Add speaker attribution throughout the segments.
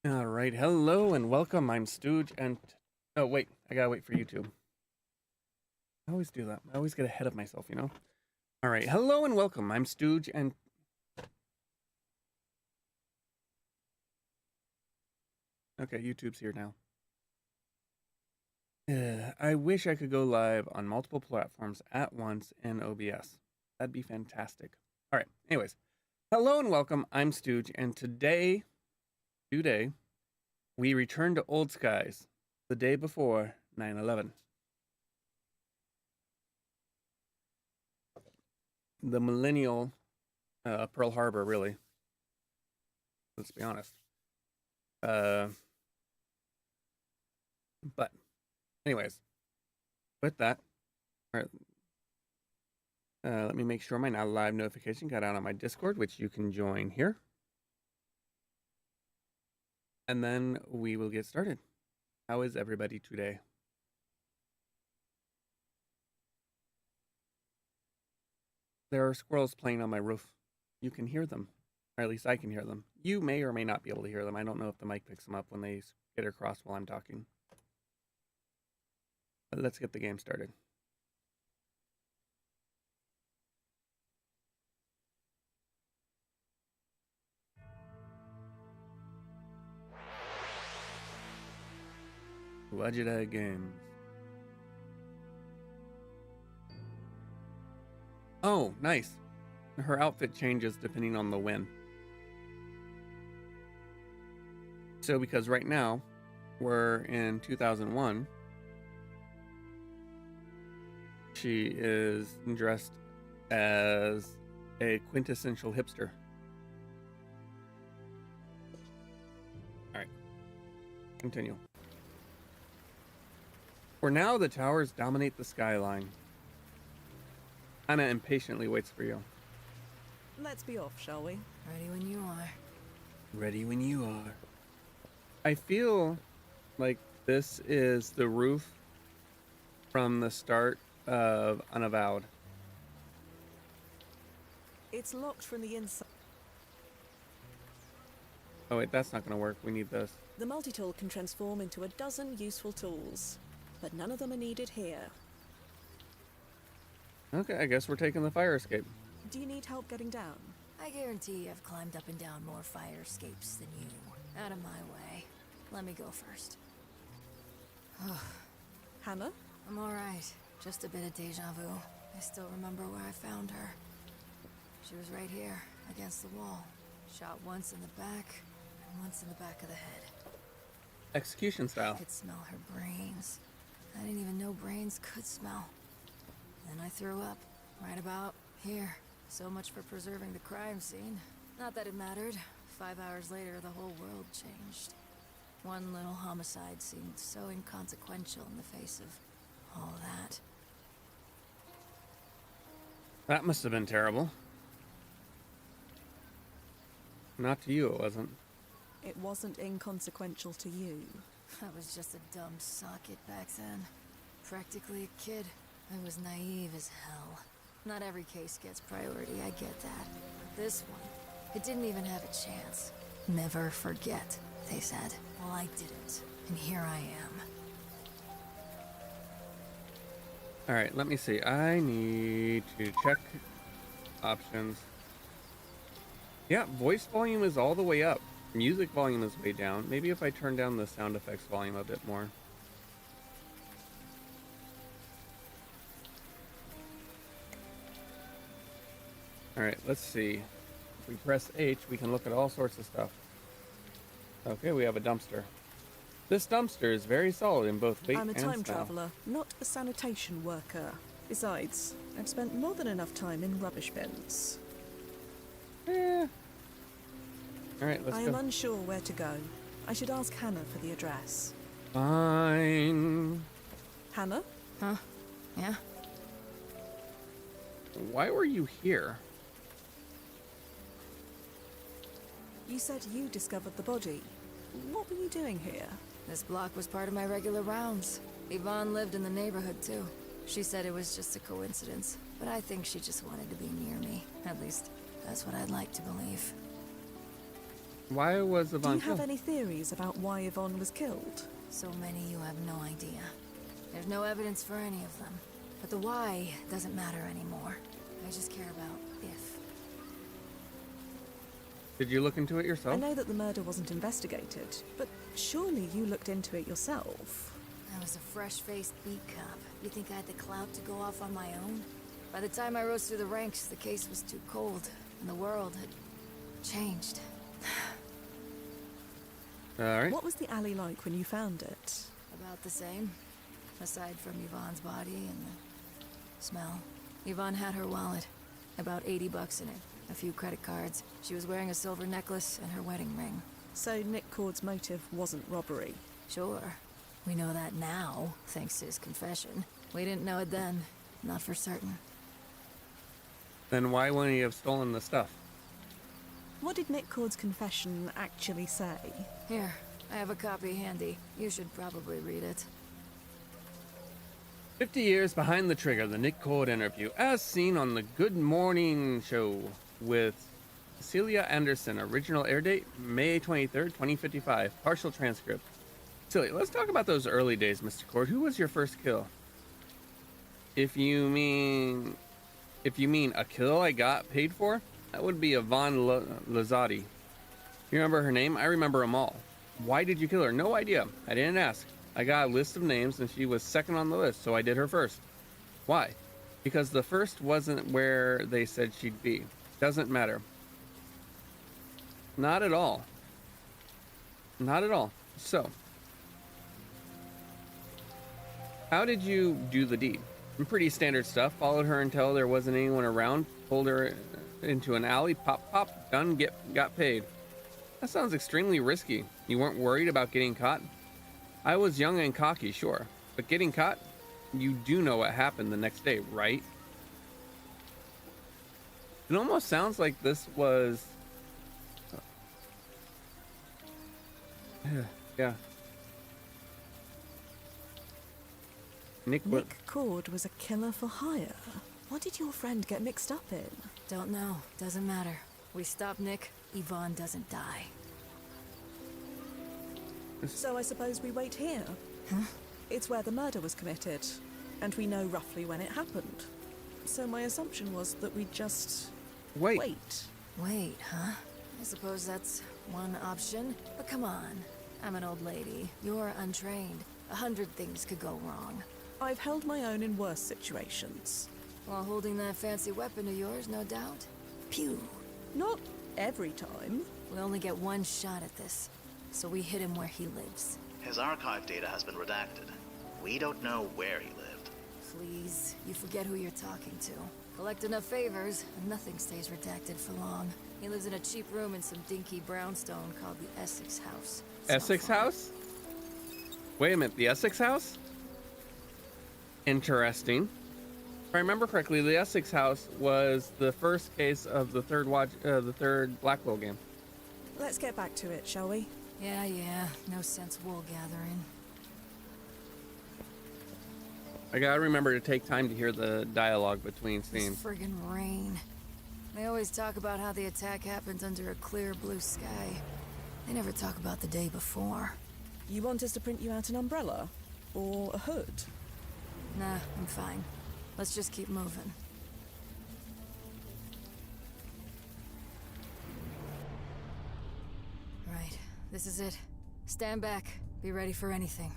Speaker 1: All right, hello and welcome. I'm Stooge, and oh wait, I gotta wait for YouTube. I always do that. I always get ahead of myself, you know. All right, hello and welcome. I'm Stooge, and okay, YouTube's here now. I wish I could go live on multiple platforms at once in OBS. That'd be fantastic. All right, anyways, hello and welcome. I'm Stooge, and today, we return to Old Skies, the day before 9/11. The millennial Pearl Harbor, really. Let's be honest. Uh, but anyways, with that, all right, let me make sure my now live notification got out on my Discord, which you can join here. And then we will get started. How is everybody today? There are squirrels playing on my roof. You can hear them, or at least I can hear them. You may or may not be able to hear them. I don't know if the mic picks them up when they get across while I'm talking. But let's get the game started. Wajida Games. Oh, nice. Her outfit changes depending on the win. So because right now we're in 2001, she is dressed as a quintessential hipster. All right, continue. For now, the towers dominate the skyline. Anna impatiently waits for you.
Speaker 2: Let's be off, shall we?
Speaker 3: Ready when you are.
Speaker 1: Ready when you are. I feel like this is the roof from the start of Unavowed.
Speaker 2: It's locked from the inside.
Speaker 1: Oh wait, that's not gonna work. We need this.
Speaker 2: The multi-tool can transform into a dozen useful tools, but none of them are needed here.
Speaker 1: Okay, I guess we're taking the fire escape.
Speaker 2: Do you need help getting down?
Speaker 3: I guarantee I've climbed up and down more fire escapes than you. Out of my way. Let me go first.
Speaker 2: Hannah?
Speaker 3: I'm alright. Just a bit of deja vu. I still remember where I found her. She was right here, against the wall. Shot once in the back, and once in the back of the head.
Speaker 1: Execution style.
Speaker 3: I could smell her brains. I didn't even know brains could smell. Then I threw up, right about here. So much for preserving the crime scene. Not that it mattered. 5 hours later, the whole world changed. One little homicide seemed so inconsequential in the face of all that.
Speaker 1: That must have been terrible. Not to you, it wasn't.
Speaker 2: It wasn't inconsequential to you.
Speaker 3: I was just a dumb socket back then. Practically a kid. I was naive as hell. Not every case gets priority, I get that. But this one, it didn't even have a chance. Never forget, they said. Well, I didn't. And here I am.
Speaker 1: Alright, let me see. I need to check options. Yeah, voice volume is all the way up. Music volume is way down. Maybe if I turn down the sound effects volume a bit more. Alright, let's see. If we press H, we can look at all sorts of stuff. Okay, we have a dumpster. This dumpster is very solid in both weight
Speaker 2: I'm a
Speaker 1: and
Speaker 2: time
Speaker 1: style.
Speaker 2: traveler, not a sanitation worker. Besides, I've spent more than enough time in rubbish bins.
Speaker 1: Eh. Alright, let's
Speaker 2: I
Speaker 1: go.
Speaker 2: am unsure where to go. I should ask Hannah for the address.
Speaker 1: Fine.
Speaker 2: Hannah?
Speaker 3: Huh? Yeah?
Speaker 1: Why were you here?
Speaker 2: You said you discovered the body. What were you doing here?
Speaker 3: This block was part of my regular rounds. Yvonne lived in the neighborhood too. She said it was just a coincidence, but I think she just wanted to be near me. At least, that's what I'd like to believe.
Speaker 1: Why was
Speaker 2: Do
Speaker 1: Yvonne
Speaker 2: you have
Speaker 1: killed?
Speaker 2: any theories about why Yvonne was killed?
Speaker 3: So many you have no idea. There's no evidence for any of them. But the why doesn't matter anymore. I just care about if.
Speaker 1: Did you look into it
Speaker 2: I
Speaker 1: yourself?
Speaker 2: know that the murder wasn't investigated, but surely you looked into it yourself.
Speaker 3: I was a fresh-faced beat cop. You think I had the clout to go off on my own? By the time I rose through the ranks, the case was too cold, and the world had changed.
Speaker 1: All right.
Speaker 2: What was the alley like when you found it?
Speaker 3: About the same, aside from Yvonne's body and the smell. Yvonne had her wallet, about 80 bucks in it, a few credit cards. She was wearing a silver necklace and her wedding ring.
Speaker 2: So Nick Cord's motive wasn't robbery.
Speaker 3: Sure, we know that now, thanks to his confession. We didn't know it then, not for certain.
Speaker 1: Then why wouldn't he have stolen the stuff?
Speaker 2: What did Nick Cord's confession actually say?
Speaker 3: Here, I have a copy handy. You should probably read it.
Speaker 1: 50 years behind the trigger, the Nick Cord interview, as seen on the Good Morning Show with Celia Anderson. Original air date, May 23rd, 2055. Partial transcript. Celia, let's talk about those early days, Mr. Cord. Who was your first kill? If you mean a kill I got paid for, that would be Yvonne Lazati. You remember her name? I remember them all. Why did you kill her? No idea. I didn't ask. I got a list of names and she was second on the list, so I did her first. Why? Because the first wasn't where they said she'd be. Doesn't matter. Not at all. Not at all. So, how did you do the deed? Pretty standard stuff. Followed her until there wasn't anyone around. Pulled her into an alley. Pop, pop. Done. Got paid. That sounds extremely risky. You weren't worried about getting caught? I was young and cocky, sure. But getting caught? You do know what happened the next day, right? It almost sounds like this was... yeah. Nick
Speaker 2: Cord was a killer for hire. What did your friend get mixed up in?
Speaker 3: Don't know. Doesn't matter. We stop Nick, Yvonne doesn't die.
Speaker 2: So I suppose we wait here?
Speaker 3: Huh?
Speaker 2: It's where the murder was committed, and we know roughly when it happened. So my assumption was that we'd just...
Speaker 1: Wait.
Speaker 3: Wait, huh? I suppose that's one option. But come on. I'm an old lady. You're untrained. 100 things could go wrong.
Speaker 2: I've held my own in worse situations.
Speaker 3: While holding that fancy weapon of yours, no doubt. Pew.
Speaker 2: Not every time.
Speaker 3: We only get one shot at this, so we hit him where he lives.
Speaker 4: His archive data has been redacted. We don't know where he lived.
Speaker 3: Please, you forget who you're talking to. Collect enough favors, and nothing stays redacted for long. He lives in a cheap room in some dinky brownstone called the Essex House. It's no
Speaker 1: Essex
Speaker 3: fun.
Speaker 1: House? Wait a minute, the Essex House? Interesting. If I remember correctly, the Essex House was the first case of the third Blackwell game.
Speaker 2: Let's get back to it, shall we?
Speaker 3: Yeah, no sense wool gathering.
Speaker 1: I gotta remember to take time to hear the dialogue between
Speaker 3: This
Speaker 1: scenes.
Speaker 3: friggin' rain. They always talk about how the attack happened under a clear blue sky. They never talk about the day before.
Speaker 2: You want us to print you out an umbrella? Or a hood?
Speaker 3: Nah, I'm fine. Let's just keep moving. Right, this is it. Stand back. Be ready for anything.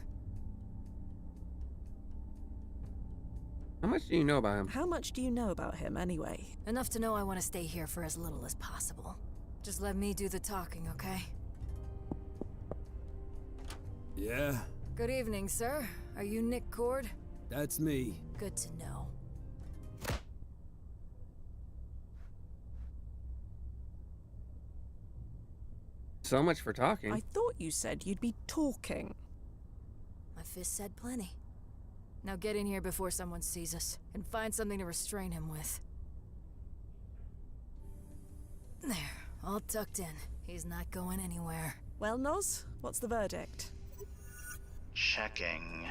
Speaker 1: How much do you know about him?
Speaker 2: How much do you know about him, anyway?
Speaker 3: Enough to know I want to stay here for as little as possible. Just let me do the talking, okay?
Speaker 5: Yeah,
Speaker 3: Good evening, sir. Are you Nick Cord?
Speaker 5: that's me.
Speaker 3: Good to know.
Speaker 1: So much for talking.
Speaker 2: I thought you said you'd be talking.
Speaker 3: My fist said plenty. Now get in here before someone sees us, and find something to restrain him with. There, all tucked in. He's not going anywhere.
Speaker 2: Well, Noz, what's the verdict?
Speaker 4: Checking.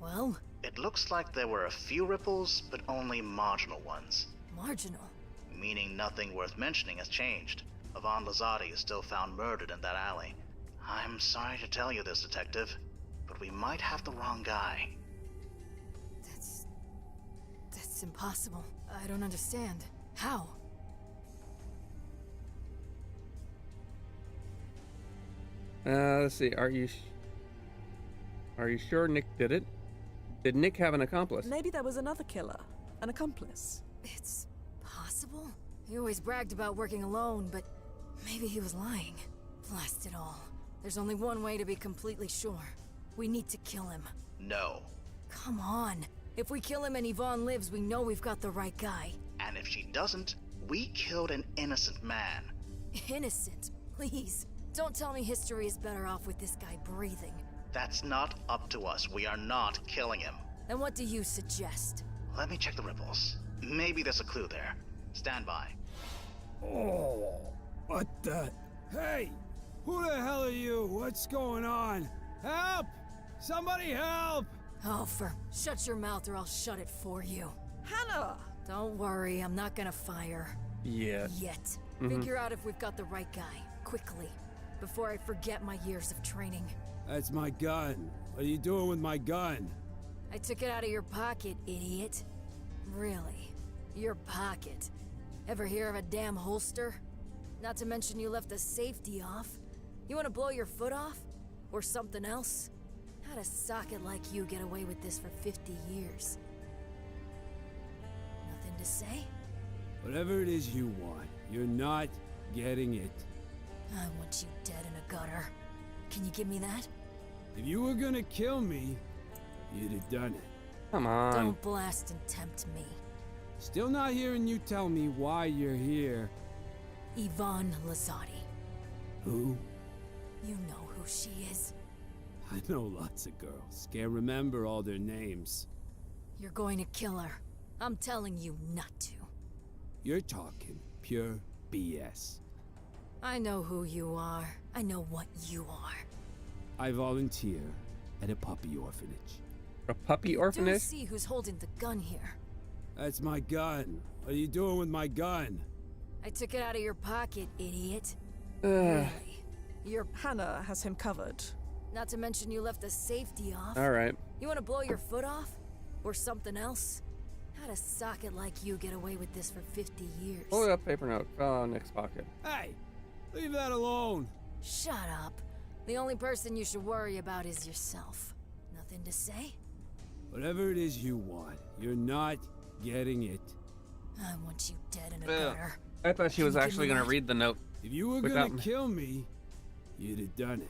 Speaker 3: Well,
Speaker 4: It looks like there were a few ripples, but only marginal ones.
Speaker 3: marginal.
Speaker 4: Meaning nothing worth mentioning has changed. Yvonne Lazati is still found murdered in that alley. I'm sorry to tell you this, Detective, but we might have the wrong guy.
Speaker 3: That's impossible. I don't understand. How?
Speaker 1: Let's see. Are you sure Nick did it? Did Nick have an accomplice?
Speaker 2: Maybe there was another killer, an accomplice.
Speaker 3: It's possible? He always bragged about working alone, but maybe he was lying. Blast it all. There's only one way to be completely sure. We need to kill him.
Speaker 4: No.
Speaker 3: Come on. If we kill him and Yvonne lives, we know we've got the right guy.
Speaker 4: And if she doesn't, we killed an innocent man.
Speaker 3: Innocent, please. Don't tell me history is better off with this guy breathing.
Speaker 4: That's not up to us. We are not killing him.
Speaker 3: Then what do you suggest?
Speaker 4: Let me check the ripples. Maybe there's a clue there. Stand by.
Speaker 5: Oh, what the? Hey, who the hell are you? What's going on? Help! Somebody help!
Speaker 3: Alfred, shut your mouth or I'll shut it for you.
Speaker 2: Hannah!
Speaker 3: Don't worry, I'm not gonna fire.
Speaker 1: Yes.
Speaker 3: Yet. Figure out if we've got the right guy, quickly, before I forget my years of training.
Speaker 5: That's my gun. What are you doing with my gun?
Speaker 3: I took it out of your pocket, idiot. Really? Your pocket? Ever hear of a damn holster? Not to mention you left the safety off. You wanna blow your foot off? Or something else? How'd a socket like you get away with this for 50 years? Nothing to say?
Speaker 5: Whatever it is you want, you're not getting it.
Speaker 3: I want you dead in a gutter. Can you give me that?
Speaker 5: If you were gonna kill me, you'd have done it.
Speaker 1: Come on.
Speaker 3: Don't blast and tempt me.
Speaker 5: Still not hearing you tell me why you're here.
Speaker 3: Yvonne Lazati.
Speaker 5: Who?
Speaker 3: You know who she is.
Speaker 5: I know lots of girls. Can't remember all their names.
Speaker 3: You're going to kill her. I'm telling you not to.
Speaker 5: You're talking pure BS.
Speaker 3: I know who you are. I know what you are.
Speaker 5: I volunteer at a puppy orphanage.
Speaker 1: A puppy
Speaker 3: Do
Speaker 1: orphanage?
Speaker 3: see who's holding the gun here.
Speaker 5: That's my gun. What are you doing with my gun?
Speaker 3: I took it out of your pocket, idiot.
Speaker 1: Ugh.
Speaker 3: Really? You're...
Speaker 2: Hannah has him covered.
Speaker 3: Not to mention you left the safety off.
Speaker 1: All right.
Speaker 3: You want to blow your foot off? Or something else? How'd a socket like you get away with this for 50 years?
Speaker 1: Pull it up, paper note. Fell in Nick's pocket.
Speaker 5: Hey, leave that alone.
Speaker 3: Shut up. The only person you should worry about is yourself. Nothing to say?
Speaker 5: Whatever it is you want, you're not getting it.
Speaker 3: I want you dead in a
Speaker 1: Ugh.
Speaker 3: gutter.
Speaker 1: I thought she
Speaker 3: Can
Speaker 1: was
Speaker 3: you give
Speaker 1: actually
Speaker 3: me
Speaker 1: going to
Speaker 3: that?
Speaker 1: read the note.
Speaker 5: If you were
Speaker 1: Without
Speaker 5: gonna
Speaker 1: me.
Speaker 5: kill me, you'd have done it.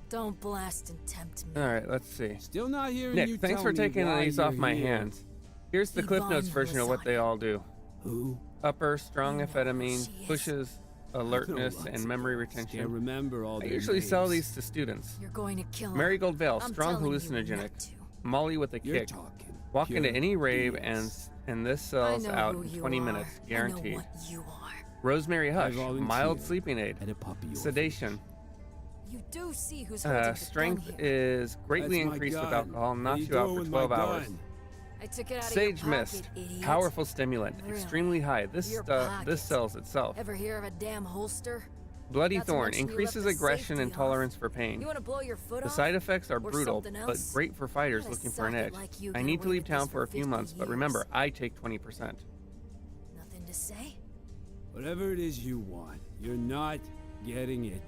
Speaker 3: Don't blast and tempt me.
Speaker 1: All right, let's see.
Speaker 5: Still not hearing you
Speaker 1: Nick, thanks
Speaker 5: tell
Speaker 1: for
Speaker 5: me
Speaker 1: taking
Speaker 5: why
Speaker 1: these off
Speaker 5: you're
Speaker 1: my
Speaker 5: here.
Speaker 1: hands. Here's the Cliff
Speaker 3: Yvonne
Speaker 1: Notes version of what they
Speaker 3: Lazati.
Speaker 1: all do.
Speaker 5: Who?
Speaker 1: Upper, strong
Speaker 3: You know who
Speaker 1: amphetamine,
Speaker 3: she is.
Speaker 1: pushes,
Speaker 5: I know
Speaker 1: alertness,
Speaker 5: lots
Speaker 1: and
Speaker 5: of
Speaker 1: memory
Speaker 5: girls. Can't
Speaker 1: retention.
Speaker 5: remember all
Speaker 1: I
Speaker 5: their
Speaker 1: usually sell
Speaker 5: names.
Speaker 1: these to students.
Speaker 3: You're going to kill her.
Speaker 1: Marigold Veil,
Speaker 3: I'm
Speaker 1: strong
Speaker 3: telling you
Speaker 1: hallucinogenic.
Speaker 3: not to.
Speaker 1: Molly with a
Speaker 5: You're
Speaker 1: kick.
Speaker 5: talking.
Speaker 1: Walk
Speaker 5: pure
Speaker 1: into any rave
Speaker 5: BS.
Speaker 1: and this
Speaker 3: I
Speaker 1: sells
Speaker 3: know
Speaker 1: out
Speaker 3: who
Speaker 1: in
Speaker 3: you
Speaker 1: 20
Speaker 3: are.
Speaker 1: minutes,
Speaker 3: I
Speaker 1: guaranteed.
Speaker 3: know what you are.
Speaker 1: Rosemary Hush,
Speaker 5: volunteer
Speaker 1: mild sleeping aid.
Speaker 5: at a puppy orphanage.
Speaker 1: Sedation.
Speaker 3: You do see who's holding the
Speaker 1: Strength
Speaker 3: gun here.
Speaker 1: is greatly
Speaker 5: That's my
Speaker 1: increased with
Speaker 5: gun.
Speaker 1: alcohol,
Speaker 5: What are
Speaker 1: knocks
Speaker 5: you
Speaker 1: you out
Speaker 5: doing
Speaker 1: for
Speaker 5: with
Speaker 1: 12
Speaker 5: my
Speaker 1: hours.
Speaker 5: gun?
Speaker 3: I took it out
Speaker 1: Sage
Speaker 3: of your
Speaker 1: Mist,
Speaker 3: pocket, idiot.
Speaker 1: powerful stimulant,
Speaker 3: Really?
Speaker 1: extremely high. This
Speaker 3: Your
Speaker 1: this
Speaker 3: pocket.
Speaker 1: sells itself.
Speaker 3: Ever hear of a damn holster?
Speaker 1: Bloody
Speaker 3: Not to
Speaker 1: Thorn
Speaker 3: mention you
Speaker 1: increases
Speaker 3: left the
Speaker 1: aggression and
Speaker 3: safety
Speaker 1: tolerance
Speaker 3: off.
Speaker 1: for pain.
Speaker 3: You want to blow your foot
Speaker 1: The
Speaker 3: off?
Speaker 1: side effects are
Speaker 3: Or
Speaker 1: brutal,
Speaker 3: something
Speaker 1: but
Speaker 3: else?
Speaker 1: great for fighters
Speaker 3: How'd a
Speaker 1: looking for an
Speaker 3: socket
Speaker 1: edge.
Speaker 3: like you
Speaker 1: I
Speaker 3: get
Speaker 1: need to
Speaker 3: away
Speaker 1: leave
Speaker 3: with
Speaker 1: town
Speaker 3: this
Speaker 1: for a
Speaker 3: for
Speaker 1: few
Speaker 3: 50
Speaker 1: months, but
Speaker 3: years?
Speaker 1: remember, I take 20%.
Speaker 3: Nothing to say?
Speaker 5: Whatever it is you want, you're not getting it.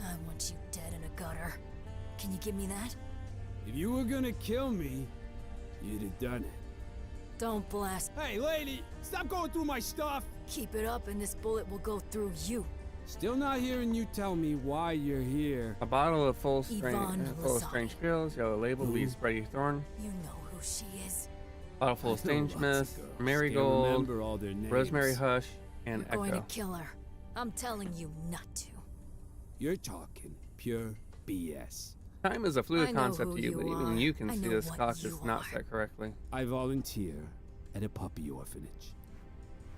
Speaker 3: I want you dead in a gutter. Can you give me that?
Speaker 5: If you were gonna kill me, you'd have done it.
Speaker 3: Don't blast.
Speaker 5: Hey, lady, stop going through my stuff.
Speaker 3: Keep it up and this bullet will go through you.
Speaker 5: Still not hearing you tell me why you're here.
Speaker 1: A bottle of full
Speaker 3: Yvonne Lazati.
Speaker 1: strange pills, yellow label,
Speaker 5: Who?
Speaker 1: leaves Bloody Thorn,
Speaker 3: You know who she is.
Speaker 1: bottle full of
Speaker 5: I know
Speaker 1: strange
Speaker 5: lots of
Speaker 1: mist,
Speaker 5: girls. Can't
Speaker 1: marigold,
Speaker 5: remember all their names.
Speaker 1: rosemary hush, and
Speaker 3: You're going to
Speaker 1: echo.
Speaker 3: kill her. I'm telling you not to.
Speaker 5: You're talking pure BS.
Speaker 1: Time is a fluid
Speaker 3: I know
Speaker 1: concept
Speaker 3: who
Speaker 1: to you,
Speaker 3: you
Speaker 1: but even
Speaker 3: are.
Speaker 1: you can
Speaker 3: I
Speaker 1: see
Speaker 3: know
Speaker 1: this
Speaker 3: what
Speaker 1: cock
Speaker 3: you
Speaker 1: is not
Speaker 3: are.
Speaker 1: set correctly.
Speaker 5: I volunteer at a puppy orphanage.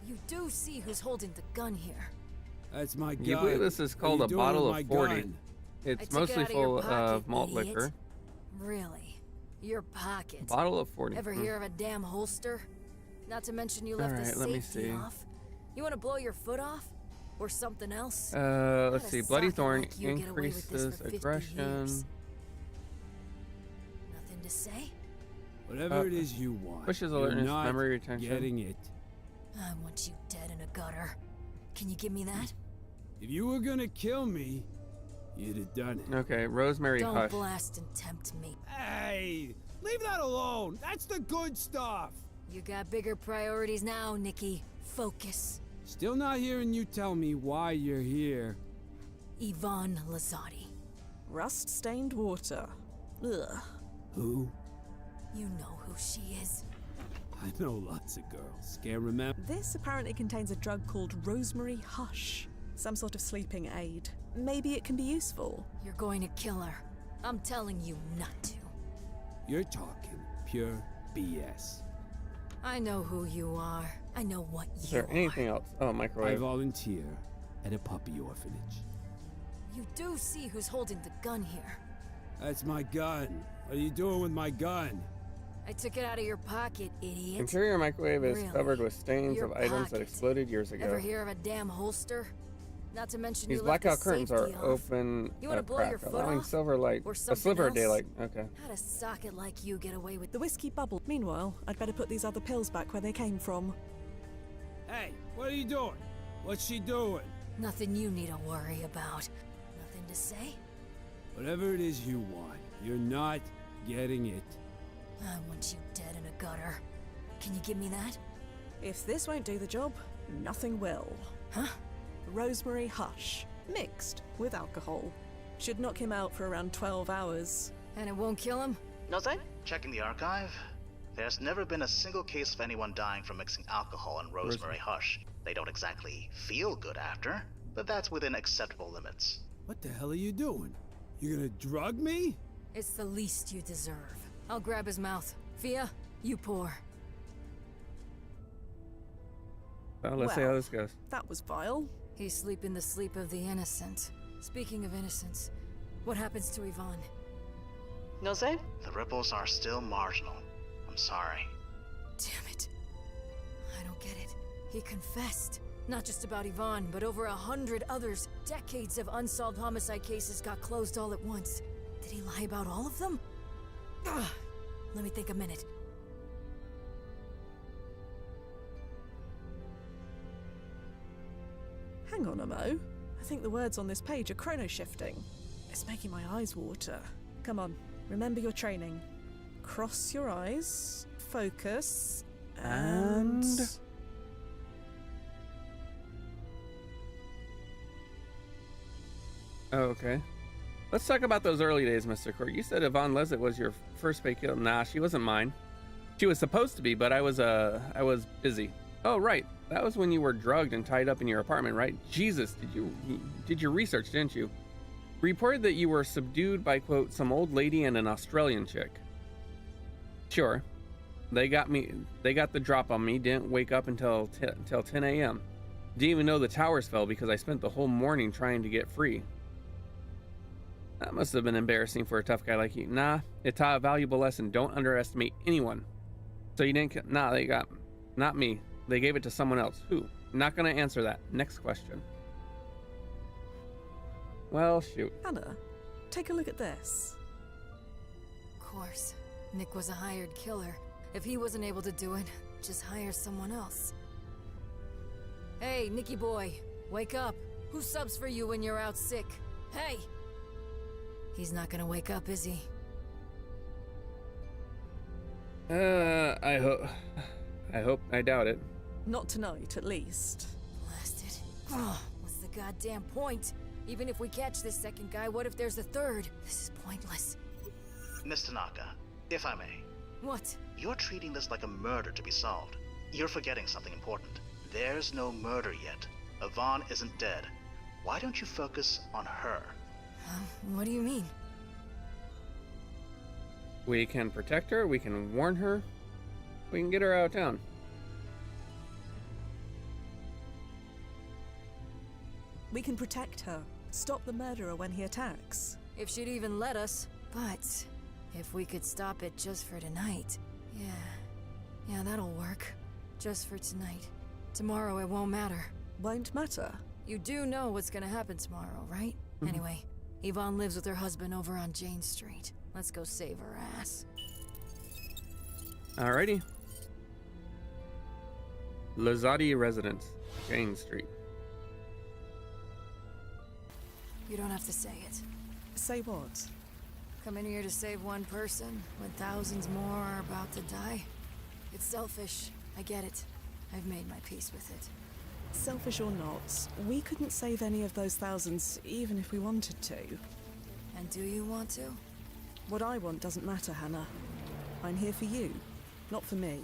Speaker 3: You do see who's holding the gun here.
Speaker 5: That's my gun.
Speaker 1: You believe this is
Speaker 5: What
Speaker 1: called
Speaker 5: are
Speaker 1: a
Speaker 5: you
Speaker 1: bottle
Speaker 5: doing
Speaker 1: of
Speaker 5: with my
Speaker 1: 40.
Speaker 5: gun?
Speaker 3: I
Speaker 1: It's
Speaker 3: took it
Speaker 1: mostly
Speaker 3: out of your
Speaker 1: full
Speaker 3: pocket,
Speaker 1: of malt
Speaker 3: idiot.
Speaker 1: liquor.
Speaker 3: Really? Your pocket.
Speaker 1: Bottle of 40.
Speaker 3: Ever hear of a damn holster? Not to mention you left the
Speaker 1: Alright, let me
Speaker 3: safety
Speaker 1: see.
Speaker 3: off. You want to blow your foot off? Or something else?
Speaker 1: Let's
Speaker 3: Let a
Speaker 1: see. Bloody
Speaker 3: socket
Speaker 1: Thorn
Speaker 3: like you get away with this
Speaker 1: increases
Speaker 3: for 50
Speaker 1: aggression.
Speaker 3: years. Nothing to say?
Speaker 5: Whatever it is you want.
Speaker 1: Pushes
Speaker 5: you're
Speaker 1: alertness,
Speaker 5: not
Speaker 1: memory retention.
Speaker 5: getting it.
Speaker 3: I want you dead in a gutter. Can you give me that?
Speaker 5: If you were gonna kill me, you'd have done it.
Speaker 1: Okay, Rosemary
Speaker 3: Don't
Speaker 1: Hush.
Speaker 3: blast and tempt me.
Speaker 5: Hey, leave that alone. That's the good stuff.
Speaker 3: You got bigger priorities now, Nikki. Focus.
Speaker 5: Still not hearing you tell me why you're here.
Speaker 3: Yvonne Lazati.
Speaker 2: Rust-stained water. Ugh.
Speaker 5: Who?
Speaker 3: You know who she is.
Speaker 5: I know lots of girls. Can't remember.
Speaker 2: This apparently contains a drug called Rosemary Hush. Some sort of sleeping aid. Maybe it can be useful.
Speaker 3: You're going to kill her. I'm telling you not to.
Speaker 5: You're talking pure BS.
Speaker 3: I know who you are. I know what you
Speaker 1: Is there anything
Speaker 3: are.
Speaker 1: else? Oh,
Speaker 5: I
Speaker 1: microwave.
Speaker 5: volunteer at a puppy orphanage.
Speaker 3: You do see who's holding the gun here.
Speaker 5: That's my gun. What are you doing with my gun?
Speaker 3: I took it out of your pocket, idiot.
Speaker 1: Interior microwave is
Speaker 3: Really?
Speaker 1: covered with stains
Speaker 3: Your
Speaker 1: of items that
Speaker 3: pocket.
Speaker 1: exploded years ago.
Speaker 3: Ever hear of a damn holster? Not to mention
Speaker 1: These
Speaker 3: you left the
Speaker 1: blackout curtains are
Speaker 3: safety off.
Speaker 1: open
Speaker 3: You wanna
Speaker 1: at
Speaker 3: blow
Speaker 1: crack,
Speaker 3: your foot
Speaker 1: allowing
Speaker 3: off?
Speaker 1: silver light,
Speaker 3: Or
Speaker 1: a
Speaker 3: something
Speaker 1: sliver of
Speaker 3: else?
Speaker 1: daylight. Okay.
Speaker 3: How'd a socket like you get away with
Speaker 2: The whiskey bubble. Meanwhile, I'd better put these other pills back where they came from.
Speaker 5: Hey, what are you doing? What's she doing?
Speaker 3: nothing you need to worry about? Nothing to say?
Speaker 5: Whatever it is you want, you're not getting it.
Speaker 3: I want you dead in a gutter. Can you give me that?
Speaker 2: If this won't do the job, nothing will.
Speaker 3: Huh?
Speaker 2: Rosemary Hush, mixed with alcohol. Should knock him out for around 12 hours.
Speaker 3: And it won't kill him?
Speaker 4: Checking the archive, there's never been a single case of anyone dying from mixing alcohol and rosemary hush. They don't exactly feel good after, but that's within acceptable limits.
Speaker 5: What the hell are you doing? You gonna drug me?
Speaker 3: It's the least you deserve. I'll grab his mouth. Fia, you pour.
Speaker 1: Well, let's see how
Speaker 2: Well.
Speaker 1: this goes.
Speaker 2: That was vile.
Speaker 3: He's sleeping the sleep of the innocent. Speaking of innocence, what happens to Yvonne?
Speaker 4: The ripples are still marginal. I'm sorry.
Speaker 3: Damn it. I don't get it. He confessed. Not just about Yvonne, but over 100 others. Decades of unsolved homicide cases got closed all at once. Did he lie about all of them? Ugh. Let me think a minute.
Speaker 2: Hang on, Mo. I think the words on this page are chrono-shifting. It's making my eyes water. Come on, remember your training. Cross your eyes, focus, and...
Speaker 1: Oh, okay. Let's talk about those early days, Mr. Court. You said Yvonne Leslitt was your first fake kill. Nah, she wasn't mine. She was supposed to be, but I was busy. Oh, right. That was when you were drugged and tied up in your apartment, right? Jesus, did your research, didn't you? Reported that you were subdued by, quote, some old lady and an Australian chick. Sure. They got the drop on me, didn't wake up until 10 a.m. Didn't even know the towers fell because I spent the whole morning trying to get free. That must have been embarrassing for a tough guy like you. Nah, it taught a valuable lesson. Don't underestimate anyone. So you didn't... Nah, they got... Not me. They gave it to someone else. Who? Not gonna answer that. Next question. Well, shoot.
Speaker 2: Hannah, take a look at this.
Speaker 3: Of course. Nick was a hired killer. If he wasn't able to do it, just hire someone else. Hey, Nicky boy, wake up. Who subs for you when you're out sick? Hey! He's not gonna wake up, is he?
Speaker 1: I doubt it.
Speaker 2: Not tonight, at least.
Speaker 3: Blasted. Oh, what's the goddamn point? Even if we catch this second guy, what if there's a third? This is pointless.
Speaker 4: Miss Tanaka, if I may,
Speaker 3: What?
Speaker 4: you're treating this like a murder to be solved. You're forgetting something important. There's no murder yet. Yvonne isn't dead. Why don't you focus on her?
Speaker 3: What do you mean?
Speaker 1: We can protect her, we can warn her, we can get her out of town.
Speaker 2: We can protect her. Stop the murderer when he attacks.
Speaker 3: If she'd even let us. But if we could stop it just for tonight. Yeah, that'll work. Just for tonight. Tomorrow it won't matter.
Speaker 2: Won't matter.
Speaker 3: You do know what's gonna happen tomorrow, right? Anyway, Yvonne lives with her husband over on Jane Street. Let's go save her ass.
Speaker 1: Alrighty. Lazati residence, Jane Street.
Speaker 3: You don't have to say it.
Speaker 2: Say what?
Speaker 3: Come in here to save one person when thousands more are about to die. It's selfish. I get it. I've made my peace with it.
Speaker 2: Selfish or not, we couldn't save any of those thousands even if we wanted to.
Speaker 3: And do you want to?
Speaker 2: What I want doesn't matter, Hannah. I'm here for you, not for me.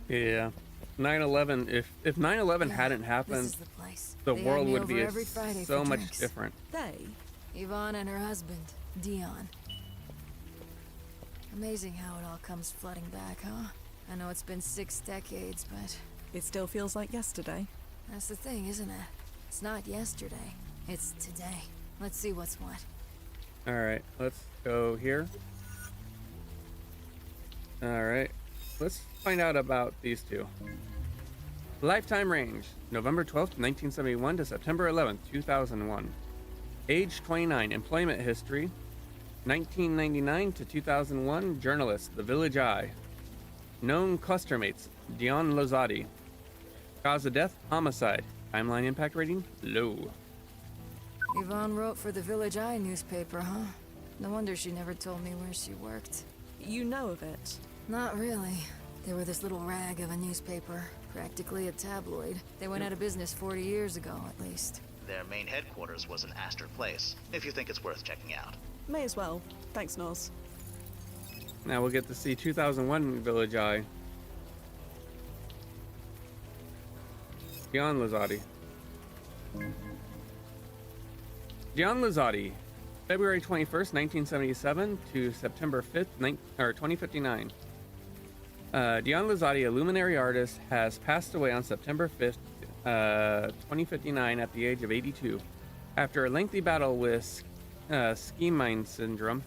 Speaker 1: Yeah. 9/11. If 9/11
Speaker 3: Yeah,
Speaker 1: hadn't
Speaker 3: This
Speaker 1: happened,
Speaker 3: is the place.
Speaker 1: the
Speaker 3: They
Speaker 1: world
Speaker 3: had me
Speaker 1: would
Speaker 3: over
Speaker 1: be
Speaker 3: every Friday
Speaker 1: so
Speaker 3: for
Speaker 1: much
Speaker 3: drinks.
Speaker 1: different.
Speaker 2: They?
Speaker 3: Yvonne and her husband, Dion. Amazing how it all comes flooding back, huh? I know it's been 6 decades, but
Speaker 2: It still feels like yesterday.
Speaker 3: that's the thing, isn't it? It's not yesterday. It's today. Let's see what's what.
Speaker 1: Alright, let's go here. Alright, let's find out about these two. Lifetime range, November 12th, 1971 to September 11th, 2001. Age 29, employment history, 1999 to 2001, journalist, The Village Eye. Known clustermates, Dion Lozati. Cause of death, homicide. Timeline impact rating, low.
Speaker 3: Yvonne wrote for the Village Eye newspaper, huh? No wonder she never told me where she worked.
Speaker 2: You know of it.
Speaker 3: Not really. They were this little rag of a newspaper, practically a tabloid. They went out of business 40 years ago, at least.
Speaker 4: Their main headquarters was in Astor Place, if you think it's worth checking out.
Speaker 2: May as well. Thanks, Nos.
Speaker 1: Now we'll get to see 2001 Village Eye. Dion Lozati. Dion Lozati, February 21st, 1977 to September 5th, 2059. Dion Lozati, a luminary artist, has passed away on September 5th, 2059 at the age of 82. After a lengthy battle with Schimine syndrome,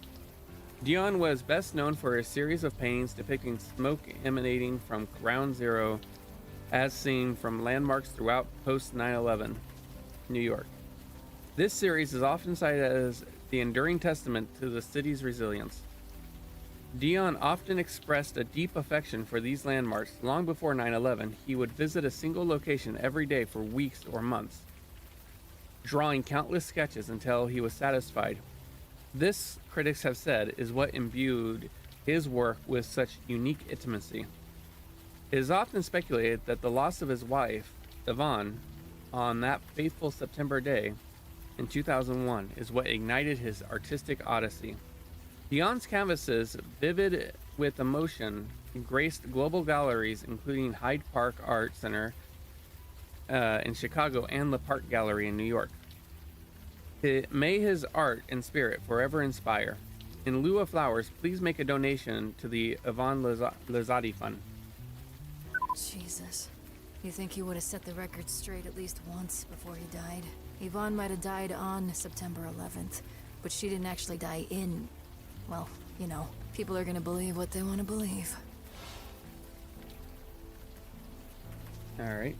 Speaker 1: Dion was best known for a series of paintings depicting smoke emanating from Ground Zero as seen from landmarks throughout post 9/11 New York. This series is often cited as the enduring testament to the city's resilience. Dion often expressed a deep affection for these landmarks. Long before 9/11, he would visit a single location every day for weeks or months, drawing countless sketches until he was satisfied. This, critics have said, is what imbued his work with such unique intimacy. It is often speculated that the loss of his wife, Yvonne, on that faithful September day in 2001 is what ignited his artistic odyssey. Dion's canvases, vivid with emotion, graced global galleries including Hyde Park Art Center in Chicago and Le Parc Gallery in New York. May his art and spirit forever inspire. In lieu of flowers, please make a donation to the Yvonne Lozati Fund.
Speaker 3: Jesus. You think he would have set the record straight at least once before he died? Yvonne might have died on September 11th, but she didn't actually die in... Well, you know, people are gonna believe what they want to believe.
Speaker 1: Alright.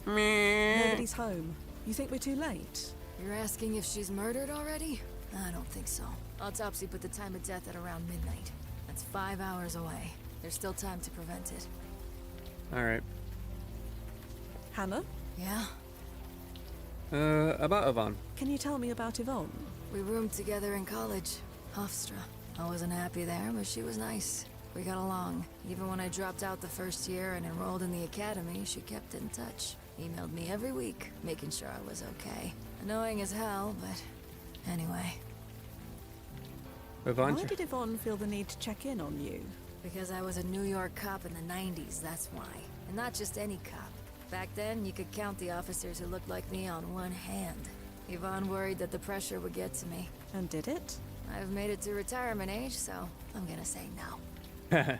Speaker 2: Nobody's home. You think we're too late?
Speaker 3: You're asking if she's murdered already? I don't think so. Autopsy put the time of death at around midnight. That's 5 hours away. There's still time to prevent it.
Speaker 1: Alright.
Speaker 2: Hannah?
Speaker 3: Yeah?
Speaker 1: About Yvonne.
Speaker 2: Can you tell me about Yvonne?
Speaker 3: We roomed together in college. Hofstra. I wasn't happy there, but she was nice. We got along. Even when I dropped out the first year and enrolled in the academy, she kept in touch. Emailed me every week, making sure I was okay. Annoying as hell, but anyway.
Speaker 1: Yvonne.
Speaker 2: Why did Yvonne feel the need to check in on you?
Speaker 3: Because I was a New York cop in the 90s, that's why. And not just any cop. Back then, you could count the officers who looked like me on one hand. Yvonne worried that the pressure would get to me.
Speaker 2: And did it?
Speaker 3: I've made it to retirement age, so I'm gonna say no.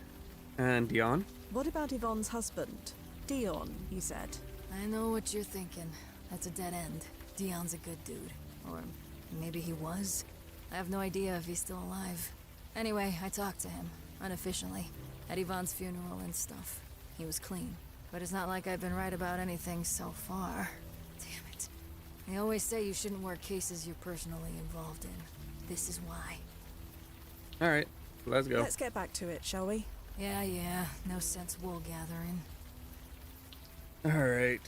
Speaker 1: And Dion?
Speaker 2: What about Yvonne's husband? Dion, you said.
Speaker 3: I know what you're thinking. That's a dead end. Dion's a good dude. Or Maybe he was. I have no idea if he's still alive. Anyway, I talked to him, unofficially, at Yvonne's funeral and stuff. He was clean. But it's not like I've been right about anything so far. Damn it. They always say you shouldn't work cases you're personally involved in. This is why.
Speaker 1: Alright, let's go.
Speaker 2: Let's get back to it, shall we?
Speaker 3: Yeah, no sense wool gathering.
Speaker 1: Alright,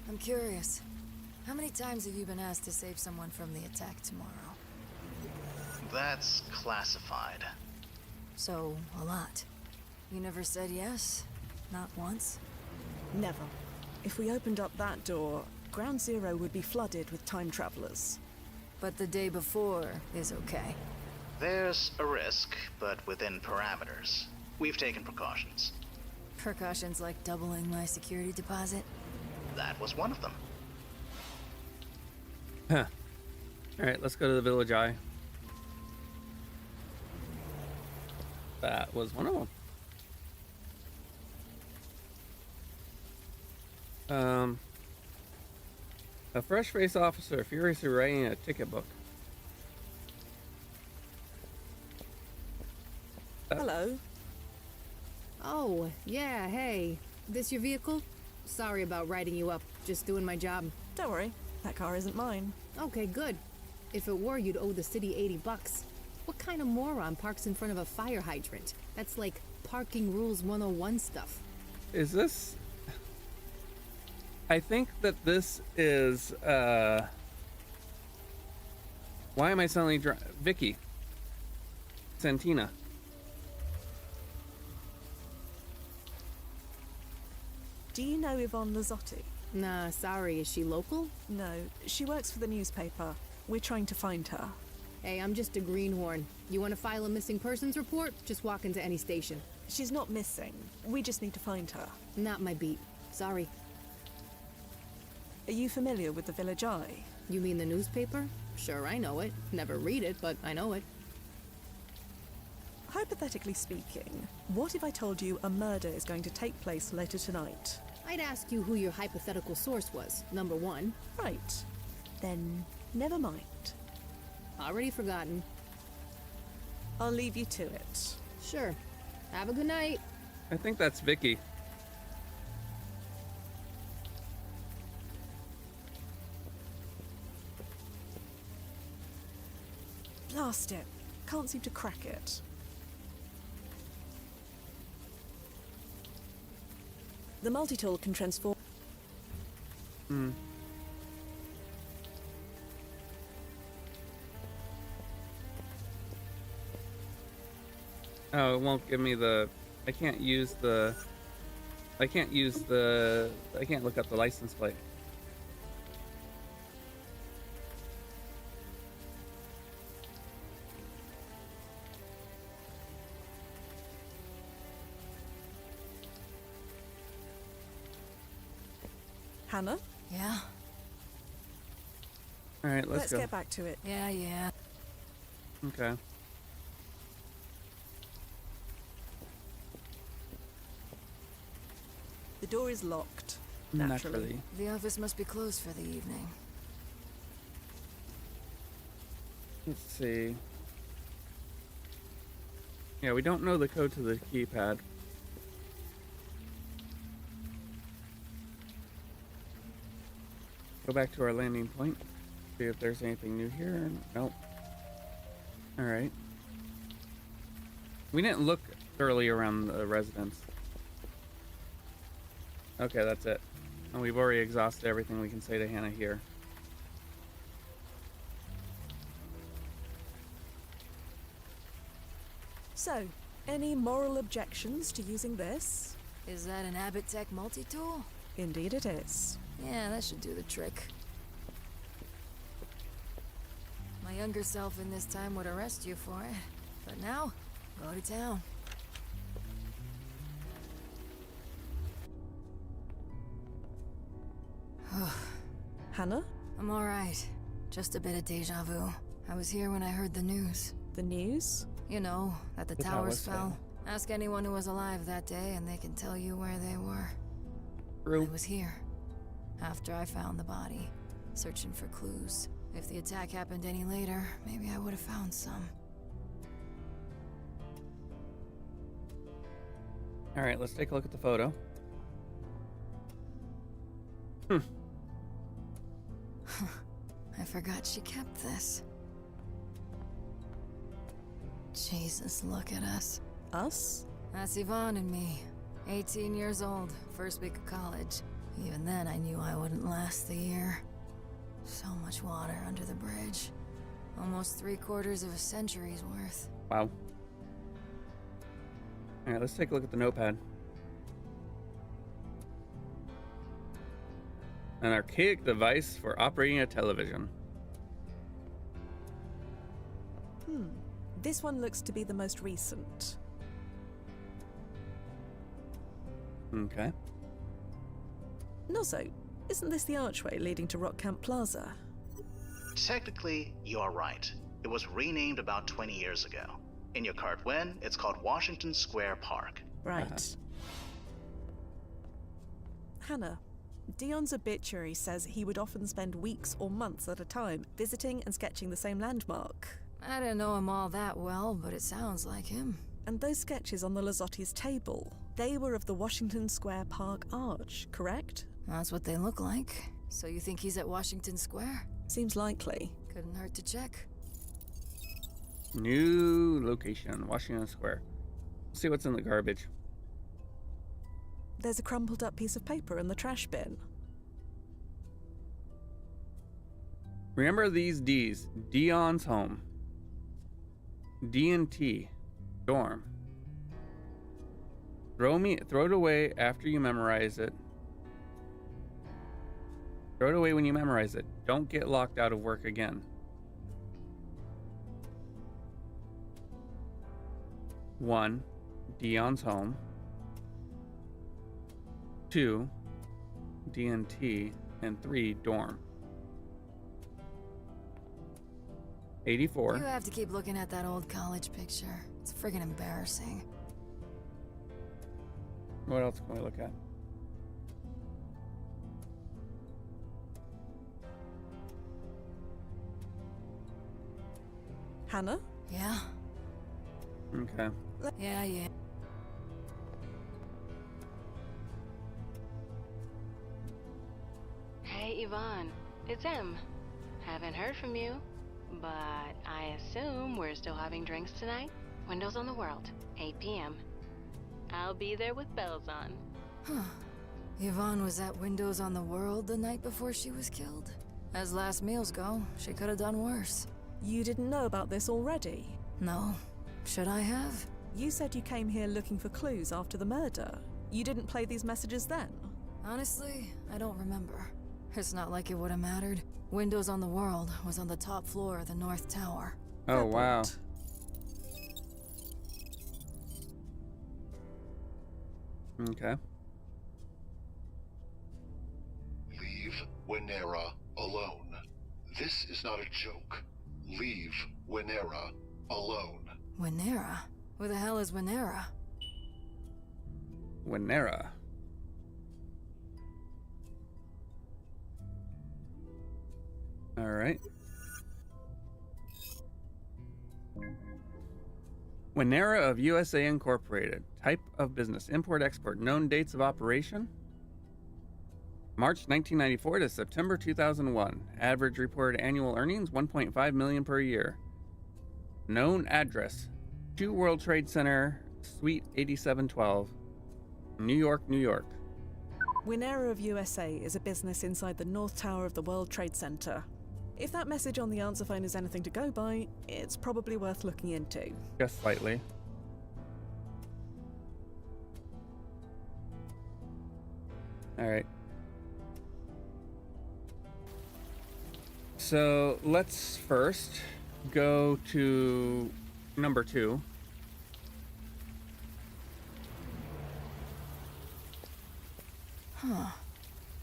Speaker 3: I'm curious. How many times have you been asked to save someone from the attack tomorrow?
Speaker 4: That's classified.
Speaker 3: So, a lot. You never said yes? Not once?
Speaker 2: Never. If we opened up that door, Ground Zero would be flooded with time travelers.
Speaker 3: But the day before is okay.
Speaker 4: There's a risk, but within parameters. We've taken precautions.
Speaker 3: Precautions like doubling my security deposit?
Speaker 4: That was one of them.
Speaker 1: huh. Alright, let's go to the Village Eye. That was one of them. A fresh-faced officer furiously writing a ticket book.
Speaker 2: Hello.
Speaker 6: Oh, yeah, hey. This your vehicle? Sorry about writing you up. Just doing my job.
Speaker 2: Don't worry, that car isn't mine.
Speaker 6: Okay, good. If it were, you'd owe the city $80. What kind of moron parks in front of a fire hydrant? That's like parking rules 101 stuff.
Speaker 1: Is this... I think that this is, why am I suddenly Vicky. Santina.
Speaker 2: Do you know Yvonne Lazzotti?
Speaker 6: Nah, sorry, is she local?
Speaker 2: No, she works for the newspaper. We're trying to find her.
Speaker 6: Hey, I'm just a greenhorn. You want to file a missing persons report? Just walk into any station.
Speaker 2: She's not missing. We just need to find her.
Speaker 6: Not my beat. Sorry.
Speaker 2: Are you familiar with the Village Eye?
Speaker 6: You mean the newspaper? Sure, I know it. Never read it, but I know it.
Speaker 2: Hypothetically speaking, what if I told you a murder is going to take place later tonight?
Speaker 6: I'd ask you who your hypothetical source was, number one.
Speaker 2: Right. Then, never mind.
Speaker 6: Already forgotten.
Speaker 2: I'll leave you to it.
Speaker 6: Sure. Have a good night.
Speaker 1: I think that's Vicky.
Speaker 2: Blast it. Can't seem to crack it. The multi-tool can transform...
Speaker 1: Oh, it won't give me the... I can't use the... I can't look up the license plate.
Speaker 2: Hannah?
Speaker 3: Yeah?
Speaker 1: Alright, let's go.
Speaker 2: get back to it.
Speaker 3: Yeah.
Speaker 1: Okay.
Speaker 2: The door is locked. Naturally.
Speaker 3: The office must be closed for the evening.
Speaker 1: Let's see. Yeah, we don't know the code to the keypad. Go back to our landing point. See if there's anything new here. Nope. Alright. We didn't look thoroughly around the residence. Okay, that's it. And we've already exhausted everything we can say to Hannah here.
Speaker 2: So, any moral objections to using this?
Speaker 3: Is that an Abbott Tech multi-tool?
Speaker 2: Indeed it is.
Speaker 3: Yeah, that should do the trick. My younger self in this time would arrest you for it. But now, go to town.
Speaker 2: Hannah?
Speaker 3: I'm alright. Just a bit of deja vu. I was here when I heard the news.
Speaker 2: The news?
Speaker 3: You know, that the
Speaker 1: The
Speaker 3: towers
Speaker 1: towers
Speaker 3: fell. Ask anyone who was alive that day and they can tell you where they were. I
Speaker 1: True.
Speaker 3: was here. After I found the body. searching for clues. If the attack happened any later, maybe I would have found some.
Speaker 1: All right, let's take a look at the photo.
Speaker 3: I forgot she kept this. Jesus, look at us.
Speaker 2: Us?
Speaker 3: That's Yvonne and me. 18 years old, first week of college. Even then, I knew I wouldn't last the year. So much water under the bridge. Almost 3/4 of a century's worth.
Speaker 1: Wow. All right, let's take a look at the notepad. An archaic device for operating a television.
Speaker 2: This one looks to be the most recent.
Speaker 1: Okay.
Speaker 2: And also, isn't this the archway leading to Rock Camp Plaza?
Speaker 4: Technically, you're right. It was renamed about 20 years ago. In your card win, it's called Washington Square Park.
Speaker 2: Right. Hannah, Dion's obituary says he would often spend weeks or months at a time visiting and sketching the same landmark.
Speaker 3: I didn't know him all that well, but it sounds like him.
Speaker 2: And those sketches on the Lazotti's table, they were of the Washington Square Park Arch, correct?
Speaker 3: That's what they look like. So you think he's at Washington Square?
Speaker 2: Seems likely.
Speaker 3: Couldn't hurt to check.
Speaker 1: New location, Washington Square. Let's see what's in the garbage.
Speaker 2: There's a crumpled up piece of paper in the trash bin.
Speaker 1: Remember these D's. Dion's home. D&T. Dorm. Throw it away after you memorize it. Throw it away when you memorize it. Don't get locked out of work again. 1. Dion's home. 2. D&T. And 3. Dorm. 84.
Speaker 3: You have to keep looking at that old college picture. It's friggin' embarrassing.
Speaker 1: What else can we look at?
Speaker 2: Hannah?
Speaker 3: Yeah?
Speaker 1: Okay.
Speaker 3: Yeah.
Speaker 7: Hey Yvonne, it's Em. Haven't heard from you, but I assume we're still having drinks tonight? Windows on the World, 8 p.m. I'll be there with bells on.
Speaker 3: Huh. Yvonne was at Windows on the World the night before she was killed. As last meals go, she could have done worse.
Speaker 2: You didn't know about this already?
Speaker 3: No. Should I have?
Speaker 2: You said you came here looking for clues after the murder. You didn't play these messages then?
Speaker 3: Honestly, I don't remember. It's not like it would have mattered. Windows on the World was on the top floor of the North Tower.
Speaker 1: Oh,
Speaker 2: Fair
Speaker 1: wow.
Speaker 2: point.
Speaker 1: Okay.
Speaker 8: Leave Winera alone. This is not a joke. Leave Winera alone.
Speaker 3: Winera? Who the hell is Winera?
Speaker 1: Winera. All right. Winera of USA Incorporated. Type of business. Import-export. Known dates of operation. March 1994 to September 2001. Average reported annual earnings 1.5 million per year. Known address. 2 World Trade Center, Suite 8712. New York, New York.
Speaker 2: Winera of USA is a business inside the North Tower of the World Trade Center. If that message on the answer phone is anything to go by, it's probably worth looking into.
Speaker 1: Just slightly. All right. So let's first go to number 2.
Speaker 3: Huh.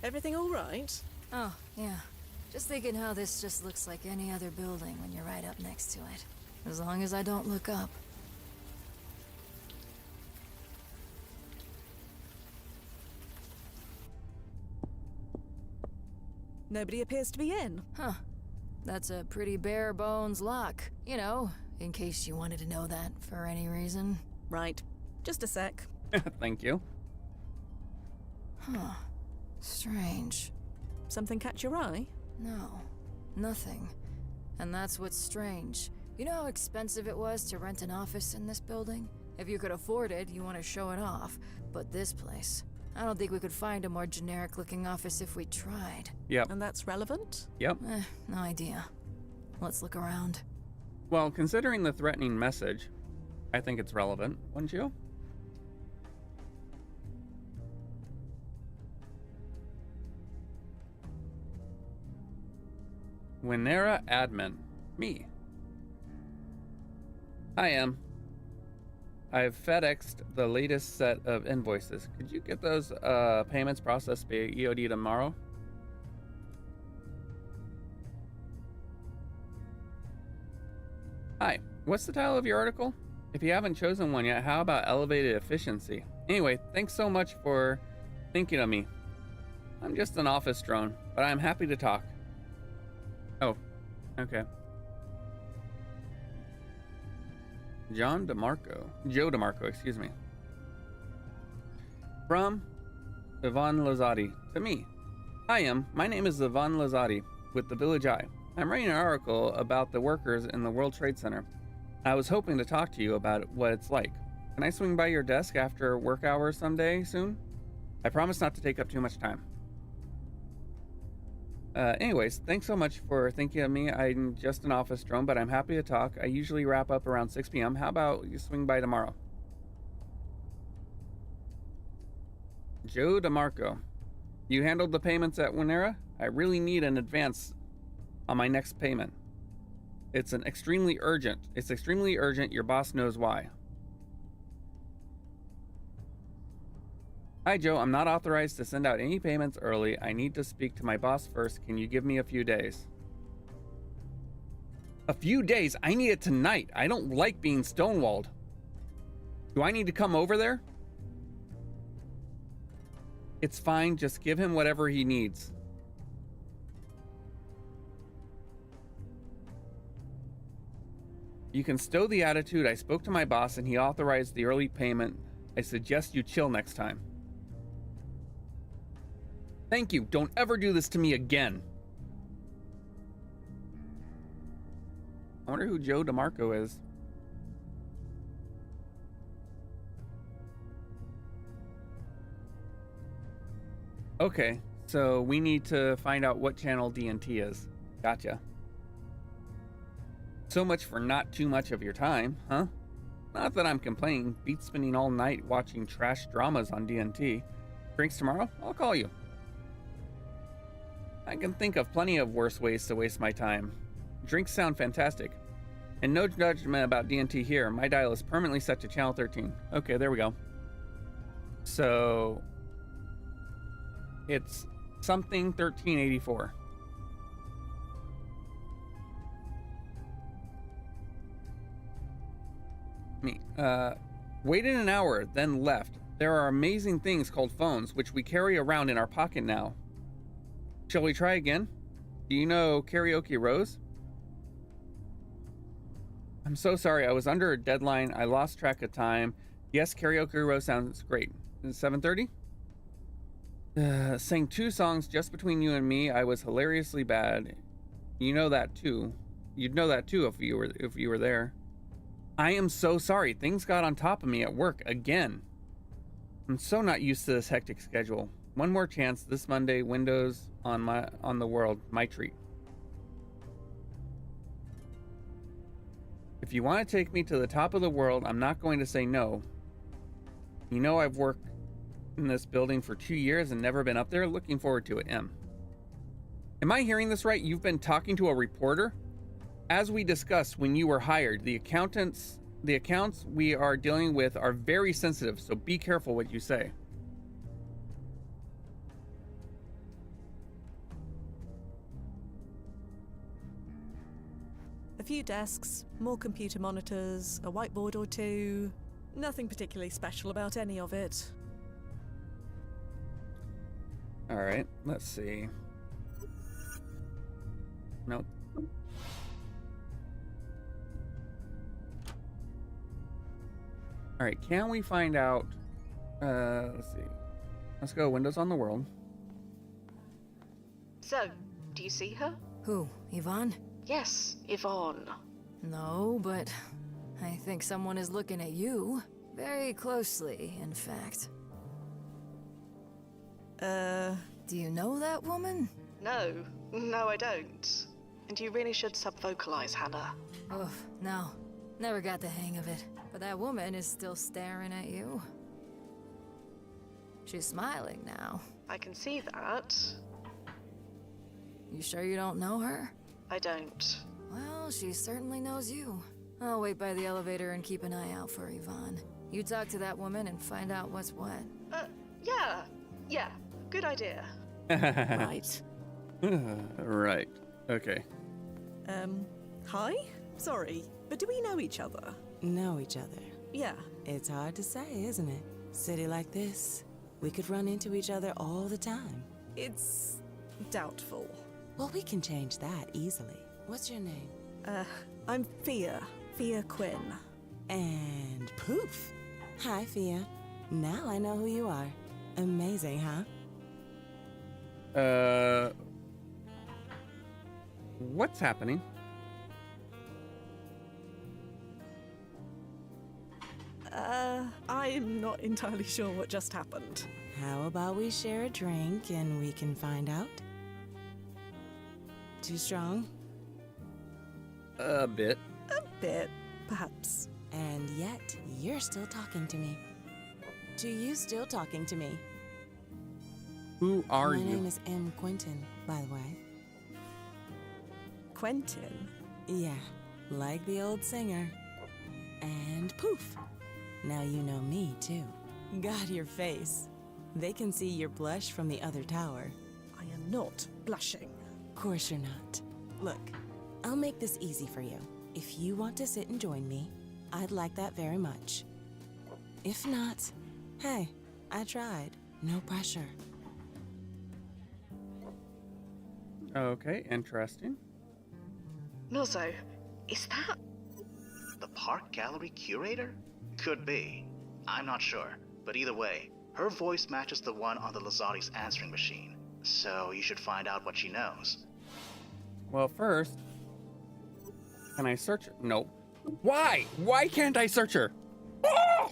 Speaker 2: Everything all right?
Speaker 3: Oh, yeah. Just thinking how this just looks like any other building when you're right up next to it. As long as I don't look up.
Speaker 2: Nobody appears to be in.
Speaker 3: Huh. That's a pretty bare bones lock. You know, in case you wanted to know that for any reason.
Speaker 2: Right. Just a sec.
Speaker 1: Thank you.
Speaker 3: Huh. Strange.
Speaker 2: Something catch your eye?
Speaker 3: No. Nothing. And that's what's strange. You know how expensive it was to rent an office in this building? If you could afford it, you want to show it off. But this place, I don't think we could find a more generic-looking office if we tried.
Speaker 1: Yep.
Speaker 2: And that's relevant?
Speaker 1: Yep.
Speaker 3: No idea. Let's look around.
Speaker 1: Well, considering the threatening message, I think it's relevant, wouldn't you? Winera admin. Me. Hi, Em. I've FedExed the latest set of invoices. Could you get those payments processed by EOD tomorrow? Hi. What's the title of your article? If you haven't chosen one yet, how about elevated efficiency? Anyway, thanks so much for thinking of me. I'm just an office drone, but I'm happy to talk. Oh, okay. Joe DeMarco, excuse me. From Ivan Lazati to me. Hi, my name is Ivan Lazati with the Village Eye. I'm writing an article about the workers in the World Trade Center. I was hoping to talk to you about what it's like. Can I swing by your desk after work hours someday soon? I promise not to take up too much time. Anyways, thanks so much for thinking of me. I'm just an office drone, but I'm happy to talk. I usually wrap up around 6 p.m. How about you swing by tomorrow? Joe DeMarco. You handled the payments at Winera? I really need an advance on my next payment. It's extremely urgent. Your boss knows why. Hi, Joe. I'm not authorized to send out any payments early. I need to speak to my boss first. Can you give me a few days? A few days? I need it tonight. I don't like being stonewalled. Do I need to come over there? It's fine. Just give him whatever he needs. You can stow the attitude. I spoke to my boss and he authorized the early payment. I suggest you chill next time. Thank you. Don't ever do this to me again. I wonder who Joe DeMarco is. Okay, so we need to find out what channel DNT is. Gotcha. So much for not too much of your time, huh? Not that I'm complaining. Beat spinning all night watching trash dramas on DNT. Drinks tomorrow? I'll call you. I can think of plenty of worse ways to waste my time. Drinks sound fantastic. And no judgment about DNT here. My dial is permanently set to channel 13. Okay, there we go. So it's something 1384. Me. Waited an hour, then left. There are amazing things called phones, which we carry around in our pocket now. Shall we try again? Do you know Karaoke Rose? I'm so sorry, I was under a deadline. I lost track of time. Yes, Karaoke Rose sounds great. Is it 7:30? Sang 2 songs just between you and me. I was hilariously bad. You know that too. You'd know that too if you were there. I am so sorry. Things got on top of me at work again. I'm so not used to this hectic schedule. One more chance this Monday. Windows on the world. My treat. If you want to take me to the top of the world, I'm not going to say no. You know I've worked in this building for 2 years and never been up there. Looking forward to it, M. Am I hearing this right? You've been talking to a reporter? As we discussed when you were hired, the accounts we are dealing with are very sensitive, so be careful what you say.
Speaker 2: A few desks, more computer monitors, a whiteboard or two. Nothing particularly special about any of it.
Speaker 1: All right, let's see. Nope. All right, can we find out? Let's see. Let's go windows on the world.
Speaker 9: So, do you see her?
Speaker 3: Who? Yvonne?
Speaker 9: Yes, Yvonne.
Speaker 3: No, but I think someone is looking at you. Very closely, in fact. Do you know that woman?
Speaker 9: No, I don't. And you really should sub-vocalize, Hannah.
Speaker 3: Oof, no. Never got the hang of it. But that woman is still staring at you. She's smiling now.
Speaker 9: I can see that.
Speaker 3: You sure you don't know her?
Speaker 9: I don't.
Speaker 3: Well, she certainly knows you. I'll wait by the elevator and keep an eye out for Yvonne. You talk to that woman and find out what's what.
Speaker 9: Yeah, good idea.
Speaker 2: Right.
Speaker 1: Right. Okay.
Speaker 2: Hi? Sorry, but do we know each other?
Speaker 10: Know each other.
Speaker 2: Yeah.
Speaker 10: It's hard to say, isn't it? City like this, we could run into each other all the time.
Speaker 2: It's doubtful.
Speaker 10: Well, we can change that easily. What's your name?
Speaker 2: I'm Fia. Fia Quinn.
Speaker 10: And poof! Hi, Fia. Now I know who you are. Amazing, huh?
Speaker 1: What's happening?
Speaker 2: I'm not entirely sure what just happened.
Speaker 10: How about we share a drink and we can find out? Too strong?
Speaker 1: A bit.
Speaker 2: A bit, perhaps.
Speaker 10: And yet, you're still talking to me. To you still talking to me.
Speaker 1: Who are
Speaker 10: My
Speaker 1: you?
Speaker 10: name is M. Quentin, by the way.
Speaker 2: Quentin?
Speaker 10: Yeah, like the old singer. And poof! Now you know me, too. God, your face. They can see your blush from the other tower.
Speaker 2: I am not blushing.
Speaker 10: Of course you're not. Look, I'll make this easy for you. If you want to sit and join me, I'd like that very much. If not, hey, I tried. No pressure.
Speaker 1: Okay, interesting.
Speaker 9: Nozzo, is that...
Speaker 4: The park gallery curator? Could be. I'm not sure. But either way, her voice matches the one on the Lazati's answering machine. So you should find out what she knows.
Speaker 1: Well, first, can I search her? No. Why? Why can't I search her? Oh!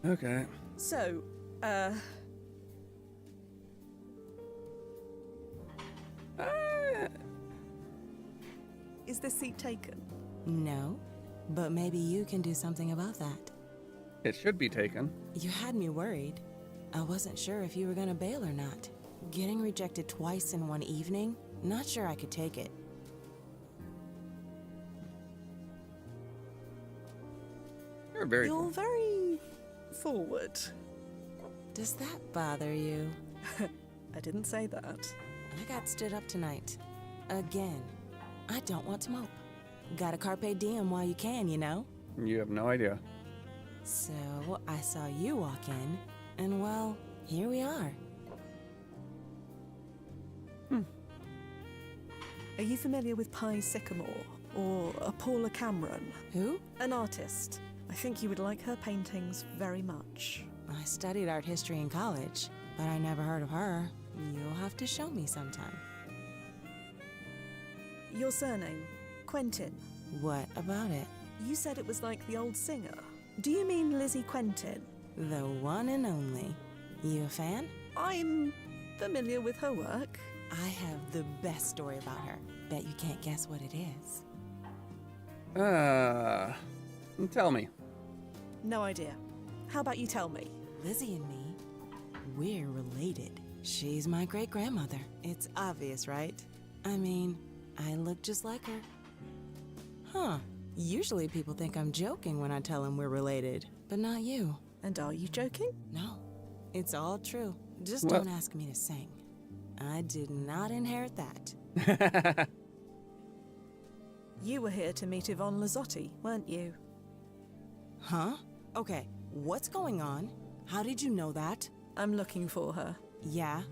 Speaker 1: Okay.
Speaker 2: So, is this seat taken?
Speaker 10: No, but maybe you can do something about that.
Speaker 1: It should be taken.
Speaker 10: You had me worried. I wasn't sure if you were gonna bail or not. Getting rejected twice in one evening? Not sure I could take it.
Speaker 1: You're very
Speaker 2: You're very forward.
Speaker 10: Does that bother you?
Speaker 2: I didn't say that.
Speaker 10: I got stood up tonight. Again. I don't want to mope. Gotta carpe diem while you can, you know?
Speaker 1: You have no idea.
Speaker 10: So, I saw you walk in, and well, here we are.
Speaker 2: Are you familiar with Pi Sycamore or Paula Cameron?
Speaker 10: Who?
Speaker 2: An artist. I think you would like her paintings very much.
Speaker 10: I studied art history in college, but I never heard of her. You'll have to show me sometime.
Speaker 2: Your surname, Quentin.
Speaker 10: What about it?
Speaker 2: You said it was like the old singer. Do you mean Lizzie Quentin?
Speaker 10: The one and only. You a fan?
Speaker 2: I'm familiar with her work.
Speaker 10: I have the best story about her. Bet you can't guess what it is.
Speaker 1: Tell me.
Speaker 2: No idea. How about you tell me?
Speaker 10: Lizzie and me, we're related. She's my great-grandmother. It's obvious, right? I mean, I look just like her. Huh. Usually people think I'm joking when I tell them we're related, but not you.
Speaker 2: And are you joking?
Speaker 10: No. It's all true. Just
Speaker 1: Well-
Speaker 10: don't ask me to sing. I did not inherit that.
Speaker 2: You were here to meet Yvonne Lazzotti, weren't you?
Speaker 10: Huh? Okay, what's going on? How did you know that?
Speaker 2: I'm looking for her.
Speaker 10: Yeah,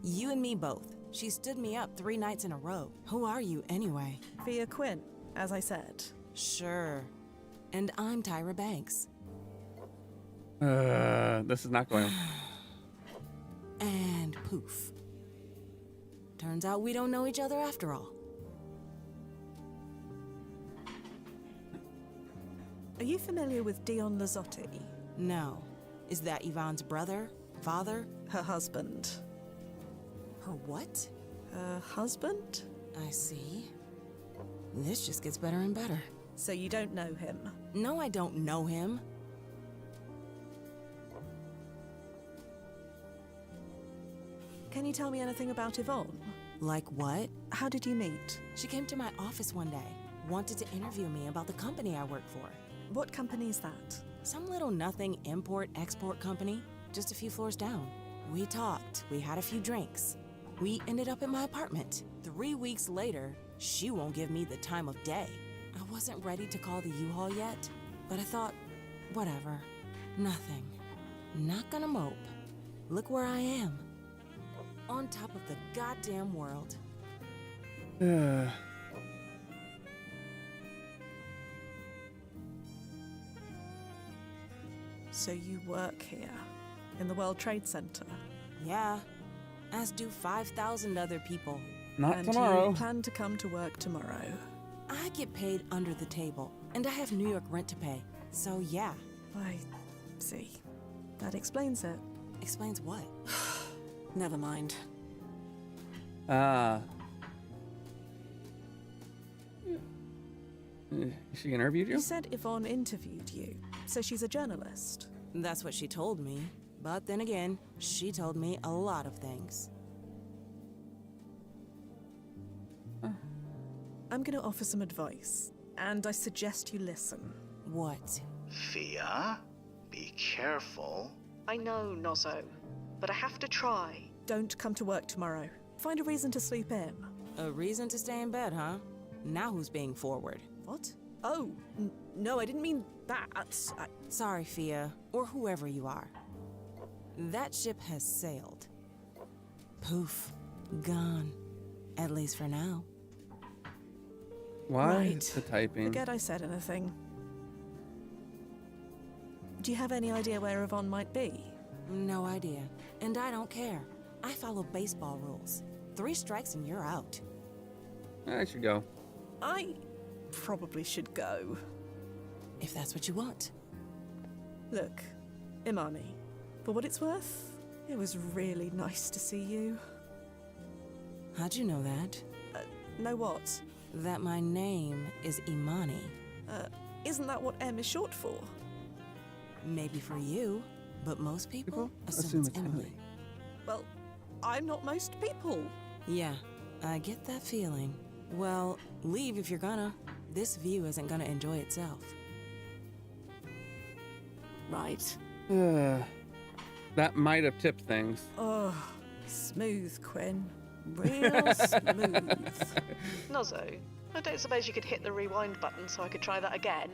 Speaker 10: you and me both. She stood me up 3 nights in a row. Who are you, anyway?
Speaker 2: Fia Quinn, as I said.
Speaker 10: Sure. And I'm Tyra Banks.
Speaker 1: This is not going.
Speaker 10: And poof. Turns out we don't know each other after all.
Speaker 2: Are you familiar with Dion Lazzotti?
Speaker 10: No. Is that Yvonne's brother? Father?
Speaker 2: Her husband.
Speaker 10: Her what?
Speaker 2: Her husband?
Speaker 10: I see. This just gets better and better.
Speaker 2: So you don't know him?
Speaker 10: No, I don't know him.
Speaker 2: Can you tell me anything about Yvonne?
Speaker 10: Like what?
Speaker 2: How did you meet?
Speaker 10: She came to my office one day. Wanted to interview me about the company I work for.
Speaker 2: What company is that?
Speaker 10: Some little nothing import-export company, just a few floors down. We talked, we had a few drinks. We ended up at my apartment. 3 weeks later, she won't give me the time of day. I wasn't ready to call the U-Haul yet, but I thought, whatever. Nothing. Not gonna mope. Look where I am. On top of the goddamn world.
Speaker 2: So you work here, in the World Trade Center?
Speaker 10: Yeah, as do 5,000 other people.
Speaker 1: Not
Speaker 2: and
Speaker 1: tomorrow.
Speaker 2: you plan to come to work tomorrow?
Speaker 10: I get paid under the table, and I have New York rent to pay. So yeah.
Speaker 2: I see. That explains it.
Speaker 10: Explains what?
Speaker 2: Never mind.
Speaker 1: She interviewed you?
Speaker 2: You said Yvonne interviewed you, so she's a journalist.
Speaker 10: That's what she told me. But then again, she told me a lot of things.
Speaker 2: I'm going to offer some advice, and I suggest you listen.
Speaker 10: What?
Speaker 4: Fia, be careful.
Speaker 9: I know, Nozzo, but I have to try.
Speaker 2: Don't come to work tomorrow. Find a reason to sleep in.
Speaker 10: A reason to stay in bed, huh? Now who's being forward?
Speaker 2: What? Oh, no, I didn't mean that.
Speaker 10: Sorry, Fia, or whoever you are. That ship has sailed. Poof. Gone. At least for now.
Speaker 1: Why
Speaker 2: Right.
Speaker 1: the typing?
Speaker 2: Forget I said anything. Do you have any idea where Yvonne might be?
Speaker 10: No idea. And I don't care. I follow baseball rules. 3 strikes and you're out.
Speaker 1: I should go.
Speaker 2: I probably should go.
Speaker 10: If that's what you want.
Speaker 2: Look, Imani, for what it's worth, it was really nice to see you.
Speaker 10: How'd you know that?
Speaker 2: Know what?
Speaker 10: That my name is Imani.
Speaker 2: Isn't that what M is short for?
Speaker 10: Maybe for you, but most people assume it's Emily.
Speaker 2: Well, I'm not most people.
Speaker 10: Yeah, I get that feeling. Well, leave if you're gonna. This view isn't gonna enjoy itself.
Speaker 2: Right.
Speaker 1: That might have tipped things.
Speaker 2: Oh, smooth, Quinn. Real smooth.
Speaker 9: Nozzo, I don't suppose you could hit the rewind button so I could try that again?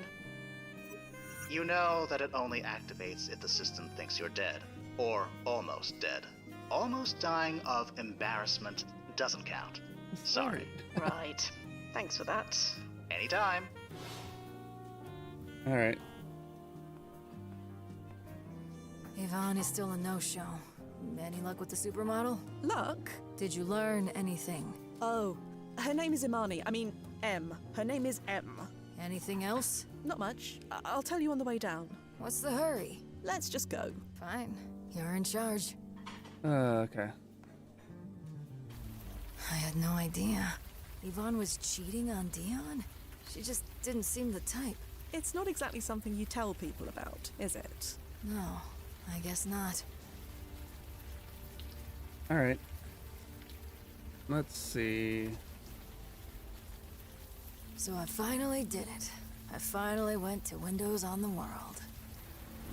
Speaker 4: You know that it only activates if the system thinks you're dead, or almost dead. Almost dying of embarrassment doesn't count. Sorry.
Speaker 9: Right. Thanks for that.
Speaker 4: Anytime.
Speaker 1: All right.
Speaker 3: Yvonne is still a no-show. Any luck with the supermodel?
Speaker 2: Luck?
Speaker 3: Did you learn anything?
Speaker 2: Oh, her name is Imani. I mean, M. Her name is M.
Speaker 3: Anything else?
Speaker 2: Not much. I'll tell you on the way down.
Speaker 3: What's the hurry?
Speaker 2: Let's just go.
Speaker 3: Fine. You're in charge.
Speaker 1: Okay.
Speaker 3: I had no idea. Yvonne was cheating on Dion? She just didn't seem the type.
Speaker 2: It's not exactly something you tell people about, is it?
Speaker 3: No, I guess not.
Speaker 1: All right. Let's see.
Speaker 3: So I finally did it. I finally went to Windows on the World.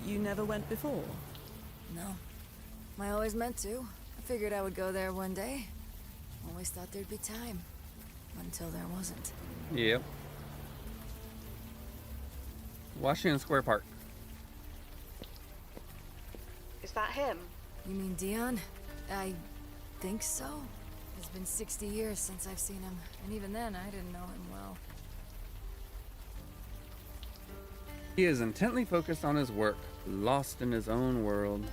Speaker 2: You never went before?
Speaker 3: No. I always meant to. I figured I would go there one day. Always thought there'd be time. Until there wasn't.
Speaker 1: Yep. Washington Square Park.
Speaker 9: Is that him?
Speaker 3: You mean Dion? I think so. It's been 60 years since I've seen him, and even then I didn't know him well.
Speaker 1: He is intently focused on his work, lost in his own world.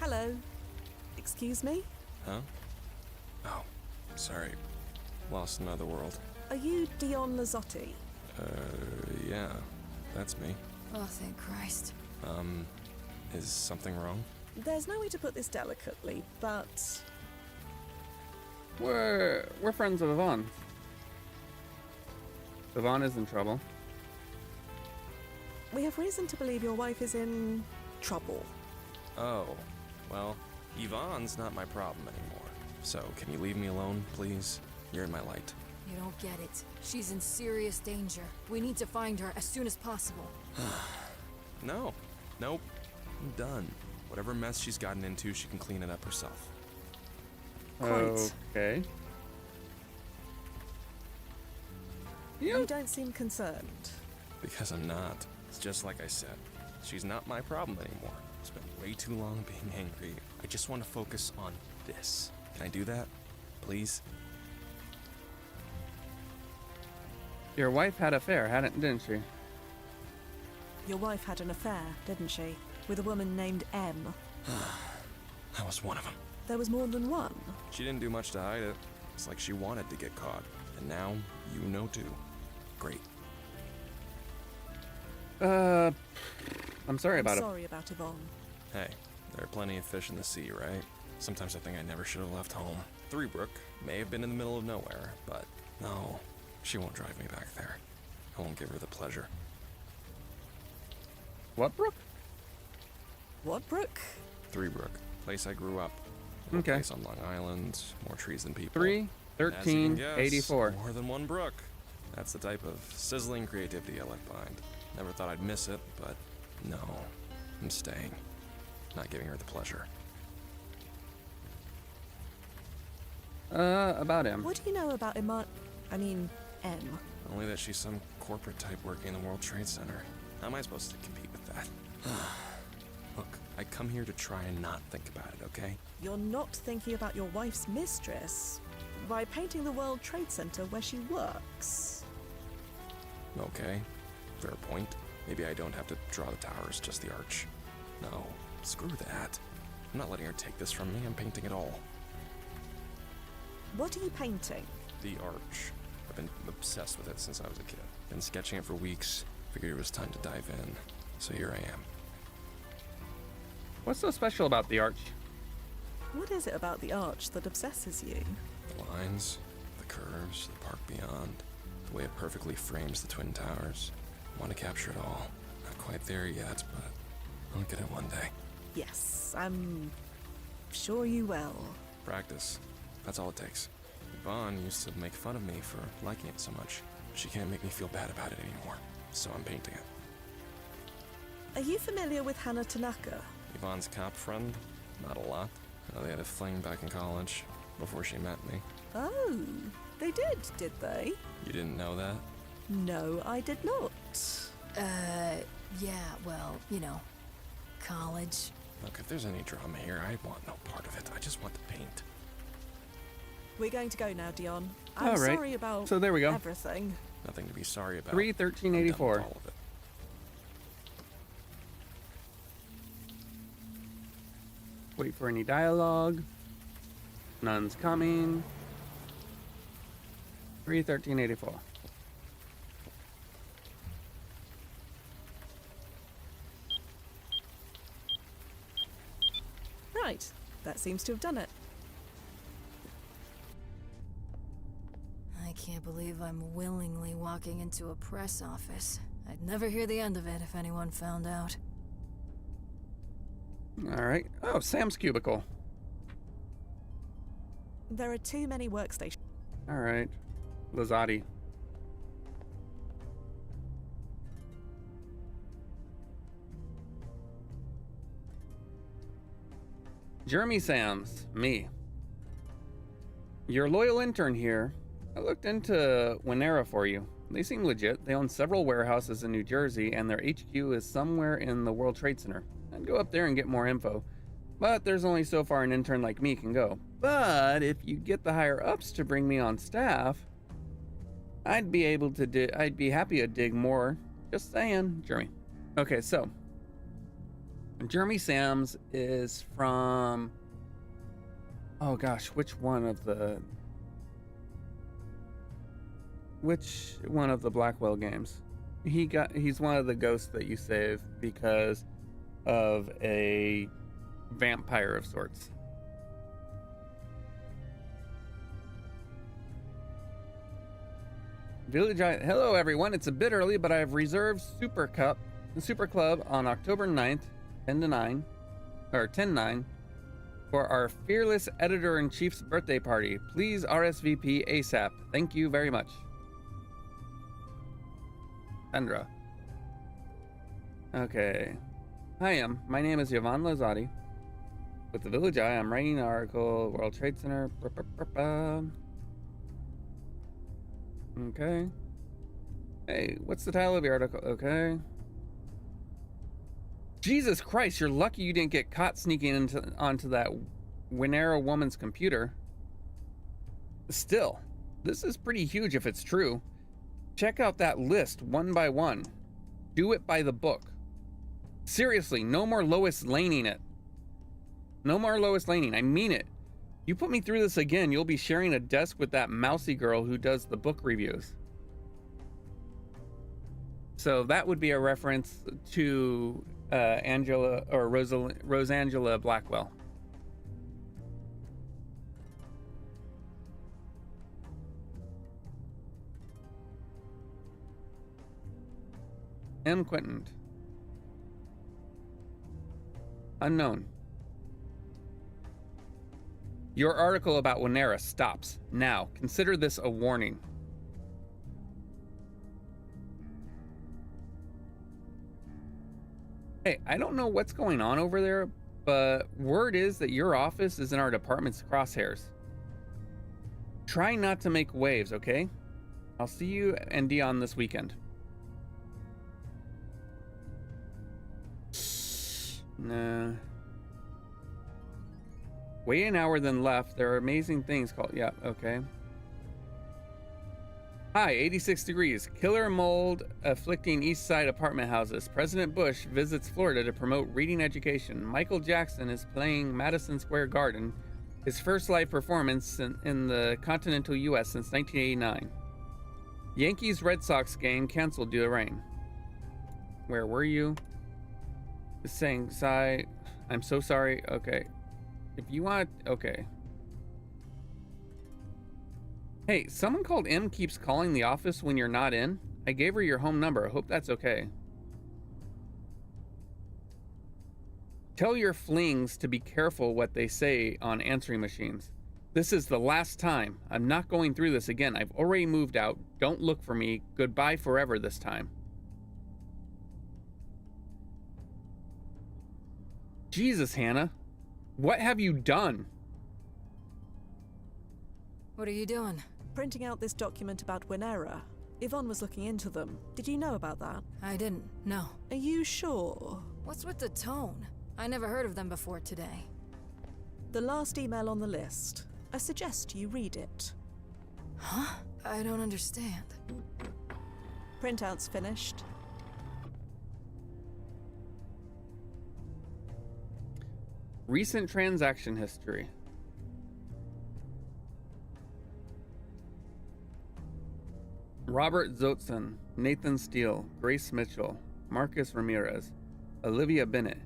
Speaker 2: Hello. Excuse me?
Speaker 11: Huh? Oh, sorry. Lost in another world.
Speaker 2: Are you Dion Lazzotti?
Speaker 11: Yeah. That's me.
Speaker 3: Oh, thank Christ.
Speaker 11: Is something wrong?
Speaker 2: There's no way to put this delicately, but
Speaker 1: We're friends of Yvonne. Yvonne is in trouble.
Speaker 2: we have reason to believe your wife is in trouble.
Speaker 11: Oh, well, Yvonne's not my problem anymore. So, can you leave me alone, please? You're in my light.
Speaker 3: You don't get it. She's in serious danger. We need to find her as soon as possible.
Speaker 11: No. Nope. I'm done. Whatever mess she's gotten into, she can clean it up herself.
Speaker 2: Quite.
Speaker 1: Okay.
Speaker 2: You don't seem concerned.
Speaker 11: Because I'm not. It's just like I said. She's not my problem anymore. Spent way too long being angry. I just want to focus on this. Can I do that? Please?
Speaker 1: Your wife had an affair, didn't she?
Speaker 2: Your wife had an affair, didn't she? With a woman named M.
Speaker 11: That was one of them.
Speaker 2: There was more than one.
Speaker 11: She didn't do much to hide it. It's like she wanted to get caught. And now, you know too. Great.
Speaker 1: I'm sorry about it.
Speaker 2: Sorry about Yvonne.
Speaker 11: Hey, there are plenty of fish in the sea, right? Sometimes I think I never should have left home. Three-Brook may have been in the middle of nowhere, but no, she won't drive me back there. I won't give her the pleasure.
Speaker 1: What brook?
Speaker 2: What brook?
Speaker 11: Three-Brook, place I grew up. A
Speaker 1: Okay.
Speaker 11: place on Long Island, more trees than people.
Speaker 1: 3,
Speaker 11: And as you can
Speaker 1: 13,
Speaker 11: guess,
Speaker 1: 84.
Speaker 11: More than one brook. That's the type of sizzling creativity I left behind. Never thought I'd miss it, but no, I'm staying. Not giving her the pleasure.
Speaker 1: About him.
Speaker 2: What do you know about M?
Speaker 11: Only that she's some corporate type working in the World Trade Center. How am I supposed to compete with that? Look, I come here to try and not think about it, okay?
Speaker 2: You're not thinking about your wife's mistress by painting the World Trade Center where she works.
Speaker 11: Okay, fair point. Maybe I don't have to draw the towers, just the arch. No, screw that. I'm not letting her take this from me, I'm painting it all.
Speaker 2: What are you painting?
Speaker 11: The arch. I've been obsessed with it since I was a kid. Been sketching it for weeks. Figured it was time to dive in. So here I am.
Speaker 1: What's so special about the arch?
Speaker 2: What is it about the arch that obsesses you?
Speaker 11: The lines, the curves, the park beyond, the way it perfectly frames the Twin Towers. I want to capture it all. Not quite there yet, but I'll get it one day.
Speaker 2: Yes, I'm sure you will.
Speaker 11: Practice. That's all it takes. Yvonne used to make fun of me for liking it so much. She can't make me feel bad about it anymore, so I'm painting it.
Speaker 2: Are you familiar with Hana Tanaka?
Speaker 11: Yvonne's cop friend? Not a lot. They had a fling back in college, before she met me.
Speaker 2: Oh, they did they?
Speaker 11: You didn't know that?
Speaker 2: No, I did not.
Speaker 3: Yeah, well, you know, college.
Speaker 11: Look, if there's any drama here, I want no part of it. I just want to paint.
Speaker 2: We're going to go now, Dion. I'm
Speaker 1: All right.
Speaker 2: sorry about
Speaker 1: So there we go.
Speaker 2: everything.
Speaker 11: Nothing to be sorry about.
Speaker 1: 3, 13,
Speaker 11: I'm done with
Speaker 1: 84.
Speaker 11: all of it.
Speaker 1: Wait for any dialogue. None's coming. 3, 13, 84.
Speaker 2: Right, that seems to have done it.
Speaker 3: I can't believe I'm willingly walking into a press office. I'd never hear the end of it if anyone found out.
Speaker 1: All right. Oh, Sam's cubicle.
Speaker 2: There are too many workstations.
Speaker 1: All right. Lazzotti. Jeremy Sams, me. Your loyal intern here. I looked into Winera for you. They seem legit. They own several warehouses in New Jersey, and their HQ is somewhere in the World Trade Center. I'd go up there and get more info. But there's only so far an intern like me can go. But if you get the higher ups to bring me on staff, I'd be happy to dig more. Just saying, Jeremy. Okay, so Jeremy Sams is from, oh gosh, which one of the Blackwell games? He's one of the ghosts that you save because of a vampire of sorts. Village Hello everyone, it's a bit early, but I've reserved Super Club on October 9th, 10/9, for our fearless editor-in-chief's birthday party. Please RSVP ASAP. Thank you very much. Sandra. Okay. Hi, my name is Yvonne Lozati. With the Village Eye, I'm writing an article, World Trade Center. Okay. Hey, what's the title of your article? Okay. Jesus Christ, you're lucky you didn't get caught sneaking onto that Winera woman's computer. Still, this is pretty huge if it's true. Check out that list one by one. Do it by the book. Seriously, no more Lois Laning it. No more Lois Laning, I mean it. You put me through this again, you'll be sharing a desk with that mousy girl who does the book reviews. So that would be a reference to Angela or Rosangela Blackwell. M. Quentin. Unknown. Your article about Winera stops now. Consider this a warning. Hey, I don't know what's going on over there, but word is that your office is in our department's crosshairs. Try not to make waves, okay? I'll see you and Dion this weekend. Nah. Wait an hour then left. There are amazing things called... Yeah, okay. Hi, 86 degrees. Killer mold afflicting East Side apartment houses. President Bush visits Florida to promote reading education. Michael Jackson is playing Madison Square Garden. His first live performance in the continental U.S. since 1989. Yankees Red Sox game canceled due to rain. Where were you? Just saying, sigh. I'm so sorry. Okay. If you want, okay. Hey, someone called M keeps calling the office when you're not in. I gave her your home number. I hope that's okay. Tell your flings to be careful what they say on answering machines. This is the last time. I'm not going through this again. I've already moved out. Don't look for me. Goodbye forever this time. Jesus, Hannah. What have you done?
Speaker 3: What are you doing?
Speaker 2: Printing out this document about Winera. Yvonne was looking into them. Did you know about that?
Speaker 3: I didn't, no.
Speaker 2: Are you sure?
Speaker 3: What's with the tone? I never heard of them before today.
Speaker 2: The last email on the list. I suggest you read it.
Speaker 3: Huh? I don't understand.
Speaker 2: Printout's finished.
Speaker 1: Recent transaction history. Robert Zotzen, Nathan Steele, Grace Mitchell, Marcus Ramirez, Olivia Bennett,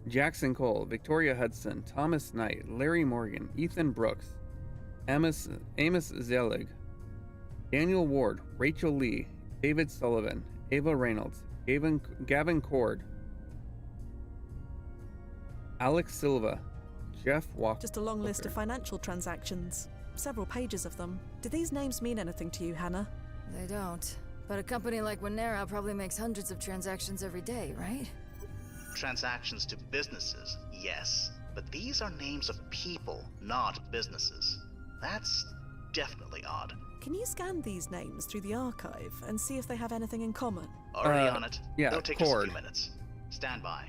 Speaker 1: Jackson Cole, Victoria Hudson, Thomas Knight, Larry Morgan, Ethan Brooks, Amos Zelig, Daniel Ward, Rachel Lee, David Sullivan, Ava Reynolds, Gavin Cord, Alex Silva, Jeff Walker.
Speaker 2: Just a long list of financial transactions. Several pages of them. Do these names mean anything to you, Hannah?
Speaker 3: They don't. But a company like Winera probably makes hundreds of transactions every day, right?
Speaker 4: Transactions to businesses, yes. But these are names of people, not businesses. That's definitely odd.
Speaker 2: Can you scan these names through the archive and see if they have anything in common?
Speaker 4: Already on it.
Speaker 1: Yeah,
Speaker 4: It'll take us a few minutes. Stand by.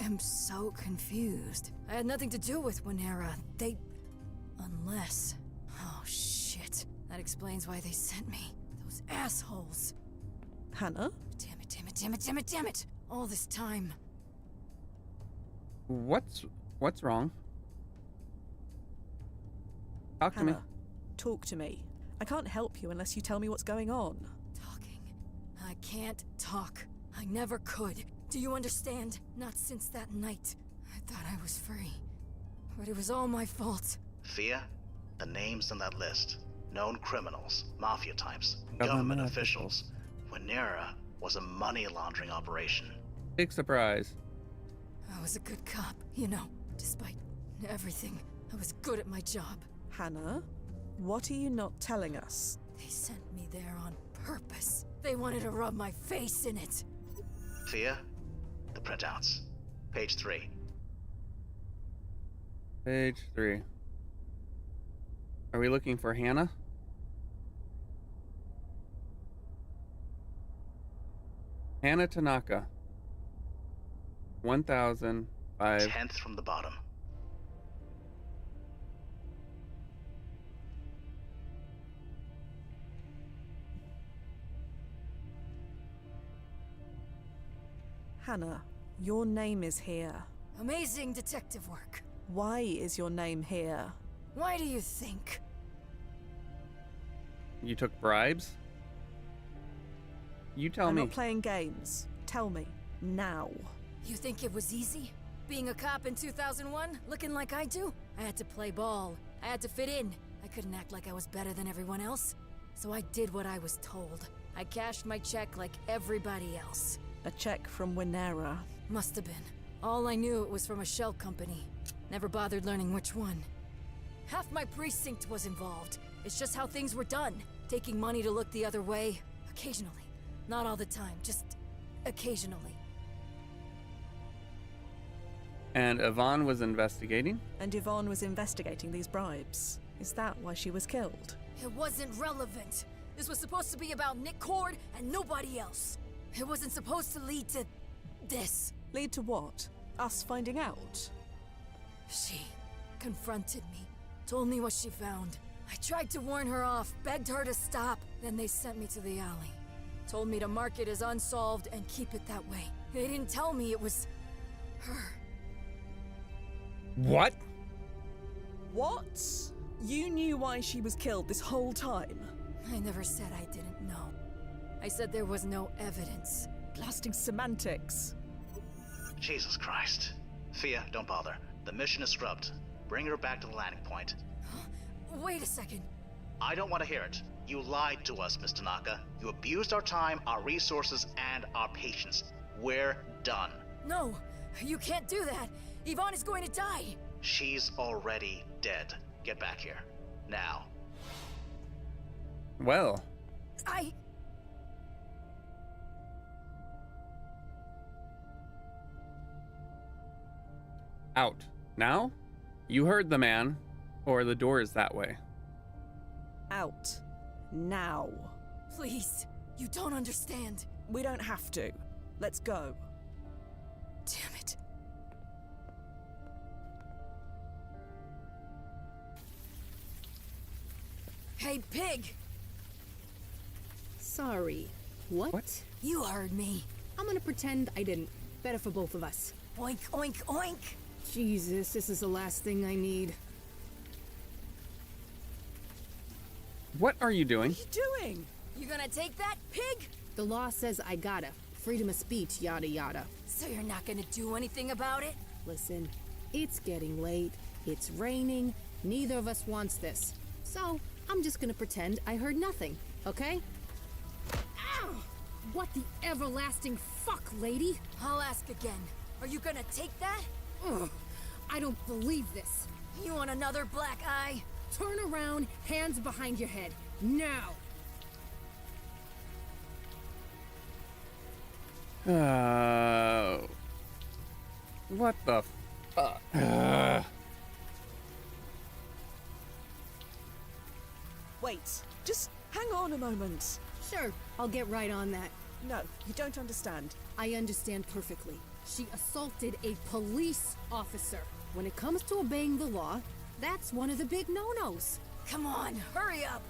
Speaker 3: am so confused. I had nothing to do with Winera. They... Unless... Oh, shit. That explains why they sent me. Those assholes.
Speaker 2: Hannah?
Speaker 3: Damn it, damn it, damn it, damn it, damn it! All this time.
Speaker 1: What's wrong? Talk to me.
Speaker 2: Hannah, talk to me. I can't help you unless you tell me what's going on.
Speaker 3: Talking. I can't talk. I never could. Do you understand? Not since that night. I thought I was free. But it was all my fault.
Speaker 4: Fia, the names on that list. Known criminals, mafia types,
Speaker 1: Government
Speaker 4: government officials. Winera was a money laundering operation.
Speaker 1: Big surprise.
Speaker 3: I was a good cop, you know. Despite everything, I was good at my job.
Speaker 2: Hannah, what are you not telling us?
Speaker 3: They sent me there on purpose. They wanted to rub my face in it.
Speaker 4: Fia, the printouts. Page 3.
Speaker 1: Page 3. Are we looking for Hannah? Hannah Tanaka. 1005.
Speaker 4: 10th from the bottom.
Speaker 2: Hannah, your name is here.
Speaker 3: Amazing detective work.
Speaker 2: Why is your name here?
Speaker 3: Why do you think?
Speaker 1: You took bribes? You tell
Speaker 2: I'm
Speaker 1: me.
Speaker 2: not playing games. Tell me. Now.
Speaker 3: You think it was easy? Being a cop in 2001, looking like I do? I had to play ball. I had to fit in. I couldn't act like I was better than everyone else. So I did what I was told. I cashed my check like everybody else.
Speaker 2: A check from Winera.
Speaker 3: Must have been. All I knew it was from a shell company. Never bothered learning which one. Half my precinct was involved. It's just how things were done. Taking money to look the other way. Occasionally. Not all the time, just occasionally.
Speaker 1: And Yvonne was investigating?
Speaker 2: And Yvonne was investigating these bribes. Is that why she was killed?
Speaker 3: It wasn't relevant. This was supposed to be about Nick Cord and nobody else. It wasn't supposed to lead to this.
Speaker 2: Lead to what? Us finding out?
Speaker 3: She confronted me, told me what she found. I tried to warn her off, begged her to stop. Then they sent me to the alley. Told me to mark it as unsolved and keep it that way. They didn't tell me it was her.
Speaker 1: What?
Speaker 2: What? You knew why she was killed this whole time?
Speaker 3: I never said I didn't know. I said there was no evidence.
Speaker 2: Blasting semantics.
Speaker 4: Jesus Christ. Fia, don't bother. The mission is scrubbed. Bring her back to the landing point.
Speaker 3: Wait a second.
Speaker 4: I don't want to hear it. You lied to us, Miss Tanaka. You abused our time, our resources, and our patience. We're done.
Speaker 3: No, you can't do that. Yvonne is going to die.
Speaker 4: She's already dead. Get back here. Now.
Speaker 1: Well. Out. Now? You heard the man, or the door is that way.
Speaker 2: Out. Now.
Speaker 3: Please, you don't understand.
Speaker 2: We don't have to. Let's go.
Speaker 3: Damn it. Hey, pig!
Speaker 6: Sorry. What?
Speaker 3: You heard me.
Speaker 6: I'm gonna pretend I didn't. Better for both of us.
Speaker 3: Oink, oink, oink!
Speaker 6: Jesus, this is the last thing I need.
Speaker 1: What are you doing?
Speaker 2: What are you doing?
Speaker 3: You gonna take that, pig?
Speaker 6: The law says I gotta. Freedom of speech, yada yada.
Speaker 3: So you're not gonna do anything about it?
Speaker 6: Listen, it's getting late. It's raining. Neither of us wants this. So, I'm just gonna pretend I heard nothing, okay? Ow! What the everlasting fuck, lady?
Speaker 3: I'll ask again. Are you gonna take that?
Speaker 6: Ugh, I don't believe this.
Speaker 3: You want another black eye?
Speaker 6: Turn around, hands behind your head. Now!
Speaker 1: What the fuck?
Speaker 2: Wait, just hang on a moment.
Speaker 6: Sure, I'll get right on that.
Speaker 2: No, you don't understand.
Speaker 6: I understand perfectly. She assaulted a police officer. When it comes to obeying the law, that's one of the big no-nos.
Speaker 3: Come on, hurry up!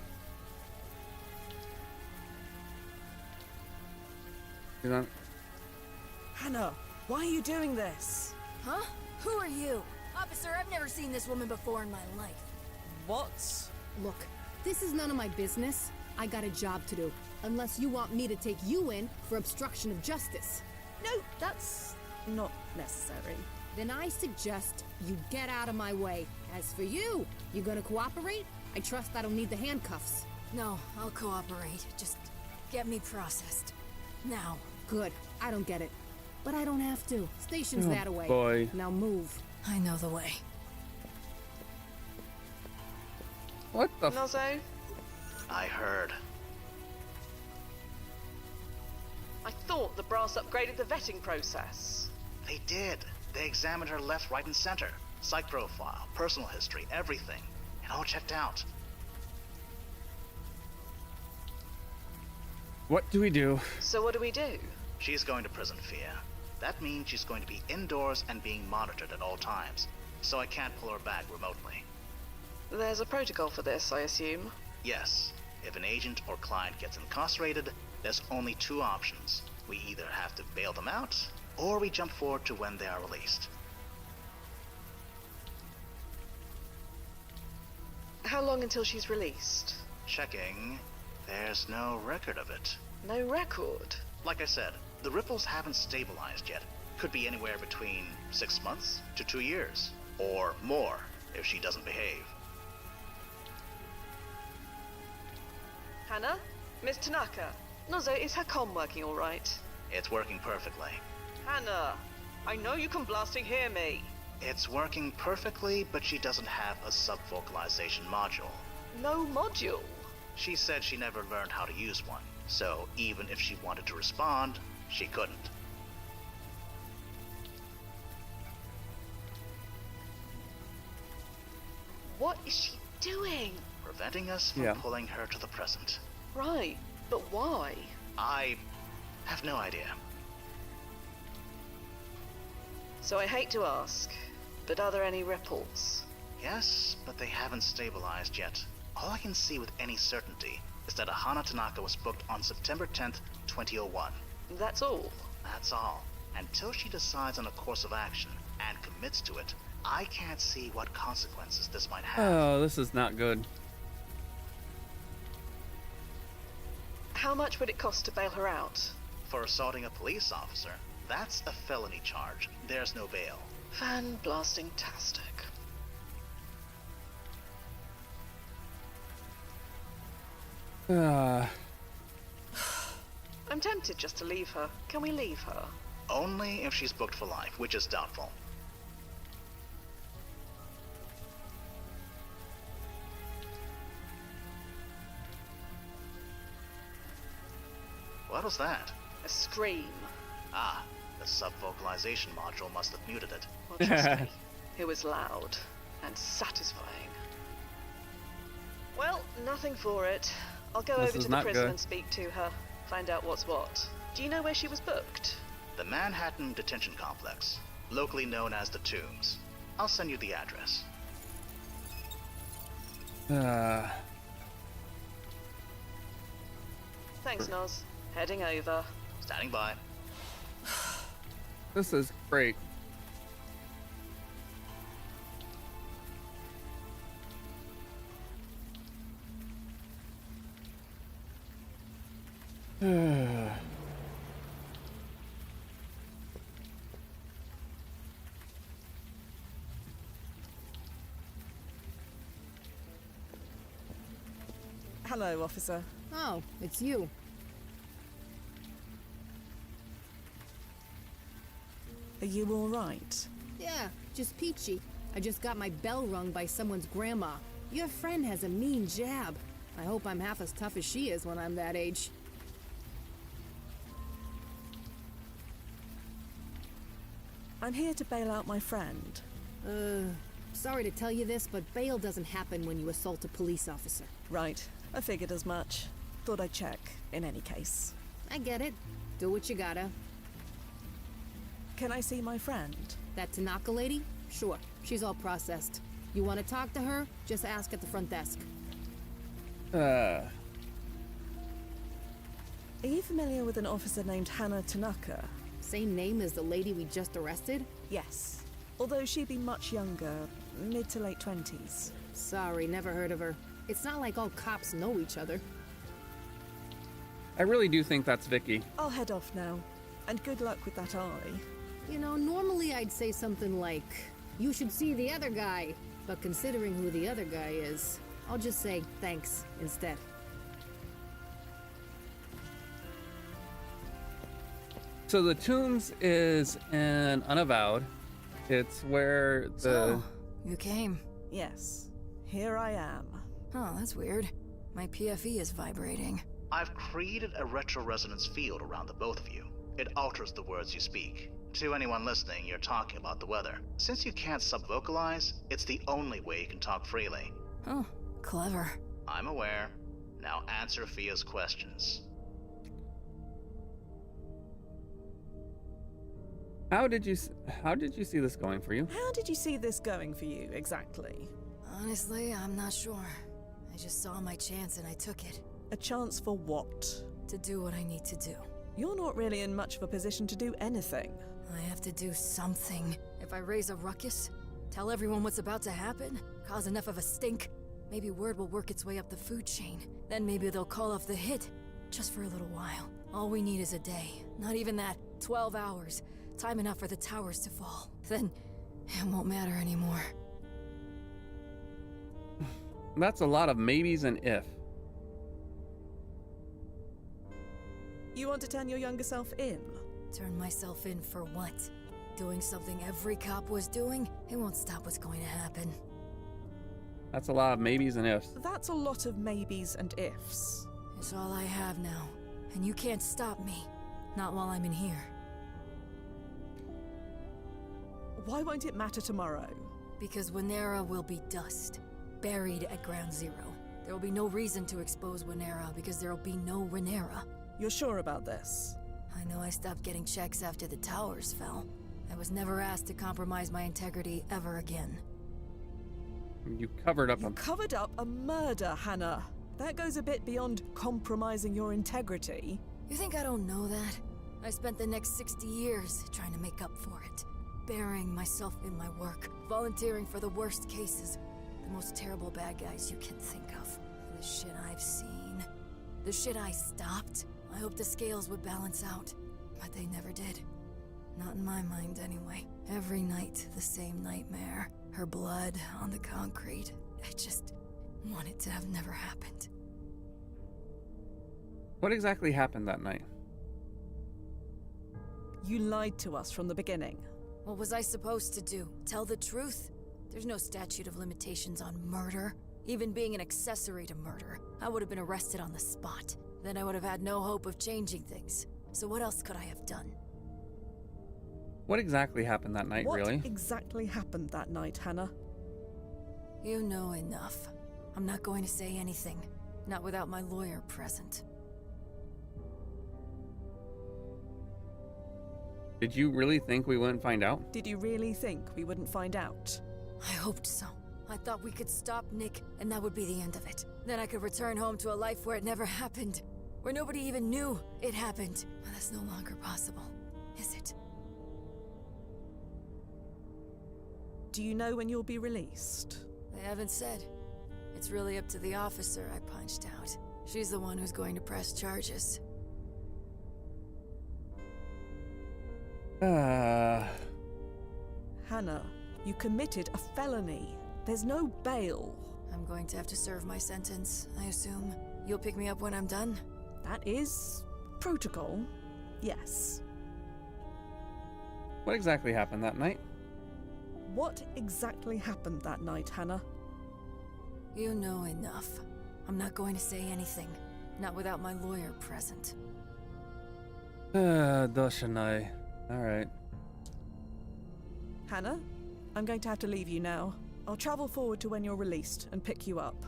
Speaker 1: You know,
Speaker 2: Hannah, why are you doing this?
Speaker 3: Huh? Who are you? Officer, I've never seen this woman before in my life.
Speaker 2: What?
Speaker 6: Look, this is none of my business. I got a job to do. Unless you want me to take you in for obstruction of justice.
Speaker 2: No, that's not necessary.
Speaker 6: Then I suggest you get out of my way. As for you, you gonna cooperate? I trust I don't need the handcuffs.
Speaker 3: No, I'll cooperate. Just get me processed. Now.
Speaker 6: Good. I don't get it. But I don't have to. Station's
Speaker 1: Oh,
Speaker 6: that way.
Speaker 1: boy.
Speaker 6: Now move.
Speaker 3: I know the way.
Speaker 1: what the?
Speaker 9: Nozzo,
Speaker 4: I heard.
Speaker 9: I thought the brass upgraded the vetting process.
Speaker 4: They did. They examined her left, right, and center. Psych profile, personal history, everything. It all checked out.
Speaker 1: What do we do?
Speaker 9: So what do we do?
Speaker 4: She's going to prison, Fia. That means she's going to be indoors and being monitored at all times. So I can't pull her back remotely.
Speaker 9: There's a protocol for this, I assume.
Speaker 4: Yes, if an agent or client gets incarcerated, there's only two options. We either have to bail them out, or we jump forward to when they are released.
Speaker 9: How long until she's released?
Speaker 4: Checking. There's no record of it.
Speaker 9: No record.
Speaker 4: Like I said, the ripples haven't stabilized yet. Could be anywhere between 6 months to 2 years. Or more, if she doesn't behave.
Speaker 9: Hannah? Miss Tanaka? Nozzo, is her comm working alright?
Speaker 4: It's working perfectly.
Speaker 9: Hannah! I know you can blasting hear me!
Speaker 4: It's working perfectly, but she doesn't have a sub-vocalization module.
Speaker 9: No module?
Speaker 4: She said she never learned how to use one, so even if she wanted to respond, she couldn't.
Speaker 9: What is she doing?
Speaker 4: Preventing us from pulling her to the present.
Speaker 9: Right, but why?
Speaker 4: I have no idea.
Speaker 9: So I hate to ask, but are there any ripples?
Speaker 4: Yes, but they haven't stabilized yet. All I can see with any certainty is that Ahana Tanaka was booked on September 10th, 2001.
Speaker 9: That's all?
Speaker 4: That's all. Until she decides on a course of action and commits to it, I can't see what consequences this might have.
Speaker 1: Oh, this is not good.
Speaker 9: How much would it cost to bail her out?
Speaker 4: For assaulting a police officer, that's a felony charge. There's no bail.
Speaker 9: Fan-blasting-tastic. I'm tempted just to leave her. Can we leave her?
Speaker 4: Only if she's booked for life, which is doubtful. What was that?
Speaker 9: A scream.
Speaker 4: Ah, the sub-vocalization module must have muted it.
Speaker 9: Well, trust me, it was loud and satisfying. Well, nothing for it. I'll go over to the prison and speak to her, find out what's what. Do you know where she was booked?
Speaker 4: The Manhattan Detention Complex, locally known as the Tombs. I'll send you the address.
Speaker 9: Thanks, Noz. Heading over.
Speaker 4: Standing by.
Speaker 1: This is great.
Speaker 2: Hello, officer.
Speaker 6: Oh, it's you.
Speaker 2: Are you all right?
Speaker 6: Yeah, just peachy. I just got my bell rung by someone's grandma. Your friend has a mean jab. I hope I'm half as tough as she is when I'm that age.
Speaker 2: I'm here to bail out my friend.
Speaker 6: Sorry to tell you this, but bail doesn't happen when you assault a police officer.
Speaker 2: Right, I figured as much. Thought I'd check, in any case.
Speaker 6: I get it. Do what you gotta.
Speaker 2: Can I see my friend?
Speaker 6: That Tanaka lady? Sure, she's all processed. You want to talk to her? Just ask at the front desk.
Speaker 2: Are you familiar with an officer named Hana Tanaka?
Speaker 6: Same name as the lady we just arrested?
Speaker 2: Yes. Although she'd be much younger, mid to late 20s.
Speaker 6: Sorry, never heard of her. It's not like all cops know each other.
Speaker 1: I really do think that's Vicky.
Speaker 2: I'll head off now. And good luck with that eye.
Speaker 6: You know, normally I'd say something like, you should see the other guy. But considering who the other guy is, I'll just say thanks instead.
Speaker 1: So the Tombs is in Unavowed. It's where the...
Speaker 3: So, you came.
Speaker 2: Yes. Here I am.
Speaker 3: Oh, that's weird. My PFE is vibrating.
Speaker 4: I've created a retro resonance field around the both of you. It alters the words you speak. To anyone listening, you're talking about the weather. Since you can't sub-vocalize, it's the only way you can talk freely.
Speaker 3: Oh, clever.
Speaker 4: I'm aware. Now answer Fia's questions.
Speaker 1: How did you see this going for you?
Speaker 2: How did you see this going for you, exactly?
Speaker 3: Honestly, I'm not sure. I just saw my chance and I took it.
Speaker 2: A chance for what?
Speaker 3: To do what I need to do.
Speaker 2: You're not really in much of a position to do anything.
Speaker 3: I have to do something. If I raise a ruckus, tell everyone what's about to happen, cause enough of a stink, maybe word will work its way up the food chain. Then maybe they'll call off the hit, just for a little while. All we need is a day. Not even that. 12 hours. Time enough for the towers to fall. Then, it won't matter anymore.
Speaker 1: That's a lot of maybes and if.
Speaker 2: You want to turn your younger self in?
Speaker 3: Turn myself in for what? Doing something every cop was doing? It won't stop what's going to happen.
Speaker 1: That's a lot of maybes and ifs.
Speaker 2: That's a lot of maybes and ifs.
Speaker 3: It's all I have now. And you can't stop me. Not while I'm in here.
Speaker 2: Why won't it matter tomorrow?
Speaker 3: Because Winera will be dust. Buried at Ground Zero. There will be no reason to expose Winera because there will be no Winera.
Speaker 2: You're sure about this?
Speaker 3: I know I stopped getting checks after the towers fell. I was never asked to compromise my integrity ever again.
Speaker 1: You covered up
Speaker 2: a murder, Hannah. That goes a bit beyond compromising your integrity.
Speaker 3: You think I don't know that? I spent the next 60 years trying to make up for it. Burying myself in my work. Volunteering for the worst cases. The most terrible bad guys you can think of. The shit I've seen. The shit I stopped. I hoped the scales would balance out, but they never did. Not in my mind, anyway. Every night, the same nightmare. Her blood on the concrete. I just want it to have never happened.
Speaker 1: What exactly happened that night?
Speaker 2: You lied to us from the beginning.
Speaker 3: What was I supposed to do? Tell the truth? There's no statute of limitations on murder. Even being an accessory to murder, I would have been arrested on the spot. Then I would have had no hope of changing things. So what else could I have done?
Speaker 1: What exactly happened that night, really?
Speaker 2: What exactly happened that night, Hannah?
Speaker 3: You know enough. I'm not going to say anything. Not without my lawyer present.
Speaker 1: Did you really think we wouldn't find out?
Speaker 2: Did you really think we wouldn't find out?
Speaker 3: I hoped so. I thought we could stop Nick, and that would be the end of it. Then I could return home to a life where it never happened. Where nobody even knew it happened. But that's no longer possible, is it?
Speaker 2: Do you know when you'll be released?
Speaker 3: They haven't said. It's really up to the officer I punched out. She's the one who's going to press charges.
Speaker 2: Hannah, you committed a felony. There's no bail.
Speaker 3: I'm going to have to serve my sentence, I assume. You'll pick me up when I'm done?
Speaker 2: That is protocol, yes.
Speaker 1: What exactly happened that night?
Speaker 2: What exactly happened that night, Hannah?
Speaker 3: You know enough. I'm not going to say anything. Not without my lawyer present.
Speaker 1: Doshanai. Alright.
Speaker 2: Hannah, I'm going to have to leave you now. I'll travel forward to when you're released and pick you up.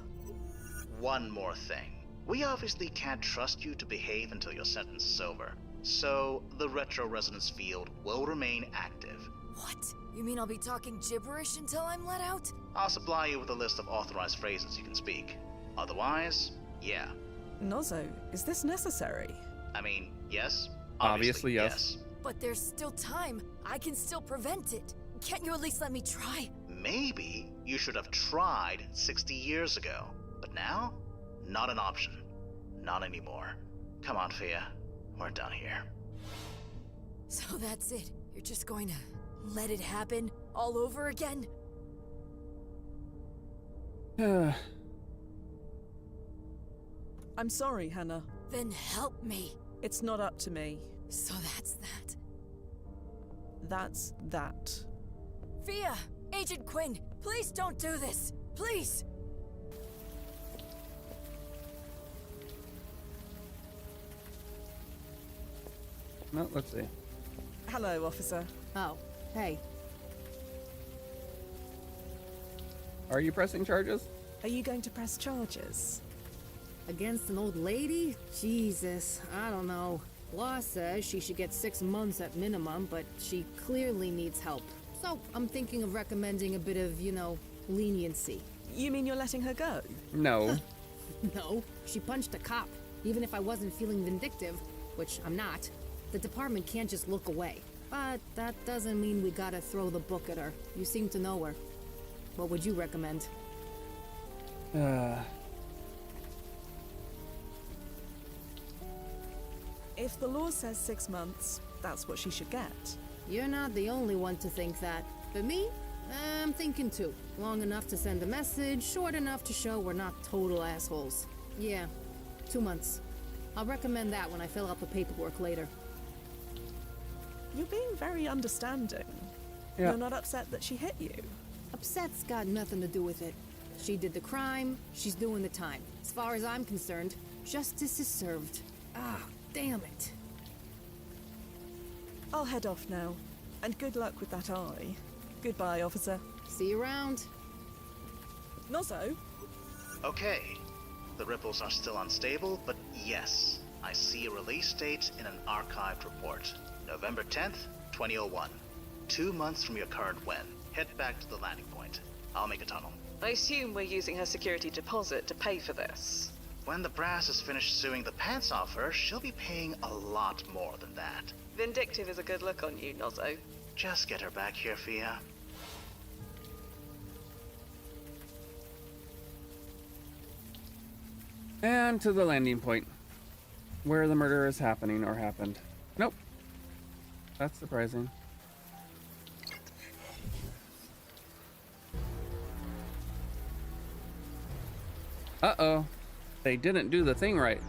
Speaker 4: One more thing. We obviously can't trust you to behave until your sentence is over. so the Retro Resonance Field will remain active.
Speaker 3: What? You mean I'll be talking gibberish until I'm let out?
Speaker 4: I'll supply you with a list of authorized phrases you can speak. Otherwise, yeah.
Speaker 2: Nozo, is this necessary?
Speaker 4: I mean, yes.
Speaker 1: Obviously, yes.
Speaker 3: But there's still time. I can still prevent it. Can't you at least let me try?
Speaker 4: Maybe you should have tried 60 years ago. But now, not an option. Not anymore. Come on, Fia. We're done here.
Speaker 3: So that's it. You're just going to let it happen all over again?
Speaker 2: I'm sorry, Hannah.
Speaker 3: Then help me.
Speaker 2: It's not up to me.
Speaker 3: So that's that.
Speaker 2: That's that.
Speaker 3: Fia! Agent Quinn! Please don't do this! Please!
Speaker 1: No, let's see.
Speaker 2: Hello, officer.
Speaker 6: Oh, hey.
Speaker 1: Are you pressing charges?
Speaker 2: Are you going to press charges?
Speaker 6: Against an old lady? Jesus, I don't know. Law says she should get 6 months at minimum, but she clearly needs help. So I'm thinking of recommending a bit of, leniency.
Speaker 2: You mean you're letting her go?
Speaker 1: No.
Speaker 6: No, she punched a cop. Even if I wasn't feeling vindictive, which I'm not, the department can't just look away. But that doesn't mean we gotta throw the book at her. You seem to know her. What would you recommend?
Speaker 2: If the law says 6 months, that's what she should get.
Speaker 6: You're not the only one to think that. But me? I'm thinking too. Long enough to send a message, short enough to show we're not total assholes. Yeah, 2 months. I'll recommend that when I fill out the paperwork later.
Speaker 2: You're being very understanding.
Speaker 1: Yeah.
Speaker 2: You're not upset that she hit you.
Speaker 6: Upset's got nothing to do with it. She did the crime, she's doing the time. As far as I'm concerned, justice is served. Ah, damn it.
Speaker 2: I'll head off now. And good luck with that eye. Goodbye, officer.
Speaker 6: See you around.
Speaker 2: Nozo?
Speaker 4: Okay. The ripples are still unstable, but yes, I see a release date in an archived report. November 10th, 2001. 2 months from your current win. Head back to the landing point. I'll make a tunnel.
Speaker 9: I assume we're using her security deposit to pay for this.
Speaker 4: When the brass is finished suing the pants off her, she'll be paying a lot more than that.
Speaker 9: Vindictive is a good look on you, Nozo.
Speaker 4: Just get her back here, Fia.
Speaker 1: And to the landing point, where the murder is happening or happened. Nope. That's surprising. Uh-oh. They didn't do the thing right.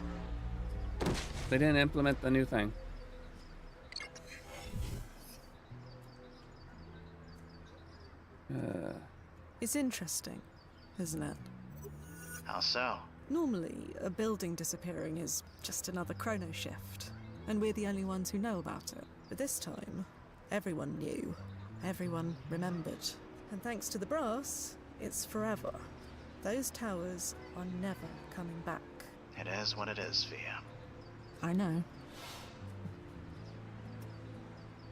Speaker 1: They didn't implement the new thing.
Speaker 2: It's interesting, isn't it?
Speaker 4: How so?
Speaker 2: Normally, a building disappearing is just another chrono shift, and we're the only ones who know about it. But this time, everyone knew. Everyone remembered. And thanks to the brass, it's forever. Those towers are never coming back.
Speaker 4: It is what it is, Fia.
Speaker 2: I know.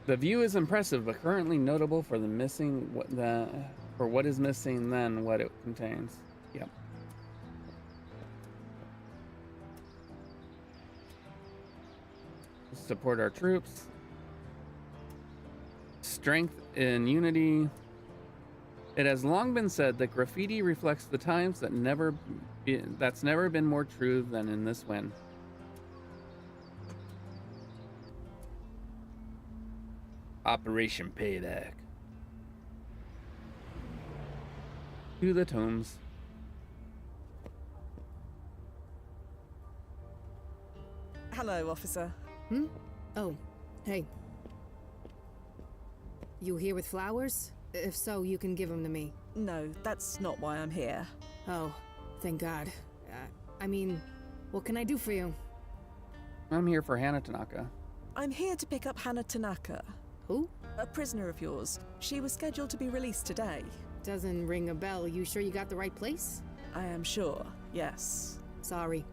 Speaker 1: The view is impressive, but currently notable for what is missing than what it contains. Yep. Support our troops. Strength in unity. It has long been said that graffiti reflects the times that's never been more true than in this win. Operation Payback. To the tombs.
Speaker 2: Hello, officer.
Speaker 6: Oh, hey. You here with flowers? If so, you can give them to me.
Speaker 2: No, that's not why I'm here.
Speaker 6: Oh, thank God. I mean, what can I do for you?
Speaker 1: I'm here for Hannah Tanaka.
Speaker 2: I'm here to pick up Hannah Tanaka.
Speaker 6: Who?
Speaker 2: A prisoner of yours. She was scheduled to be released today.
Speaker 6: Doesn't ring a bell. You sure you got the right place?
Speaker 2: I am sure, yes.
Speaker 6: Sorry.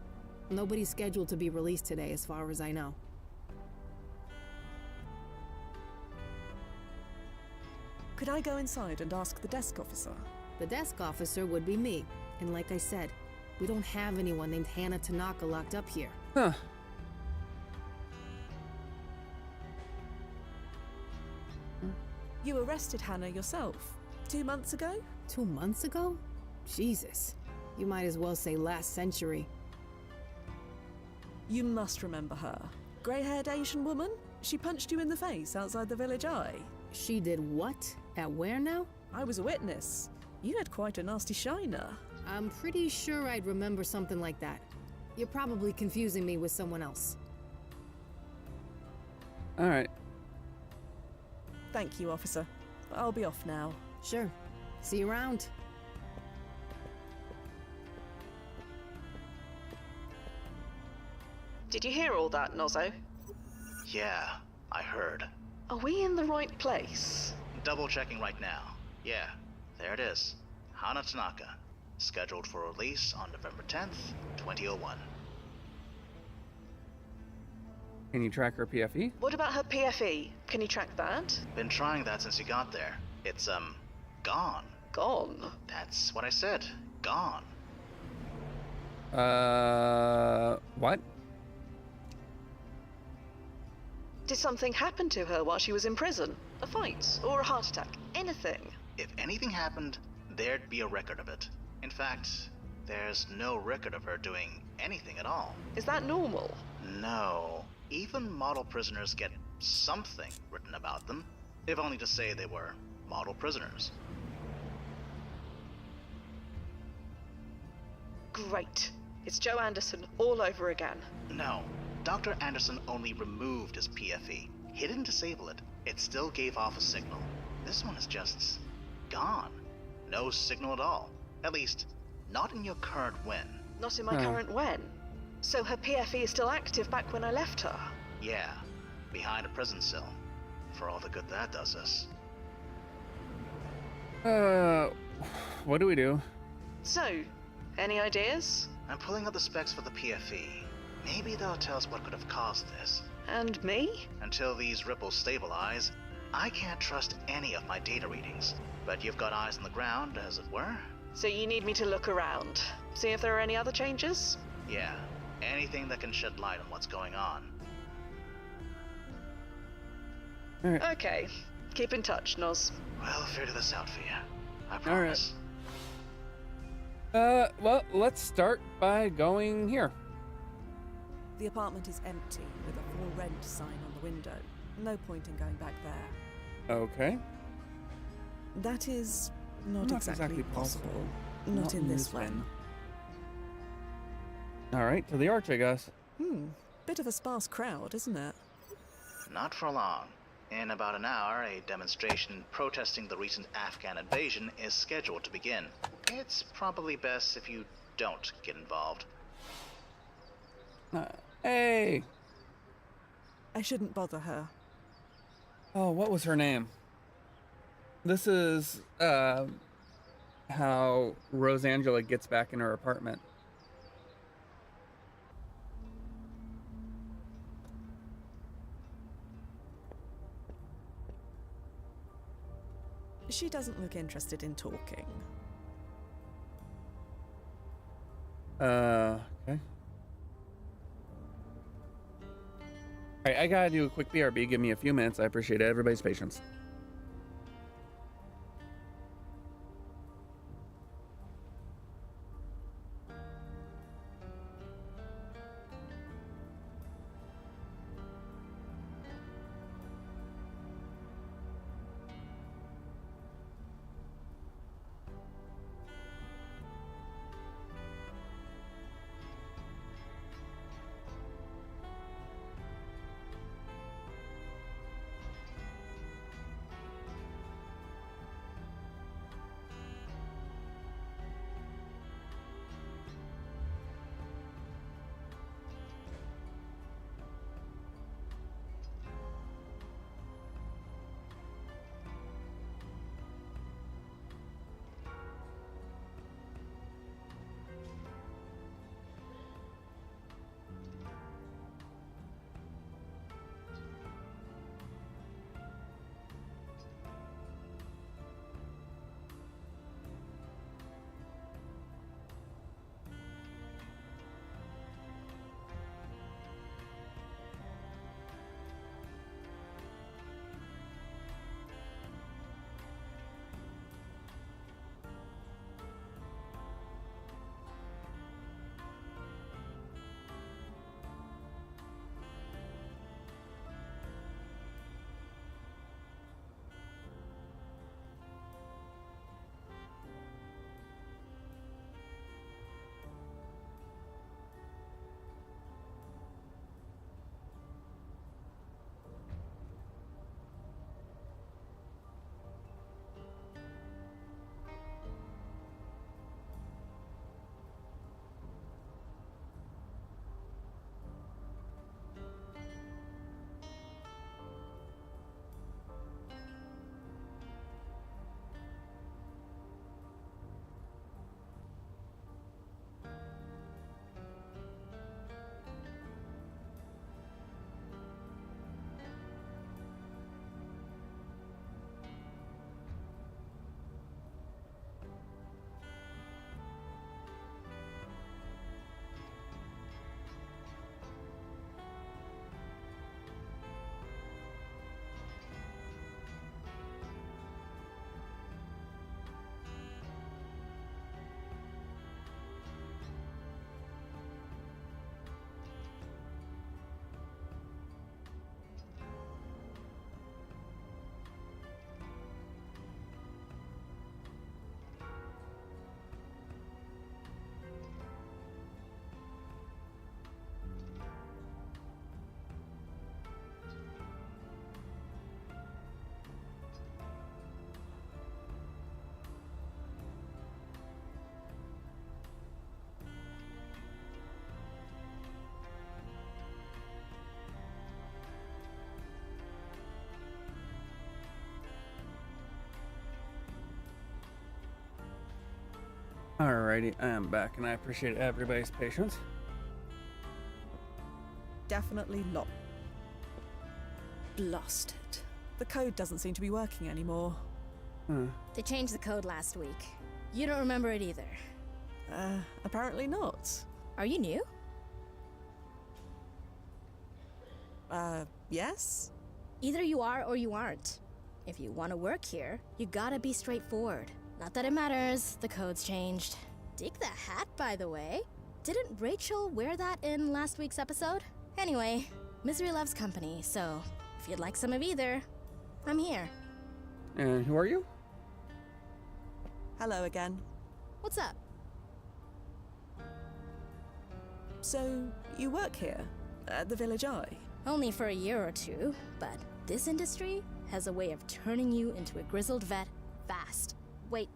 Speaker 6: Nobody's scheduled to be released today as far as I know.
Speaker 2: Could I go inside and ask the desk officer?
Speaker 6: The desk officer would be me. And like I said, we don't have anyone named Hannah Tanaka locked up here.
Speaker 1: Huh.
Speaker 2: You arrested Hannah yourself 2 months ago?
Speaker 6: 2 months ago? Jesus. You might as well say last century.
Speaker 2: You must remember her. Grey-haired Asian woman? She punched you in the face outside the village eye.
Speaker 6: She did what? At where now?
Speaker 2: I was a witness. You had quite a nasty shiner.
Speaker 6: I'm pretty sure I'd remember something like that. You're probably confusing me with someone else.
Speaker 1: All right.
Speaker 2: Thank you, officer. I'll be off now.
Speaker 6: Sure. See you around.
Speaker 9: Did you hear all that, Nozzo?
Speaker 4: Yeah, I heard.
Speaker 9: Are we in the right place?
Speaker 4: Double checking right now. Yeah, there it is. Hannah Tanaka, scheduled for release on November 10th, 2001.
Speaker 1: Can you track her PFE?
Speaker 9: What about her PFE? Can you track that?
Speaker 4: Been trying that since you got there. It's, gone.
Speaker 9: Gone?
Speaker 4: That's what I said. Gone.
Speaker 1: What?
Speaker 9: Did something happen to her while she was in prison? A fight? Or a heart attack? Anything?
Speaker 4: If anything happened, there'd be a record of it. In fact, there's no record of her doing anything at all.
Speaker 9: Is that normal?
Speaker 4: No. Even model prisoners get something written about them, if only to say they were model prisoners.
Speaker 9: Great. It's Joe Anderson all over again.
Speaker 4: No. Dr. Anderson only removed his PFE. He didn't disable it. It still gave off a signal. This one is just gone. No signal at all. At least, not in your current win.
Speaker 9: Not in my current when? So her PFE is still active back when I left her?
Speaker 4: Yeah, behind a prison cell. For all the good that does us.
Speaker 1: What do we do?
Speaker 9: So, any ideas?
Speaker 4: I'm pulling up the specs for the PFE. Maybe they'll tell us what could have caused this.
Speaker 9: And me?
Speaker 4: Until these ripples stabilize, I can't trust any of my data readings. But you've got eyes on the ground, as it were.
Speaker 9: So you need me to look around, see if there are any other changes?
Speaker 4: Yeah, anything that can shed light on what's going on.
Speaker 1: All right.
Speaker 9: Okay, keep in touch, Noz.
Speaker 4: We'll figure this out for you. I promise.
Speaker 1: Well, let's start by going here.
Speaker 2: The apartment is empty, with a for rent sign on the window. No point in going back there.
Speaker 1: Okay.
Speaker 2: That is not exactly possible. Not in this one.
Speaker 1: All right, to the arch, I guess.
Speaker 2: Bit of a sparse crowd, isn't it?
Speaker 4: Not for long. In about an hour, a demonstration protesting the recent Afghan invasion is scheduled to begin. It's probably best if you don't get involved.
Speaker 1: Hey!
Speaker 2: I shouldn't bother her.
Speaker 1: Oh, what was her name? This is, how Rosangela gets back in her apartment.
Speaker 2: She doesn't look interested in talking.
Speaker 1: Okay. Alright, I gotta do a quick BRB. Give me a few minutes. I appreciate everybody's patience. Alrighty, I am back, and I appreciate everybody's patience.
Speaker 2: Definitely lost it. The code doesn't seem to be working anymore.
Speaker 12: They changed the code last week. You don't remember it either.
Speaker 2: Apparently not.
Speaker 12: Are you new?
Speaker 2: Yes?
Speaker 12: Either you are or you aren't. If you want to work here, you gotta be straightforward. Not that it matters, the code's changed. Dig the hat, by the way. Didn't Rachel wear that in last week's episode? Anyway, misery loves company, so if you'd like some of either, I'm here.
Speaker 1: And who are you?
Speaker 2: Hello again.
Speaker 12: What's up?
Speaker 2: So, you work here, at the Village Eye?
Speaker 12: Only for a year or two, but this industry has a way of turning you into a grizzled vet fast. Wait,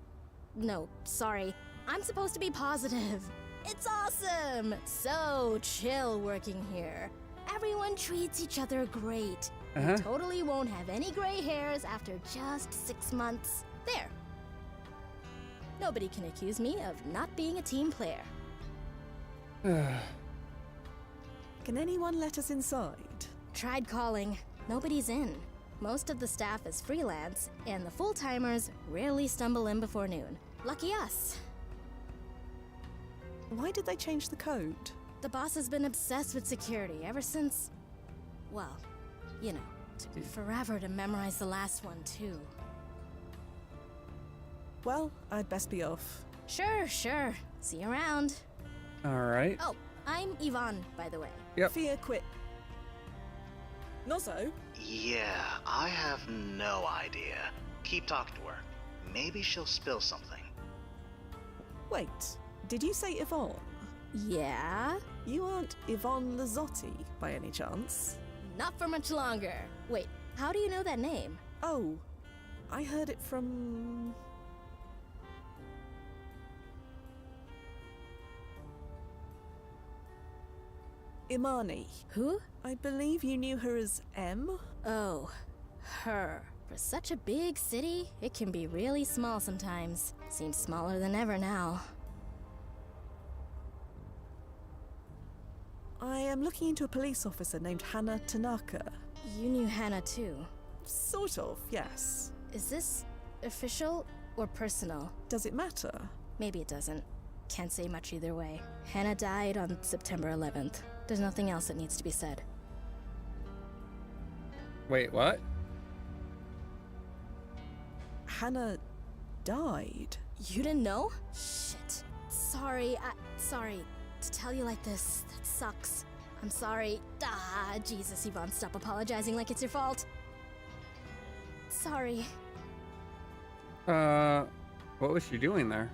Speaker 12: no, sorry. I'm supposed to be positive. It's awesome! So chill working here. Everyone treats each other great. You totally won't have any gray hairs after just 6 months. There. Nobody can accuse me of not being a team player.
Speaker 2: Can anyone let us inside?
Speaker 12: Tried calling. Nobody's in. Most of the staff is freelance, and the full-timers rarely stumble in before noon. Lucky us.
Speaker 2: Why did they change the code?
Speaker 12: The boss has been obsessed with security ever since... Well, you know, took me forever to memorize the last one, too.
Speaker 2: Well, I'd best be off.
Speaker 12: Sure. See you around.
Speaker 1: Alright.
Speaker 12: Oh, I'm Yvonne, by the way.
Speaker 1: Yep.
Speaker 2: Fia quit. Nozzo?
Speaker 4: Yeah, I have no idea. Keep talking to her. Maybe she'll spill something.
Speaker 2: Wait, did you say Yvonne?
Speaker 12: Yeah?
Speaker 2: You aren't Yvonne Lazzotti, by any chance?
Speaker 12: Not for much longer. Wait, how do you know that name?
Speaker 2: Oh, I heard it from... Imani.
Speaker 12: Who?
Speaker 2: I believe you knew her as M?
Speaker 12: Oh, her. For such a big city, it can be really small sometimes. Seems smaller than ever now.
Speaker 2: I am looking into a police officer named Hannah Tanaka.
Speaker 12: You knew Hannah too?
Speaker 2: Sort of, yes.
Speaker 12: Is this official or personal?
Speaker 2: Does it matter?
Speaker 12: Maybe it doesn't. Can't say much either way. Hannah died on September 11th. There's nothing else that needs to be said.
Speaker 1: Wait, what?
Speaker 2: Hannah died.
Speaker 12: You didn't know? Shit. Sorry to tell you like this. That sucks. I'm sorry. Jesus, Yvonne, stop apologizing like it's your fault. Sorry.
Speaker 1: What was she doing there?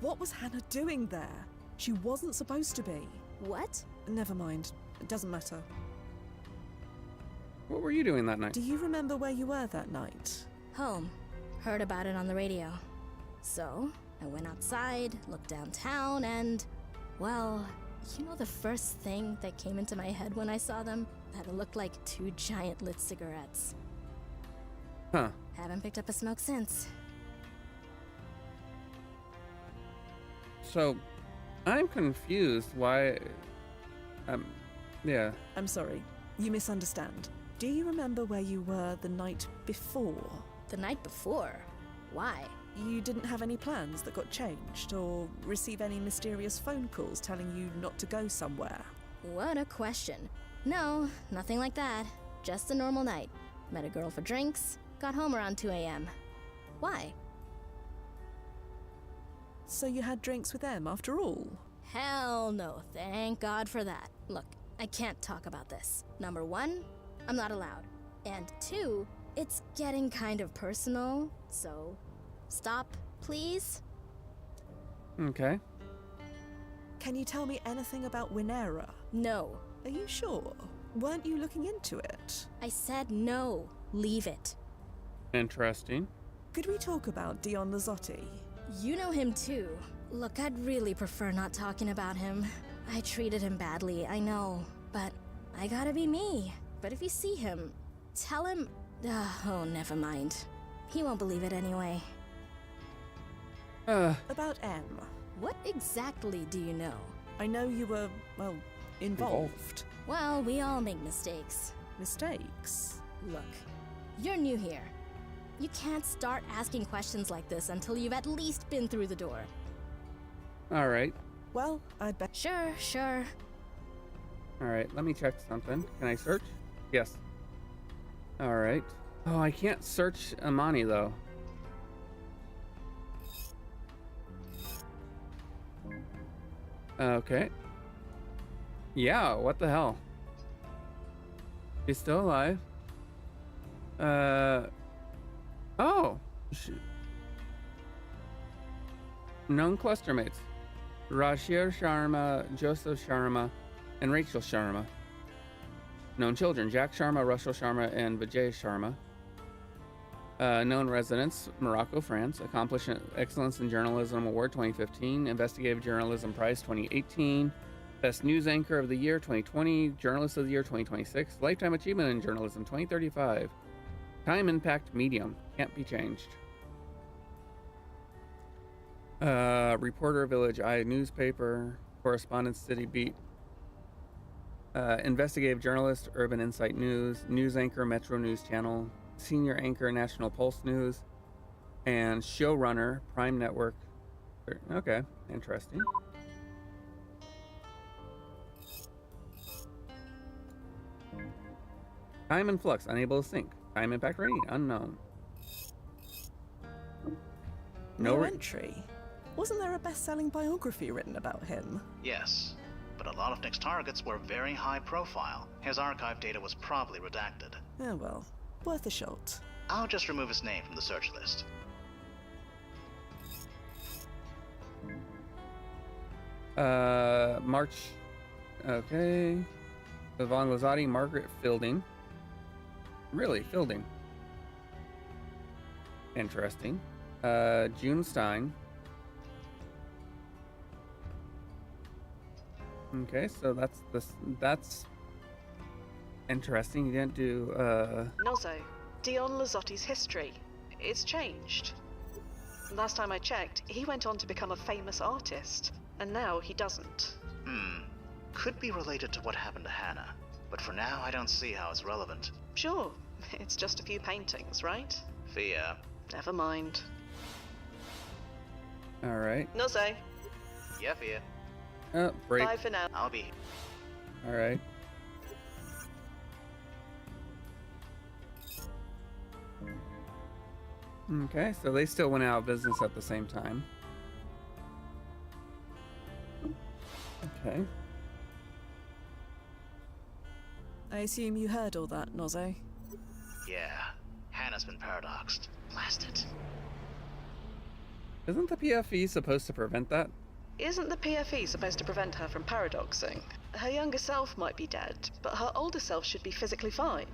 Speaker 2: What was Hannah doing there? She wasn't supposed to be.
Speaker 12: What?
Speaker 2: Never mind. It doesn't matter.
Speaker 1: What were you doing that night?
Speaker 2: Do you remember where you were that night?
Speaker 12: Home. Heard about it on the radio. So, I went outside, looked downtown, and... well, you know the first thing that came into my head when I saw them? That it looked like 2 giant lit cigarettes.
Speaker 1: Huh.
Speaker 12: Haven't picked up a smoke since.
Speaker 1: So, I'm confused why... yeah.
Speaker 2: I'm sorry. You misunderstand. Do you remember where you were the night before?
Speaker 12: The night before? Why?
Speaker 2: You didn't have any plans that got changed, or receive any mysterious phone calls telling you not to go somewhere?
Speaker 12: What a question. No, nothing like that. Just a normal night. Met a girl for drinks, got home around 2 a.m. Why?
Speaker 2: So you had drinks with them after all?
Speaker 12: Hell no, thank God for that. Look, I can't talk about this. Number 1, I'm not allowed. And 2, it's getting kind of personal, so stop, please?
Speaker 1: Okay.
Speaker 2: Can you tell me anything about Winera?
Speaker 12: No.
Speaker 2: Are you sure? Weren't you looking into it?
Speaker 12: I said no. Leave it.
Speaker 1: Interesting.
Speaker 2: Could we talk about Dion Lazzotti?
Speaker 12: You know him too. Look, I'd really prefer not talking about him. I treated him badly, I know. But I gotta be me. But if you see him, tell him Oh, never mind. He won't believe it anyway.
Speaker 2: About M.
Speaker 12: What exactly do you know?
Speaker 2: I know you were, well, involved.
Speaker 12: Well, we all make mistakes.
Speaker 2: Mistakes?
Speaker 12: Look, you're new here. You can't start asking questions like this until you've at least been through the door.
Speaker 1: All right.
Speaker 2: Well, I'd bet.
Speaker 12: Sure.
Speaker 1: All right, let me check something. Can I search? Yes. All right. Oh, I can't search Amani, though. Okay. Yeah, what the hell? She's still alive. Oh. Known cluster mates. Rashir Sharma, Joseph Sharma, and Rachel Sharma. Known children. Jack Sharma, Russell Sharma, and Vijay Sharma. Known residents, Morocco, France. Accomplished Excellence in Journalism Award 2015. Investigative Journalism Prize 2018. Best News Anchor of the Year 2020. Journalist of the Year 2026. Lifetime Achievement in Journalism 2035. Time Impact Medium. Can't be changed. Reporter Village Eye Newspaper. Correspondent City Beat. Investigative Journalist Urban Insight News. News Anchor Metro News Channel. Senior Anchor National Pulse News. And Showrunner Prime Network. Okay, interesting. Time in Flux, unable to sync. Time Impact Rating, unknown.
Speaker 2: No entry. Wasn't there a best-selling biography written about him?
Speaker 4: Yes, but a lot of Nick's targets were very high profile. His archive data was probably redacted.
Speaker 2: Oh well, worth a shot.
Speaker 4: I'll just remove his name from the search list.
Speaker 1: March. Okay. Yvonne Lazzotti, Margaret Fielding. Really, Fielding. Interesting. June Stein. Okay, so that's interesting. You didn't do
Speaker 9: Nozzo, Dion Lazzotti's history. It's changed. Last time I checked, he went on to become a famous artist, and now he doesn't.
Speaker 4: Could be related to what happened to Hannah, but for now I don't see how it's relevant.
Speaker 9: Sure, it's just a few paintings, right?
Speaker 4: Fia.
Speaker 9: Never mind.
Speaker 1: Alright.
Speaker 9: Nozzo.
Speaker 4: Yeah, Fia.
Speaker 1: Break.
Speaker 9: Bye for now.
Speaker 4: I'll be here.
Speaker 1: Alright. Okay, so they still went out of business at the same time. Okay.
Speaker 2: I assume you heard all that, Nozzo?
Speaker 4: Yeah. Hannah's been paradoxed. Blast it.
Speaker 1: Isn't the PFE supposed to prevent that?
Speaker 9: Isn't the PFE supposed to prevent her from paradoxing? Her younger self might be dead, but her older self should be physically fine,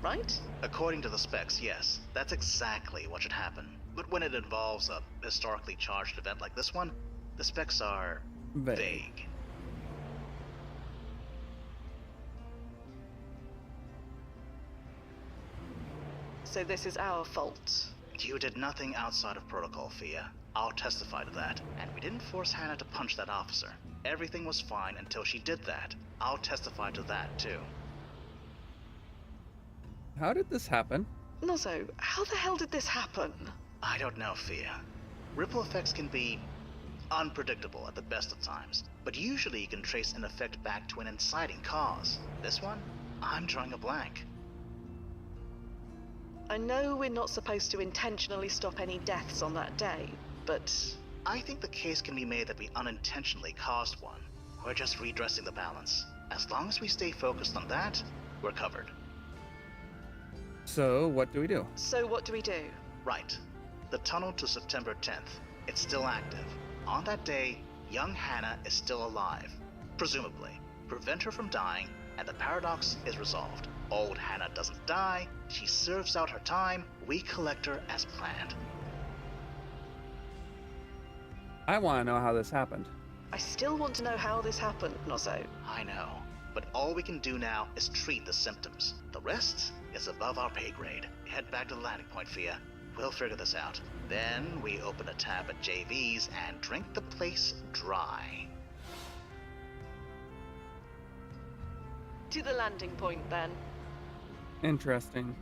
Speaker 9: right?
Speaker 4: According to the specs, yes. That's exactly what should happen. But when it involves a historically charged event like this one, the specs are vague.
Speaker 9: So this is our fault.
Speaker 4: You did nothing outside of protocol, Fia. I'll testify to that. And we didn't force Hannah to punch that officer. Everything was fine until she did that. I'll testify to that, too.
Speaker 1: How did this happen?
Speaker 9: Nozzo, how the hell did this happen?
Speaker 4: I don't know, Fia. Ripple effects can be unpredictable at the best of times, but usually you can trace an effect back to an inciting cause. This one? I'm drawing a blank.
Speaker 9: I know we're not supposed to intentionally stop any deaths on that day, but...
Speaker 4: I think the case can be made that we unintentionally caused one. We're just redressing the balance. As long as we stay focused on that, we're covered.
Speaker 1: So, what do we do?
Speaker 9: So what do we do?
Speaker 4: Right. The tunnel to September 10th. It's still active. On that day, young Hannah is still alive. Presumably. Prevent her from dying, and the paradox is resolved. Old Hannah doesn't die, she serves out her time, we collect her as planned.
Speaker 1: I want to know how this happened.
Speaker 9: I still want to know how this happened, Nozzo.
Speaker 4: I know, but all we can do now is treat the symptoms. The rest is above our pay grade. Head back to the landing point, Fia. We'll figure this out. Then we open a tab at JV's and drink the place dry.
Speaker 9: To the landing point, then.
Speaker 1: Interesting.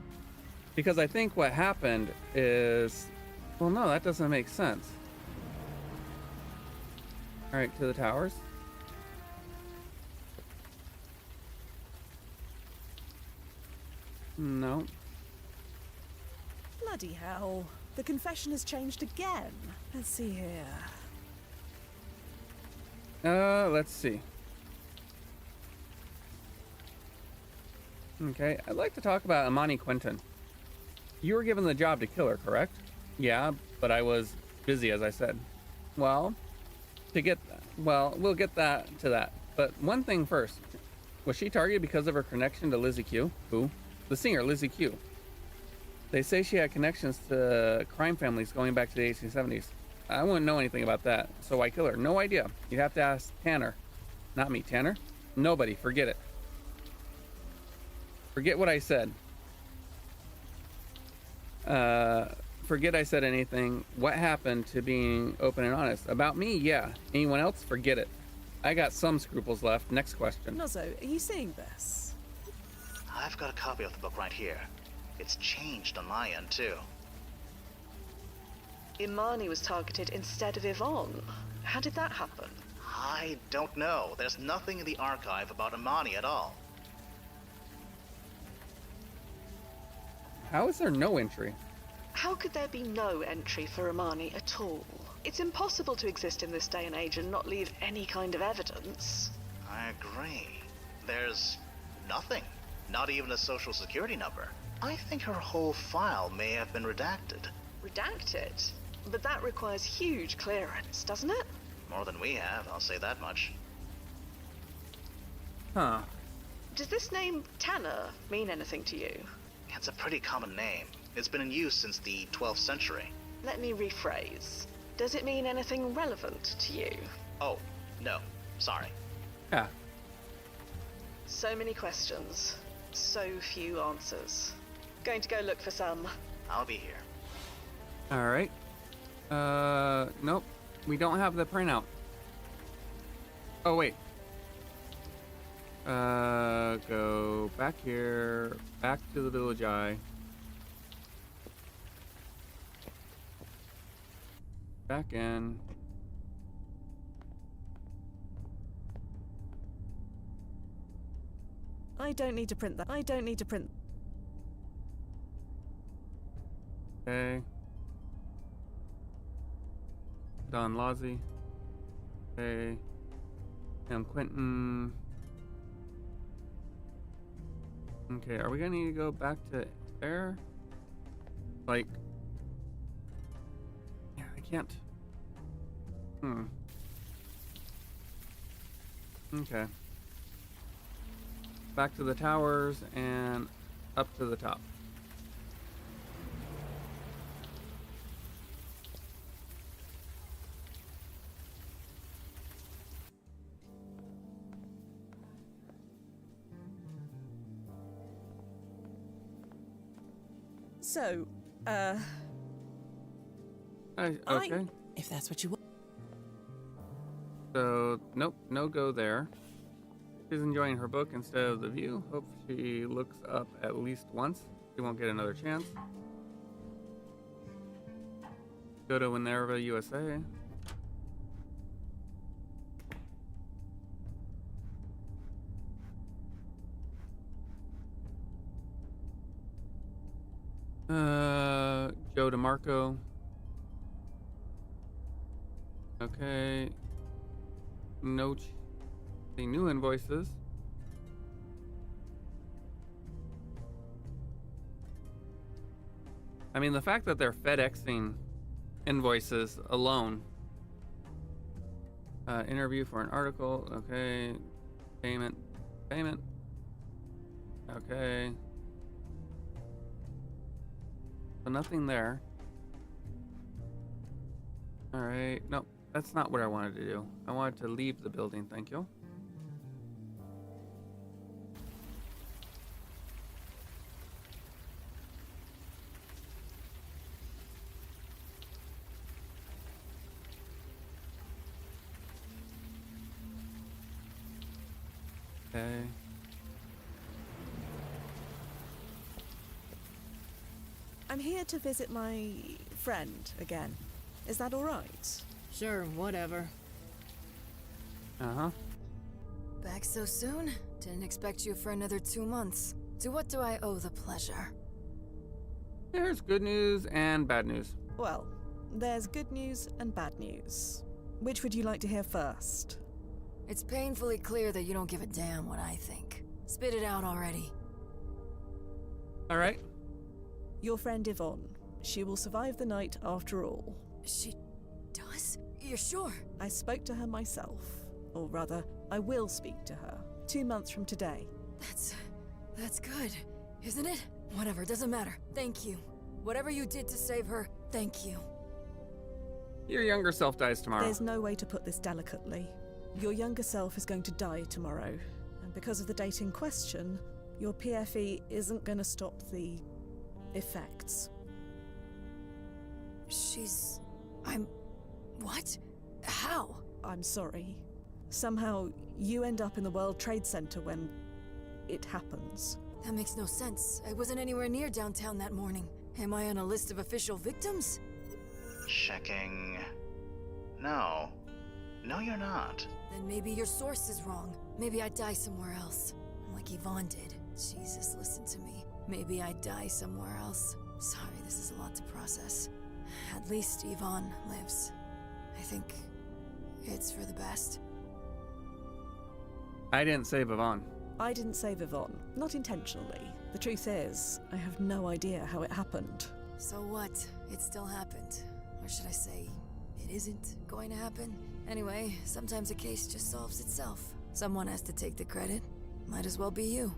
Speaker 1: Because I think what happened is... Well, no, that doesn't make sense. Alright, to the towers. No.
Speaker 2: Bloody hell. The confession has changed again. Let's see here.
Speaker 1: Let's see. Okay, I'd like to talk about Imani Quentin. You were given the job to kill her, correct? Yeah, but I was busy, as I said. Well, we'll get to that. But one thing first. Was she targeted because of her connection to Lizzie Q? Who? The singer, Lizzie Q. They say she had connections to crime families going back to the 1870s. I wouldn't know anything about that, so why kill her? No idea. You'd have to ask Tanner. Not me, Tanner. Nobody, forget it. Forget what I said. Forget I said anything. What happened to being open and honest? About me, yeah. Anyone else? Forget it. I got some scruples left. Next question.
Speaker 2: Nozzo, are you seeing this?
Speaker 4: I've got a copy of the book right here. It's changed on my end, too.
Speaker 9: Imani was targeted instead of Yvonne. How did that happen?
Speaker 4: I don't know. There's nothing in the archive about Imani at all.
Speaker 1: How is there no entry?
Speaker 9: How could there be no entry for Imani at all? It's impossible to exist in this day and age and not leave any kind of evidence.
Speaker 4: I agree. There's nothing. Not even a social security number. I think her whole file may have been redacted.
Speaker 9: Redacted? But that requires huge clearance, doesn't it?
Speaker 4: More than we have, I'll say that much.
Speaker 1: Huh.
Speaker 9: Does this name Tanner mean anything to you?
Speaker 4: It's a pretty common name. It's been in use since the 12th century.
Speaker 9: Let me rephrase. Does it mean anything relevant to you?
Speaker 4: Oh, no. Sorry.
Speaker 1: Yeah.
Speaker 9: So many questions. So few answers. Going to go look for some.
Speaker 4: I'll be here.
Speaker 1: Alright. Nope. We don't have the printout. Oh, wait. Go back here. Back to the Village Eye. Back in.
Speaker 2: I don't need to print that. I don't need to print.
Speaker 1: Okay. Don Lozzie. Okay. And Quentin. Okay, are we gonna need to go back to there? Like, yeah, I can't. Okay. Back to the towers and up to the top.
Speaker 2: So,
Speaker 1: okay.
Speaker 10: If that's what you want.
Speaker 1: So, nope, no go there. She's enjoying her book instead of the view. Hope she looks up at least once. She won't get another chance. Go to Winerva, USA. Joe DeMarco. Okay. No the new invoices. I mean, the fact that they're FedExing invoices alone. Interview for an article. Okay. Payment. Okay. So nothing there. Alright. Nope. That's not what I wanted to do. I wanted to leave the building. Thank you. Okay.
Speaker 2: I'm here to visit my friend again. Is that all right?
Speaker 6: Sure, whatever.
Speaker 1: Uh-huh.
Speaker 3: Back so soon? Didn't expect you for another 2 months. To what do I owe the pleasure?
Speaker 1: There's good news and bad news.
Speaker 2: Well, there's good news and bad news. Which would you like to hear first?
Speaker 3: It's painfully clear that you don't give a damn what I think. Spit it out already.
Speaker 1: All right.
Speaker 2: Your friend Yvonne. She will survive the night after all.
Speaker 3: She does? You're sure?
Speaker 2: I spoke to her myself. Or rather, I will speak to her. 2 months from today.
Speaker 3: That's good, isn't it? Whatever, doesn't matter. Thank you. Whatever you did to save her, thank you.
Speaker 1: Your younger self dies tomorrow.
Speaker 2: There's no way to put this delicately. Your younger self is going to die tomorrow. And because of the date in question, your PFE isn't going to stop the effects.
Speaker 3: What? How?
Speaker 2: I'm sorry. Somehow, you end up in the World Trade Center when it happens.
Speaker 3: That makes no sense. I wasn't anywhere near downtown that morning. Am I on a list of official victims?
Speaker 4: Checking. No. No, you're not.
Speaker 3: Then maybe your source is wrong. Maybe I die somewhere else. Like Yvonne did. Jesus, listen to me. Maybe I die somewhere else. Sorry, this is a lot to process. At least Yvonne lives. I think it's for the best.
Speaker 1: I didn't save Yvonne.
Speaker 2: I didn't save Yvonne. Not intentionally. The truth is, I have no idea how it happened.
Speaker 3: So what? It still happened. Or should I say, it isn't going to happen? Anyway, sometimes a case just solves itself. Someone has to take the credit. Might as well be you.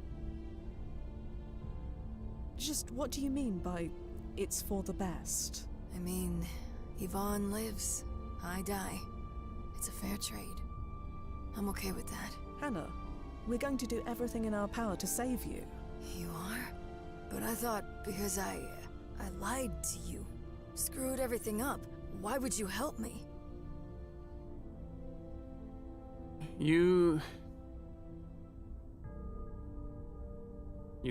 Speaker 2: Just what do you mean by it's for the best?
Speaker 3: I mean, Yvonne lives. I die. It's a fair trade. I'm okay with that.
Speaker 2: Hannah, we're going to do everything in our power to save you.
Speaker 3: You are? But I thought because I lied to you, screwed everything up, why would you help me?
Speaker 1: You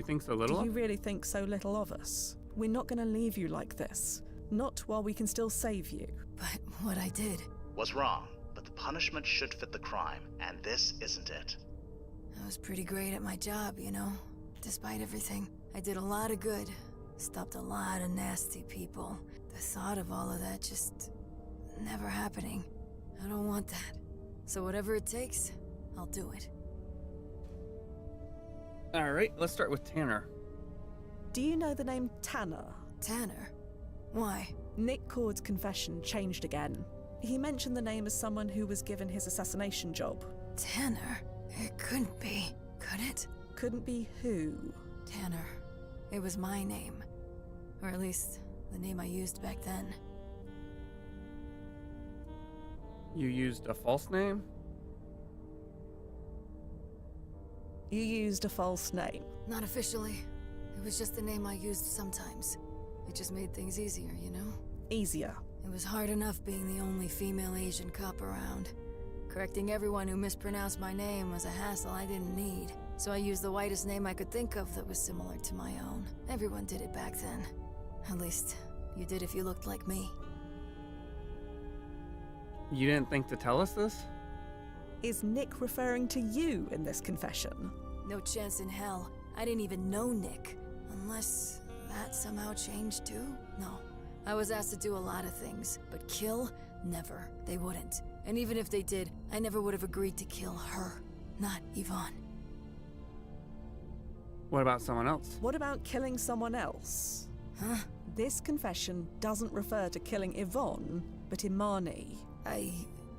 Speaker 1: think so little?
Speaker 2: Do you really think so little of us? We're not going to leave you like this. Not while we can still save you.
Speaker 3: But what I did
Speaker 4: was wrong, but the punishment should fit the crime, and this isn't it.
Speaker 3: I was pretty great at my job, you know. Despite everything, I did a lot of good. Stopped a lot of nasty people. The thought of all of that just never happening. I don't want that. So whatever it takes, I'll do it.
Speaker 1: All right, let's start with Tanner.
Speaker 2: Do you know the name Tanner?
Speaker 3: Tanner? Why?
Speaker 2: Nick Cord's confession changed again. He mentioned the name as someone who was given his assassination job.
Speaker 3: Tanner? It couldn't be, could it?
Speaker 2: Couldn't be who?
Speaker 3: Tanner. It was my name. Or at least, the name I used back then.
Speaker 1: You used a false name?
Speaker 2: You used a false name.
Speaker 3: Not officially. It was just the name I used sometimes. It just made things easier, you know?
Speaker 2: Easier.
Speaker 3: It was hard enough being the only female Asian cop around. Correcting everyone who mispronounced my name was a hassle I didn't need. So I used the whitest name I could think of that was similar to my own. Everyone did it back then. At least, you did if you looked like me.
Speaker 1: You didn't think to tell us this?
Speaker 2: Is Nick referring to you in this confession?
Speaker 3: No chance in hell. I didn't even know Nick. Unless that somehow changed too? No. I was asked to do a lot of things, but kill? Never. They wouldn't. And even if they did, I never would have agreed to kill her. Not Yvonne.
Speaker 1: What about someone else?
Speaker 2: What about killing someone else?
Speaker 3: Huh?
Speaker 2: This confession doesn't refer to killing Yvonne, but Imani.
Speaker 3: I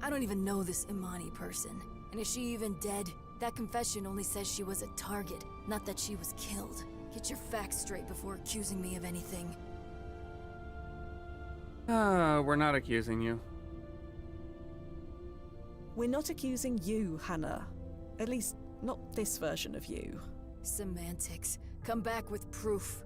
Speaker 3: don't even know this Imani person. And is she even dead? That confession only says she was a target, not that she was killed. Get your facts straight before accusing me of anything.
Speaker 1: We're not accusing you.
Speaker 2: We're not accusing you, Hannah. At least, not this version of you.
Speaker 3: Semantics. Come back with proof.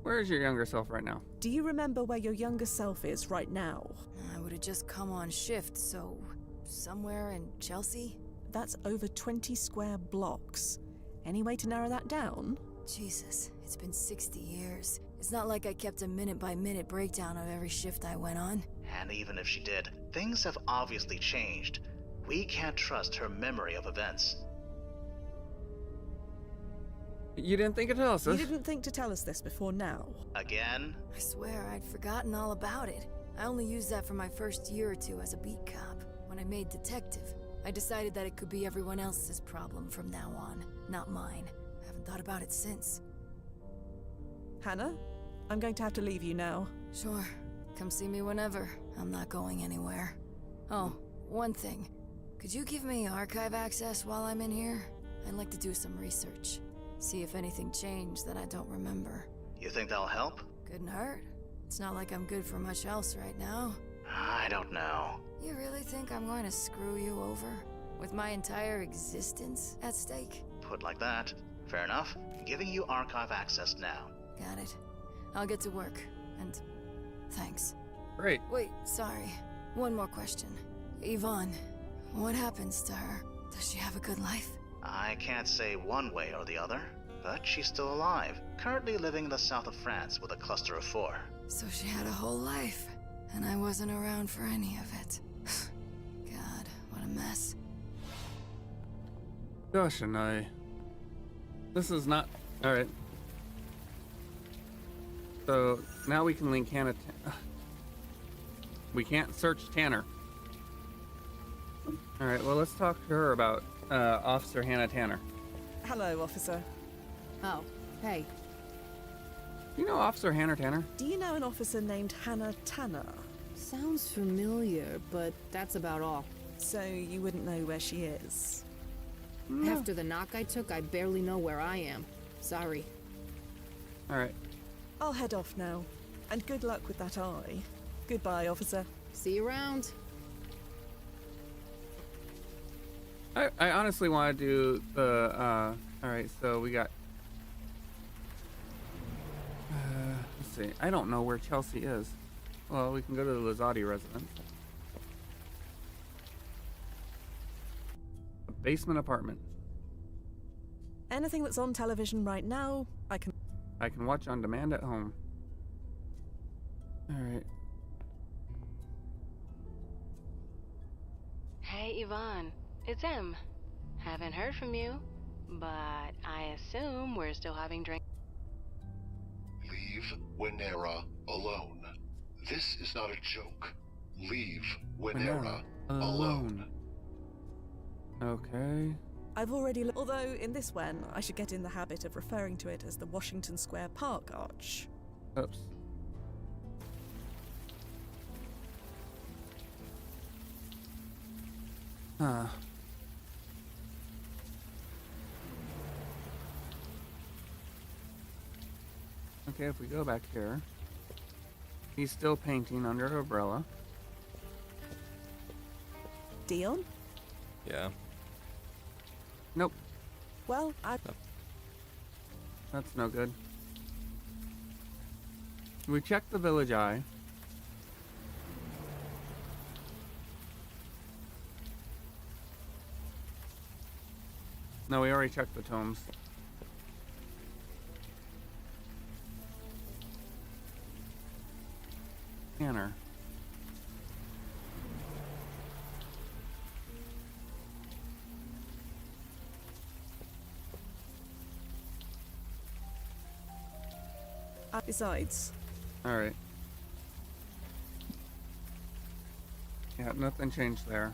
Speaker 1: Where is your younger self right now?
Speaker 2: Do you remember where your younger self is right now?
Speaker 3: I would have just come on shift, so somewhere in Chelsea?
Speaker 2: That's over 20 square blocks. Any way to narrow that down?
Speaker 3: Jesus, it's been 60 years. It's not like I kept a minute-by-minute breakdown of every shift I went on.
Speaker 4: And even if she did, things have obviously changed. We can't trust her memory of events.
Speaker 1: You didn't think to tell us
Speaker 2: You
Speaker 1: this?
Speaker 2: didn't think to tell us this before now.
Speaker 4: Again?
Speaker 3: I swear I'd forgotten all about it. I only used that for my first year or two as a beat cop. When I made detective, I decided that it could be everyone else's problem from now on, not mine. I haven't thought about it since.
Speaker 2: Hannah, I'm going to have to leave you now.
Speaker 3: Sure. Come see me whenever. I'm not going anywhere. Oh, one thing. Could you give me archive access while I'm in here? I'd like to do some research. See if anything changed that I don't remember.
Speaker 4: You think that'll help?
Speaker 3: Couldn't hurt. It's not like I'm good for much else right now.
Speaker 4: I don't know.
Speaker 3: You really think I'm going to screw you over? With my entire existence at stake?
Speaker 4: Put like that. Fair enough. Giving you archive access now.
Speaker 3: Got it. I'll get to work. And thanks.
Speaker 1: Great.
Speaker 3: Wait, sorry. One more question. Yvonne, what happens to her? Does she have a good life?
Speaker 4: I can't say one way or the other, but she's still alive. Currently living in the south of France with a cluster of 4.
Speaker 3: So she had a whole life, and I wasn't around for any of it. God, what a mess.
Speaker 1: Gosh, and this is not... Alright. So, now we can link Hannah... We can't search Tanner. Alright, well, let's talk to her about Officer Hannah Tanner.
Speaker 2: Hello, officer.
Speaker 6: Oh, hey.
Speaker 1: You know Officer Hannah Tanner?
Speaker 2: Do you know an officer named Hannah Tanner?
Speaker 6: Sounds familiar, but that's about all.
Speaker 2: So you wouldn't know where she is?
Speaker 1: No.
Speaker 6: After the knock I took, I barely know where I am. Sorry.
Speaker 1: Alright.
Speaker 2: I'll head off now. And good luck with that eye. Goodbye, officer.
Speaker 6: See you around.
Speaker 1: I honestly want to do the, alright, so we got, let's see, I don't know where Chelsea is. Well, we can go to the Lazzotti residence. A basement apartment.
Speaker 2: Anything that's on television right now, I can
Speaker 1: watch on demand at home. Alright.
Speaker 7: Hey, Yvonne. It's Em. Haven't heard from you, but I assume we're still having drinks.
Speaker 8: Leave Winera alone. This is not a joke. Leave Winera alone.
Speaker 1: Okay.
Speaker 2: I've already although in this one, I should get in the habit of referring to it as the Washington Square Park Arch.
Speaker 1: Oops. Huh. Okay, if we go back here, he's still painting under an umbrella.
Speaker 2: Dion?
Speaker 11: Yeah.
Speaker 1: Nope,
Speaker 2: Well,
Speaker 1: that's no good. We checked the village eye. No, we already checked the tomes. Tanner.
Speaker 2: Besides,
Speaker 1: Alright. Yeah, nothing changed there.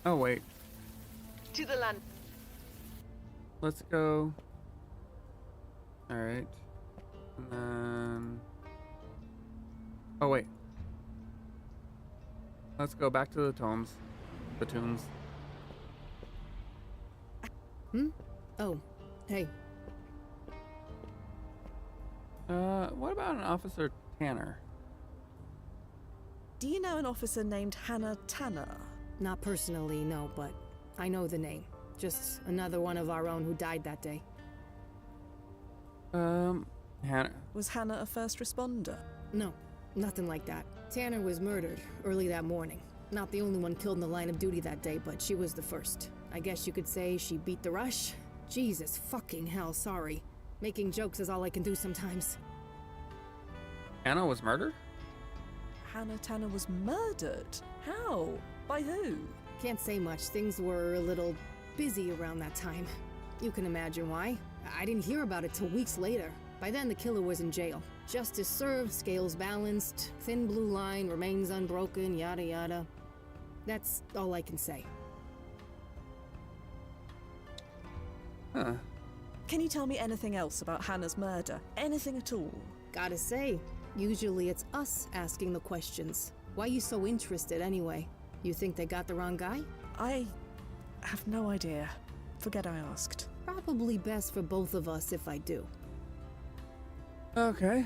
Speaker 1: Oh, wait.
Speaker 9: To the land.
Speaker 1: Let's go. Alright. And then... Oh, wait. Let's go back to the tomes. The tombs.
Speaker 6: Oh, hey.
Speaker 1: What about an Officer Tanner?
Speaker 2: Do you know an officer named Hannah Tanner?
Speaker 6: Not personally, no, but I know the name. Just another one of our own who died that day.
Speaker 1: Hannah.
Speaker 2: Was Hannah a first responder?
Speaker 6: No, nothing like that. Tanner was murdered early that morning. Not the only one killed in the line of duty that day, but she was the first. I guess you could say she beat the rush. Jesus fucking hell, sorry. Making jokes is all I can do sometimes.
Speaker 1: Hannah was murdered?
Speaker 2: Hannah Tanner was murdered? How? By who?
Speaker 6: Can't say much. Things were a little busy around that time. You can imagine why. I didn't hear about it till weeks later. By then, the killer was in jail. Justice served, scales balanced, thin blue line remains unbroken, yada yada. That's all I can say.
Speaker 1: Huh.
Speaker 2: Can you tell me anything else about Hannah's murder? Anything at all?
Speaker 6: Gotta say, usually it's us asking the questions. Why you so interested anyway? You think they got the wrong guy?
Speaker 2: I have no idea. Forget I asked.
Speaker 6: Probably best for both of us if I do.
Speaker 1: Okay.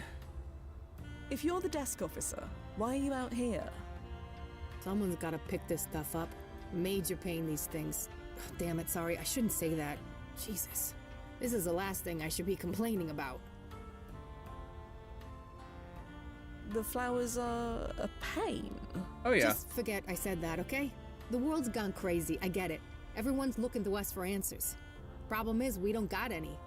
Speaker 2: If you're the desk officer, why are you out here?
Speaker 6: Someone's gotta pick this stuff up. Major pain, these things. Oh, damn it, sorry, I shouldn't say that. Jesus. This is the last thing I should be complaining about.
Speaker 2: The flowers are a pain.
Speaker 1: Oh, yeah.
Speaker 6: Just forget I said that, okay? The world's gone crazy, I get it. Everyone's looking to us for answers. Problem is, we don't got any.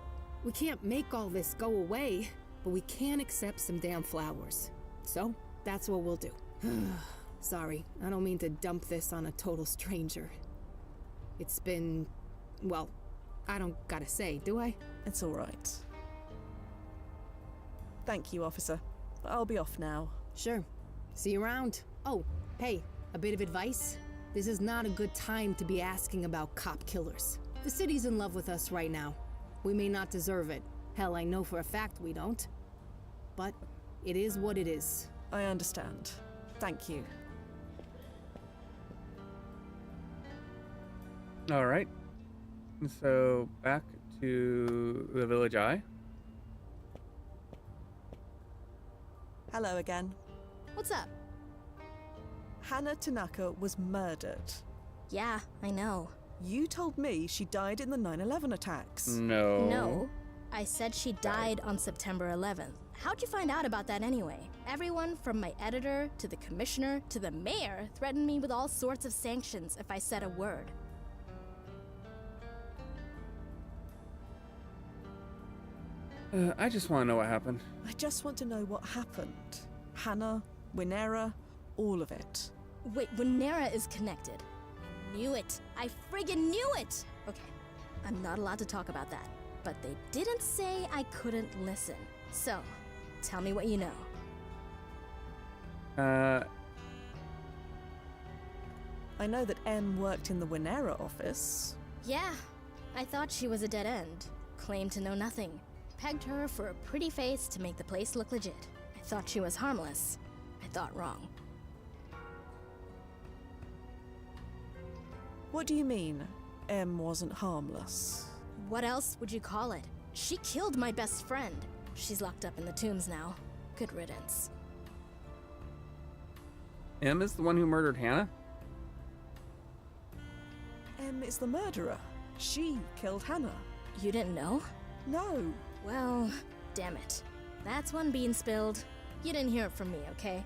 Speaker 6: We can't make all this go away, but we can accept some damn flowers. So, that's what we'll do. Sorry, I don't mean to dump this on a total stranger. It's been... well, I don't gotta say, do I?
Speaker 2: It's all right. Thank you, officer. I'll be off now.
Speaker 6: Sure. See you around. Oh, hey, a bit of advice? This is not a good time to be asking about cop killers. The city's in love with us right now. We may not deserve it. Hell, I know for a fact we don't. But it is what it is.
Speaker 2: I understand. Thank you.
Speaker 1: All right. So back to the Village Eye.
Speaker 2: Hello again.
Speaker 12: What's up?
Speaker 2: Hannah Tanaka was murdered.
Speaker 12: Yeah, I know.
Speaker 2: You told me she died in the 9/11 attacks.
Speaker 1: No.
Speaker 12: No. I said she died on September 11th. How'd you find out about that anyway? Everyone from my editor to the commissioner to the mayor threatened me with all sorts of sanctions if I said a word.
Speaker 1: I just want to know what happened.
Speaker 2: I just want to know what happened. Hannah, Winera, all of it.
Speaker 12: Wait, Winera is connected. I knew it. I friggin' knew it! Okay, I'm not allowed to talk about that. But they didn't say I couldn't listen. So, tell me what you know.
Speaker 2: I know that M worked in the Winera office.
Speaker 12: Yeah, I thought she was a dead end. Claimed to know nothing. Pegged her for a pretty face to make the place look legit. I thought she was harmless. I thought wrong.
Speaker 2: What do you mean, M wasn't harmless?
Speaker 12: What else would you call it? She killed my best friend. She's locked up in the tombs now. Good riddance.
Speaker 1: M is the one who murdered Hannah?
Speaker 2: M is the murderer. She killed Hannah.
Speaker 12: You didn't know?
Speaker 2: No.
Speaker 12: Well, damn it. That's one bean spilled. You didn't hear it from me, okay?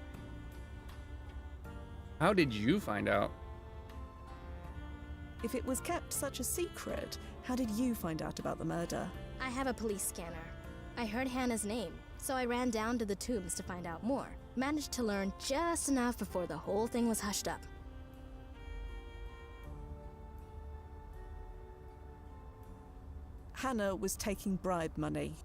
Speaker 1: How did you find out?
Speaker 2: If it was kept such a secret, how did you find out about the murder?
Speaker 12: I have a police scanner. I heard Hannah's name, so I ran down to the tombs to find out more. Managed to learn just enough before the whole thing was hushed up.
Speaker 2: Hannah was taking bribe money.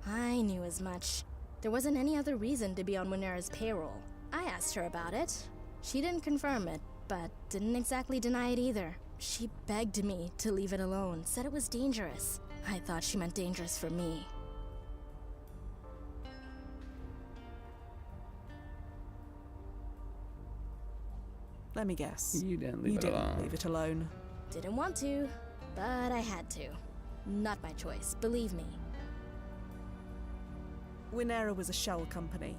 Speaker 12: I knew as much. There wasn't any other reason to be on Winera's payroll. I asked her about it. She didn't confirm it, but didn't exactly deny it either. She begged me to leave it alone, said it was dangerous. I thought she meant dangerous for me.
Speaker 2: Let me guess.
Speaker 1: You didn't leave it alone.
Speaker 2: Leave it alone.
Speaker 12: Didn't want to, but I had to. Not by choice, believe me.
Speaker 2: Winera was a shell company,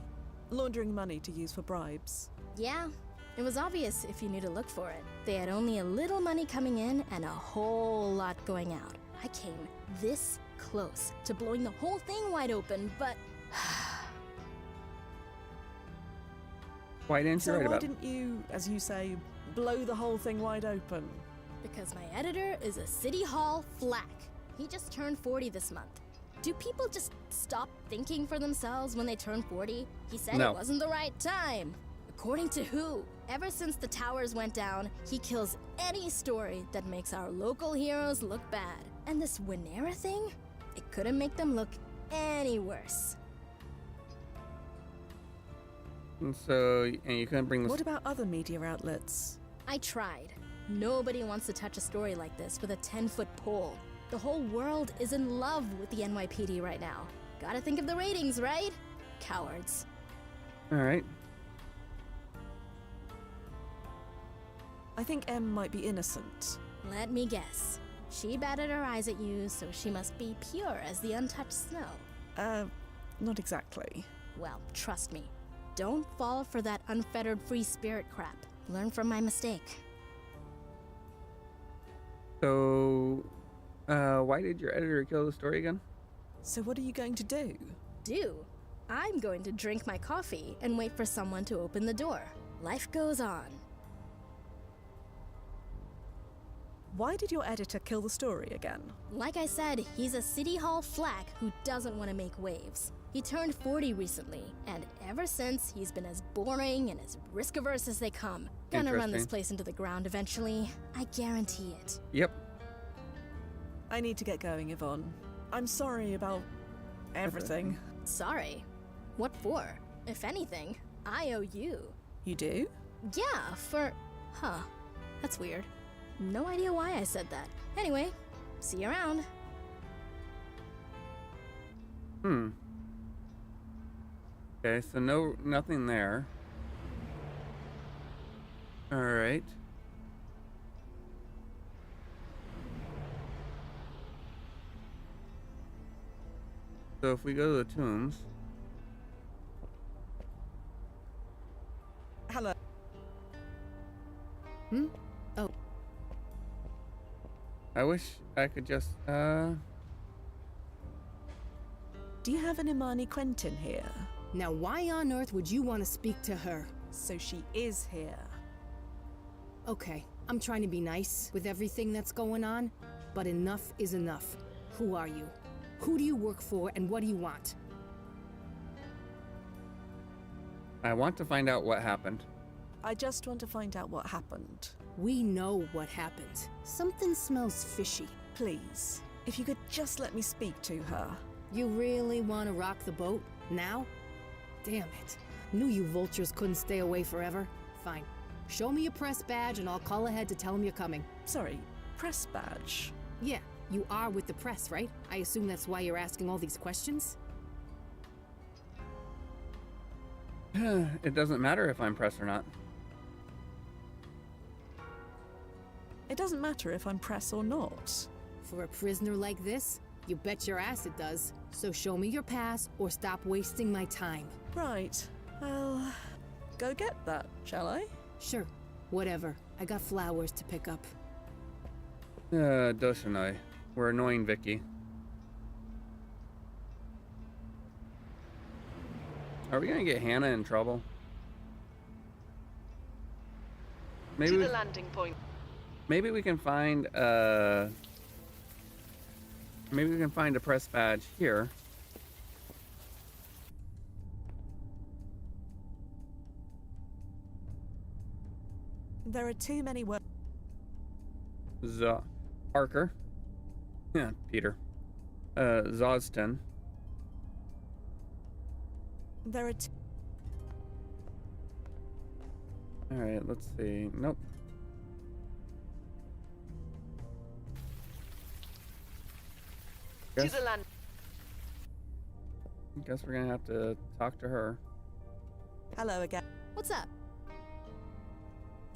Speaker 2: laundering money to use for bribes.
Speaker 12: Yeah, it was obvious if you knew to look for it. They had only a little money coming in and a whole lot going out. I came this close to blowing the whole thing wide open, but...
Speaker 1: Why didn't you
Speaker 2: So
Speaker 1: write
Speaker 2: why
Speaker 1: about
Speaker 2: didn't you, as you say, blow the whole thing wide open?
Speaker 12: Because my editor is a City Hall flack. He just turned 40 this month. Do people just stop thinking for themselves when they turn 40? He said
Speaker 1: No.
Speaker 12: it wasn't the right time. According to who? Ever since the towers went down, he kills any story that makes our local heroes look bad. And this Winera thing? It couldn't make them look any worse.
Speaker 1: And so, and you couldn't bring this.
Speaker 2: What about other media outlets?
Speaker 12: I tried. Nobody wants to touch a story like this with a 10-foot pole. The whole world is in love with the NYPD right now. Gotta think of the ratings, right? Cowards.
Speaker 1: All right.
Speaker 2: I think M might be innocent.
Speaker 12: Let me guess. She batted her eyes at you, so she must be pure as the untouched snow.
Speaker 2: Not exactly.
Speaker 12: Well, trust me. Don't fall for that unfettered free spirit crap. Learn from my mistake.
Speaker 1: So, why did your editor kill the story again?
Speaker 2: So what are you going to do?
Speaker 12: I'm going to drink my coffee and wait for someone to open the door. Life goes on.
Speaker 2: Why did your editor kill the story again?
Speaker 12: Like I said, he's a City Hall flack who doesn't want to make waves. He turned 40 recently, and ever since, he's been as boring and as risk-averse as they come. Gonna run this
Speaker 1: Interesting.
Speaker 12: place into the ground eventually. I guarantee it.
Speaker 1: Yep.
Speaker 2: I need to get going, Yvonne. I'm sorry about everything.
Speaker 12: Sorry. What for? If anything, I owe you.
Speaker 2: You do?
Speaker 12: Yeah, for... Huh. That's weird. No idea why I said that. Anyway, see you around.
Speaker 1: Okay, so nothing there. All right. So if we go to the tombs,
Speaker 2: Hello.
Speaker 6: Oh,
Speaker 1: I wish I could just,
Speaker 2: Do you have an Imani Quentin here?
Speaker 6: now why on earth would you want to speak to her?
Speaker 2: So she is here.
Speaker 6: Okay, I'm trying to be nice with everything that's going on, but enough is enough. Who are you? Who do you work for, and what do you want?
Speaker 1: I want to find out what happened.
Speaker 2: I just want to find out what happened.
Speaker 6: We know what happened. Something smells fishy.
Speaker 2: Please, if you could just let me speak to her.
Speaker 6: You really want to rock the boat? Now? Damn it. Knew you vultures couldn't stay away forever. Fine. Show me your press badge and I'll call ahead to tell him you're coming.
Speaker 2: Sorry, press badge.
Speaker 6: Yeah, you are with the press, right? I assume that's why you're asking all these questions?
Speaker 1: It doesn't matter if I'm press or not.
Speaker 2: It doesn't matter if I'm press or not.
Speaker 6: For a prisoner like this? You bet your ass it does. So show me your pass or stop wasting my time.
Speaker 2: Right. Well, go get that, shall I?
Speaker 6: Sure, whatever. I got flowers to pick up.
Speaker 1: Doshinoi. We're annoying Vicky. Are we gonna get Hannah in trouble? Maybe
Speaker 9: To
Speaker 1: we,
Speaker 9: the landing point.
Speaker 1: maybe we can find maybe we can find a press badge here.
Speaker 2: There are too many words.
Speaker 1: Parker. Yeah, Peter. Zoston.
Speaker 2: There are
Speaker 1: Alright, let's see. Nope.
Speaker 9: To the land.
Speaker 1: Guess we're gonna have to talk to her.
Speaker 2: Hello again.
Speaker 12: What's up?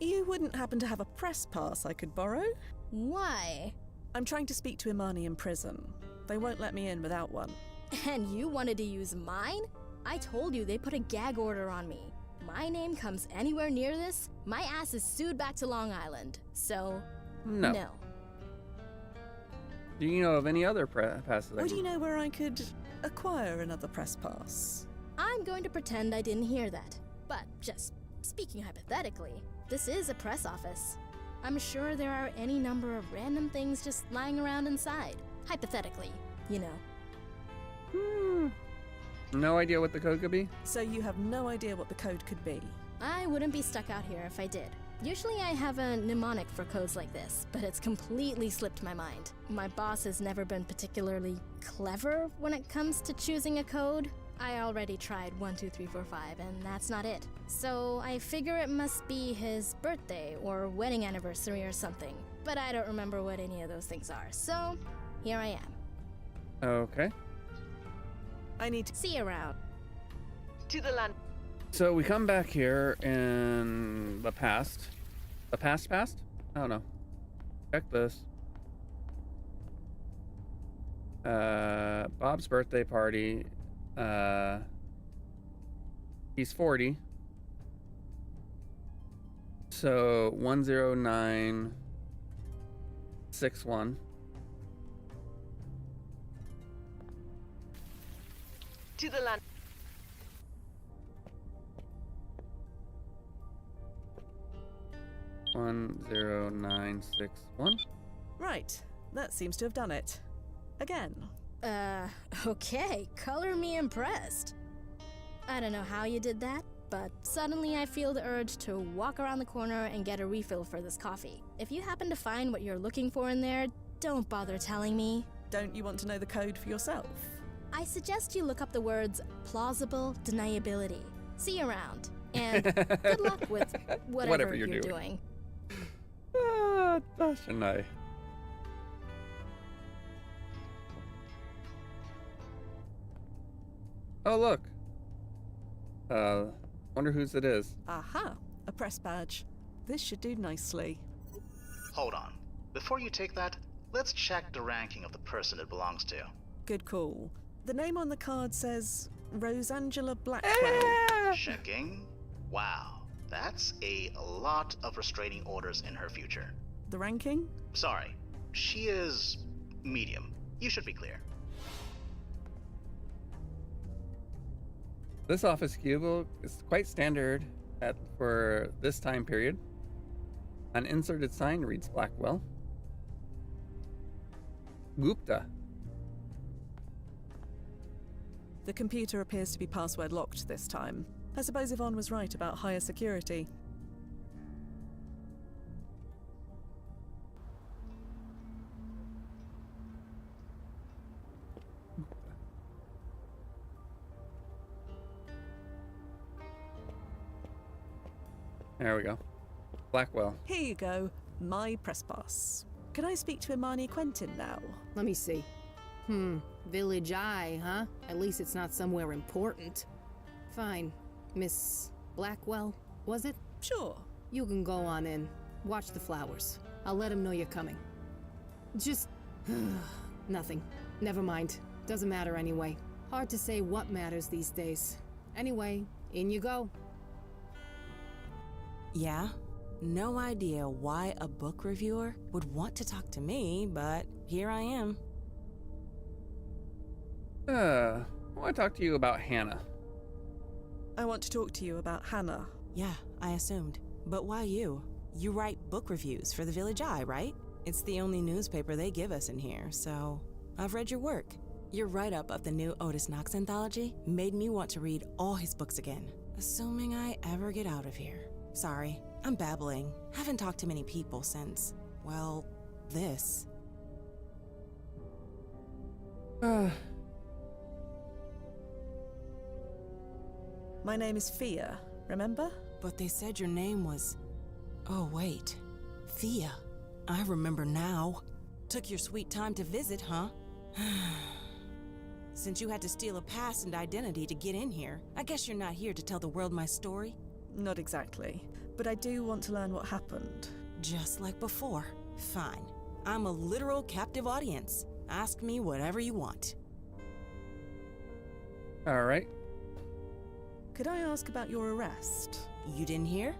Speaker 2: You wouldn't happen to have a press pass I could borrow?
Speaker 12: Why?
Speaker 2: I'm trying to speak to Imani in prison. They won't let me in without one.
Speaker 12: And you wanted to use mine? I told you they put a gag order on me. My name comes anywhere near this, my ass is sued back to Long Island. So,
Speaker 1: No.
Speaker 12: no.
Speaker 1: Do you know of any other passes?
Speaker 2: Would you know where I could acquire another press pass?
Speaker 12: I'm going to pretend I didn't hear that. But just speaking hypothetically, this is a press office. I'm sure there are any number of random things just lying around inside. Hypothetically, you know.
Speaker 1: No idea what the code could be?
Speaker 2: So you have no idea what the code could be?
Speaker 12: I wouldn't be stuck out here if I did. Usually I have a mnemonic for codes like this, but it's completely slipped my mind. My boss has never been particularly clever when it comes to choosing a code. I already tried 1, 2, 3, 4, 5, and that's not it. So I figure it must be his birthday or wedding anniversary or something. But I don't remember what any of those things are, so here I am.
Speaker 1: Okay.
Speaker 2: I need to
Speaker 12: see you around.
Speaker 9: To the land.
Speaker 1: So we come back here in the past. The past? I don't know. Check this. Bob's birthday party. He's 40. So 10961.
Speaker 9: To the land.
Speaker 1: One 10961.
Speaker 2: Right, that seems to have done it. Again.
Speaker 12: Okay, color me impressed. I don't know how you did that, but suddenly I feel the urge to walk around the corner and get a refill for this coffee. If you happen to find what you're looking for in there, don't bother telling me.
Speaker 2: Don't you want to know the code for yourself?
Speaker 12: I suggest you look up the words plausible deniability. See you around, and good luck with whatever you're doing.
Speaker 1: Dashanai. Oh, look. Wonder whose it is.
Speaker 2: Aha, a press badge. This should do nicely.
Speaker 4: Hold on. Before you take that, let's check the ranking of the person it belongs to.
Speaker 2: Good call. The name on the card says Rosangela Blackwell.
Speaker 4: Checking. Wow, that's a lot of restraining orders in her future.
Speaker 2: The ranking?
Speaker 4: Sorry, she is medium. You should be clear.
Speaker 1: This office cubicle is quite standard for this time period. An inserted sign reads Blackwell. Gupta.
Speaker 2: The computer appears to be password locked this time. I suppose Yvonne was right about higher security.
Speaker 1: There we go. Blackwell.
Speaker 2: Here you go, my press pass. Can I speak to Imani Quentin now?
Speaker 6: Let me see. Village Eye, huh? At least it's not somewhere important. Fine. Miss Blackwell, was it?
Speaker 2: Sure.
Speaker 6: You can go on in. Watch the flowers. I'll let him know you're coming. Just... nothing. Never mind. Doesn't matter anyway. Hard to say what matters these days. Anyway, in you go.
Speaker 10: Yeah? No idea why a book reviewer would want to talk to me, but here I am.
Speaker 1: I want to talk to you about Hannah.
Speaker 2: I want to talk to you about Hannah.
Speaker 10: Yeah, I assumed. But why you? You write book reviews for the Village Eye, right? It's the only newspaper they give us in here, so I've read your work. Your write-up of the new Otis Knox anthology made me want to read all his books again, assuming I ever get out of here. Sorry, I'm babbling. Haven't talked to many people since, well, this.
Speaker 2: My name is Fia, remember?
Speaker 10: But they said your name was... Oh, wait. Thea. I remember now. Took your sweet time to visit, huh? Since you had to steal a pass and identity to get in here, I guess you're not here to tell the world my story?
Speaker 2: Not exactly, but I do want to learn what happened.
Speaker 10: Just like before. Fine. I'm a literal captive audience. Ask me whatever you want.
Speaker 1: All right.
Speaker 2: Could I ask about your arrest?
Speaker 10: You didn't hear?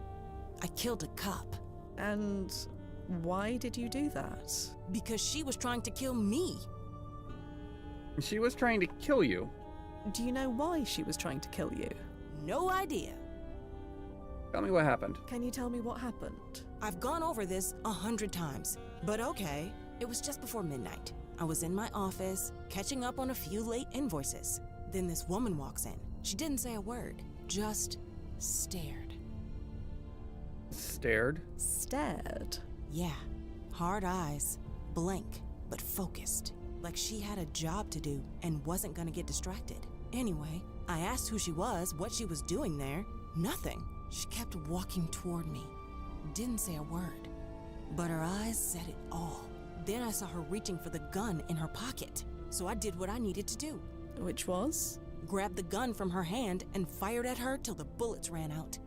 Speaker 10: I killed a cop.
Speaker 2: And why did you do that?
Speaker 10: Because she was trying to kill me.
Speaker 1: She was trying to kill you.
Speaker 2: Do you know why she was trying to kill you?
Speaker 10: No idea.
Speaker 1: Tell me what happened.
Speaker 2: Can you tell me what happened?
Speaker 10: I've gone over this 100 times, but okay. It was just before midnight. I was in my office, catching up on a few late invoices. Then this woman walks in. She didn't say a word, just stared.
Speaker 1: Stared?
Speaker 2: Stared?
Speaker 10: Yeah. Hard eyes, blank, but focused. Like she had a job to do and wasn't gonna get distracted. Anyway, I asked who she was, what she was doing there. Nothing. She kept walking toward me. Didn't say a word. But her eyes said it all. Then I saw her reaching for the gun in her pocket. So I did what I needed to do.
Speaker 2: Which was?
Speaker 10: Grabbed the gun from her hand and fired at her till the bullets ran out.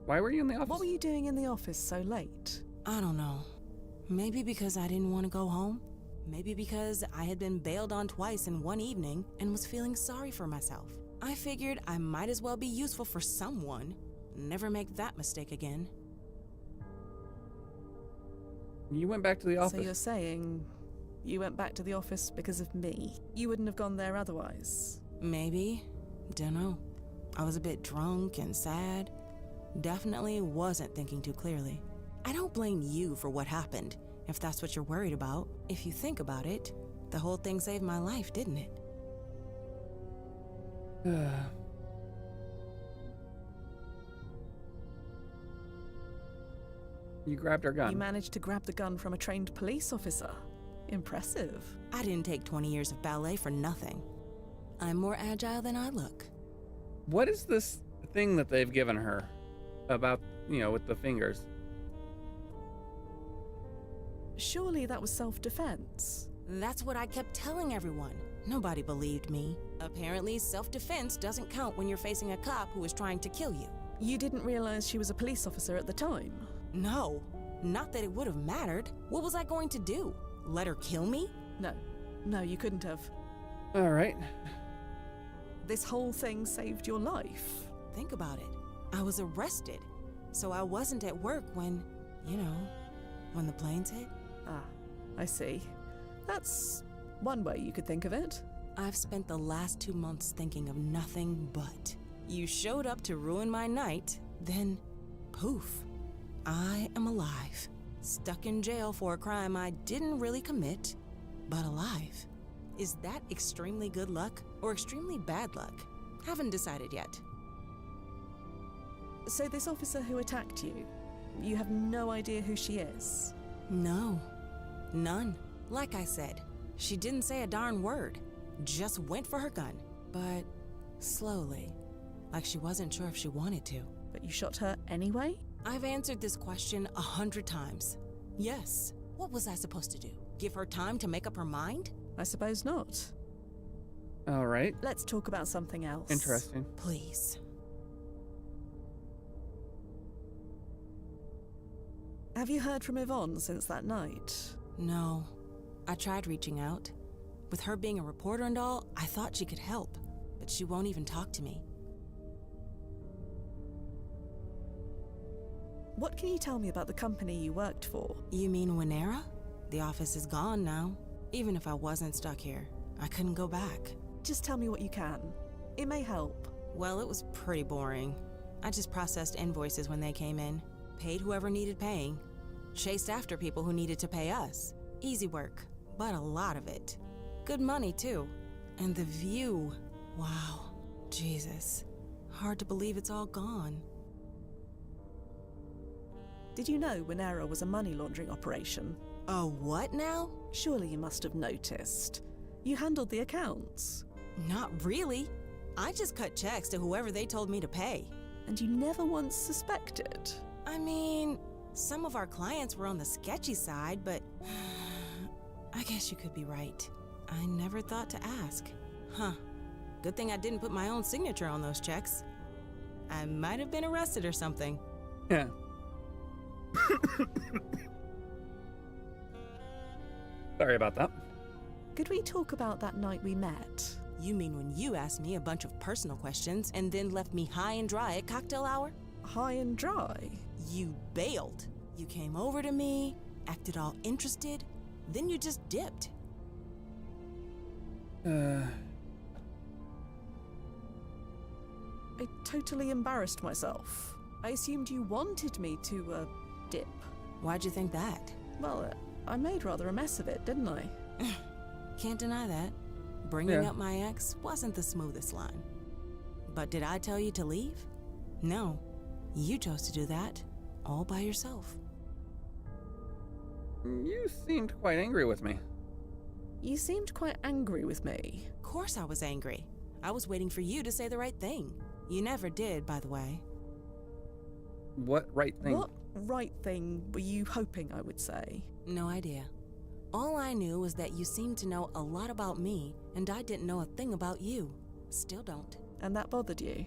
Speaker 1: Why were you in the office?
Speaker 2: What were you doing in the office so late?
Speaker 10: I don't know. Maybe because I didn't want to go home. Maybe because I had been bailed on twice in one evening and was feeling sorry for myself. I figured I might as well be useful for someone. Never make that mistake again.
Speaker 1: You went back to the office.
Speaker 2: So you're saying you went back to the office because of me? You wouldn't have gone there otherwise?
Speaker 10: Maybe. Dunno. I was a bit drunk and sad. Definitely wasn't thinking too clearly. I don't blame you for what happened, if that's what you're worried about. If you think about it, the whole thing saved my life, didn't it?
Speaker 1: You grabbed her gun.
Speaker 2: You managed to grab the gun from a trained police officer. Impressive.
Speaker 10: I didn't take 20 years of ballet for nothing. I'm more agile than I look.
Speaker 1: What is this thing that they've given her about, with the fingers?
Speaker 2: Surely that was self-defense.
Speaker 10: That's what I kept telling everyone. Nobody believed me. Apparently, self-defense doesn't count when you're facing a cop who is trying to kill you.
Speaker 2: You didn't realize she was a police officer at the time?
Speaker 10: No. Not that it would have mattered. What was I going to do? Let her kill me?
Speaker 2: No, you couldn't have.
Speaker 1: All right.
Speaker 2: This whole thing saved your life.
Speaker 10: Think about it. I was arrested. So I wasn't at work when, when the planes hit.
Speaker 2: Ah, I see. That's one way you could think of it.
Speaker 10: I've spent the last 2 months thinking of nothing but. You showed up to ruin my night, then poof. I am alive. Stuck in jail for a crime I didn't really commit, but alive. Is that extremely good luck or extremely bad luck? Haven't decided yet.
Speaker 2: So this officer who attacked you, you have no idea who she is?
Speaker 10: No. None. Like I said, she didn't say a darn word. Just went for her gun. But slowly. Like she wasn't sure if she wanted to.
Speaker 2: But you shot her anyway?
Speaker 10: I've answered this question 100 times. Yes. What was I supposed to do? Give her time to make up her mind?
Speaker 2: I suppose not.
Speaker 1: All right.
Speaker 2: Let's talk about something else.
Speaker 1: Interesting.
Speaker 10: Please.
Speaker 2: Have you heard from Yvonne since that night?
Speaker 10: No. I tried reaching out. With her being a reporter and all, I thought she could help. But she won't even talk to me.
Speaker 2: What can you tell me about the company you worked for?
Speaker 10: You mean Wynera? The office is gone now. Even if I wasn't stuck here, I couldn't go back.
Speaker 2: Just tell me what you can. It may help.
Speaker 10: Well, it was pretty boring. I just processed invoices when they came in, paid whoever needed paying, chased after people who needed to pay us. Easy work, but a lot of it. Good money, too. And the view. Wow. Jesus. Hard to believe it's all gone.
Speaker 2: Did you know Wynera was a money laundering operation?
Speaker 10: A what now?
Speaker 2: Surely you must have noticed. You handled the accounts.
Speaker 10: Not really. I just cut checks to whoever they told me to pay.
Speaker 2: And you never once suspected?
Speaker 10: I mean, some of our clients were on the sketchy side, but I guess you could be right. I never thought to ask. Huh. Good thing I didn't put my own signature on those checks. I might have been arrested or something.
Speaker 1: Yeah. Sorry about that.
Speaker 2: Could we talk about that night we met?
Speaker 10: You mean when you asked me a bunch of personal questions and then left me high and dry at cocktail hour?
Speaker 2: High and dry?
Speaker 10: You bailed. You came over to me, acted all interested, then you just dipped.
Speaker 2: I totally embarrassed myself. I assumed you wanted me to, dip.
Speaker 10: Why'd you think that?
Speaker 2: Well, I made rather a mess of it, didn't I?
Speaker 10: Can't deny that. Bringing up my ex wasn't the smoothest line. But did I tell you to leave? No. You chose to do that, all by yourself.
Speaker 1: You seemed quite angry with me.
Speaker 2: You seemed quite angry with me.
Speaker 10: Of course I was angry. I was waiting for you to say the right thing. You never did, by the way.
Speaker 1: What right thing?
Speaker 2: What right thing were you hoping I would say?
Speaker 10: No idea. All I knew was that you seemed to know a lot about me, and I didn't know a thing about you. Still don't.
Speaker 2: And that bothered you?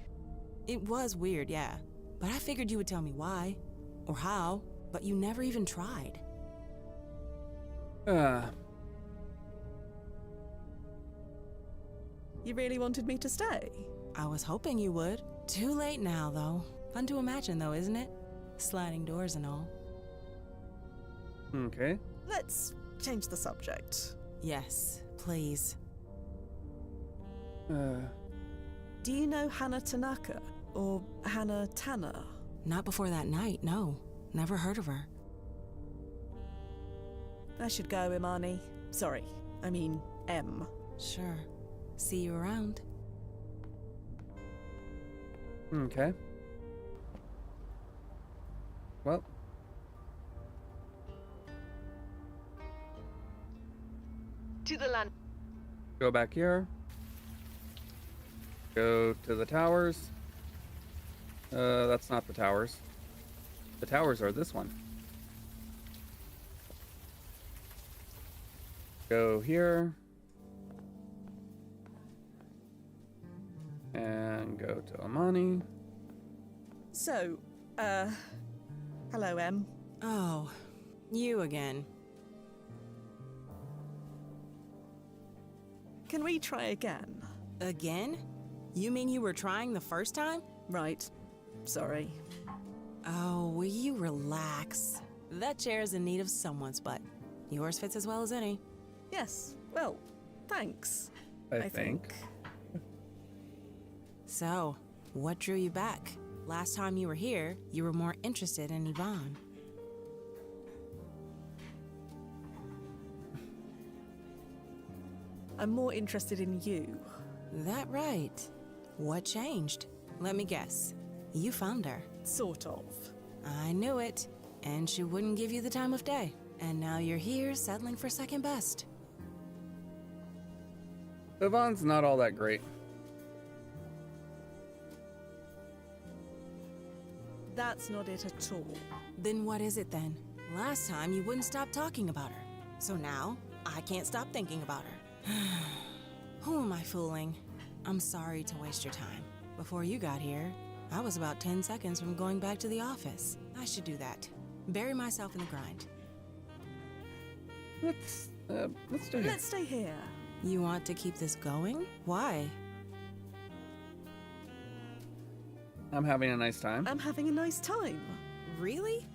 Speaker 10: It was weird, yeah. But I figured you would tell me why, or how, but you never even tried.
Speaker 2: You really wanted me to stay?
Speaker 10: I was hoping you would. Too late now, though. Fun to imagine, though, isn't it? Sliding doors and all.
Speaker 1: Okay.
Speaker 2: Let's change the subject.
Speaker 10: Yes, please.
Speaker 2: Do you know Hannah Tanaka? Or Hannah Tanner?
Speaker 10: Not before that night, no. Never heard of her.
Speaker 2: I should go, Imani. Sorry, I mean M.
Speaker 10: Sure. See you around.
Speaker 1: Okay. Well.
Speaker 9: To the land.
Speaker 1: Go back here. Go to the towers. That's not the towers. The towers are this one. Go here. And go to Amani.
Speaker 2: So, hello, M.
Speaker 10: Oh, you again.
Speaker 2: Can we try again?
Speaker 10: Again? You mean you were trying the first time?
Speaker 2: Right. Sorry.
Speaker 10: Oh, will you relax? That chair is in need of someone's butt. Yours fits as well as any.
Speaker 2: Yes. Well, thanks.
Speaker 1: I think.
Speaker 10: So, what drew you back? Last time you were here, you were more interested in Yvonne.
Speaker 2: I'm more interested in you.
Speaker 10: That right. What changed? Let me guess. You found her.
Speaker 2: Sort of.
Speaker 10: I knew it. And she wouldn't give you the time of day. And now you're here settling for second best.
Speaker 1: Yvonne's not all that great.
Speaker 2: That's not it at all.
Speaker 10: Then what is it then? Last time you wouldn't stop talking about her. So now, I can't stop thinking about her. Who am I fooling? I'm sorry to waste your time. Before you got here, I was about 10 seconds from going back to the office. I should do that. Bury myself in the grind.
Speaker 1: Let's stay here.
Speaker 2: Let's stay here.
Speaker 10: You want to keep this going? Why?
Speaker 1: I'm having a nice time.
Speaker 2: I'm having a nice time.
Speaker 10: Really?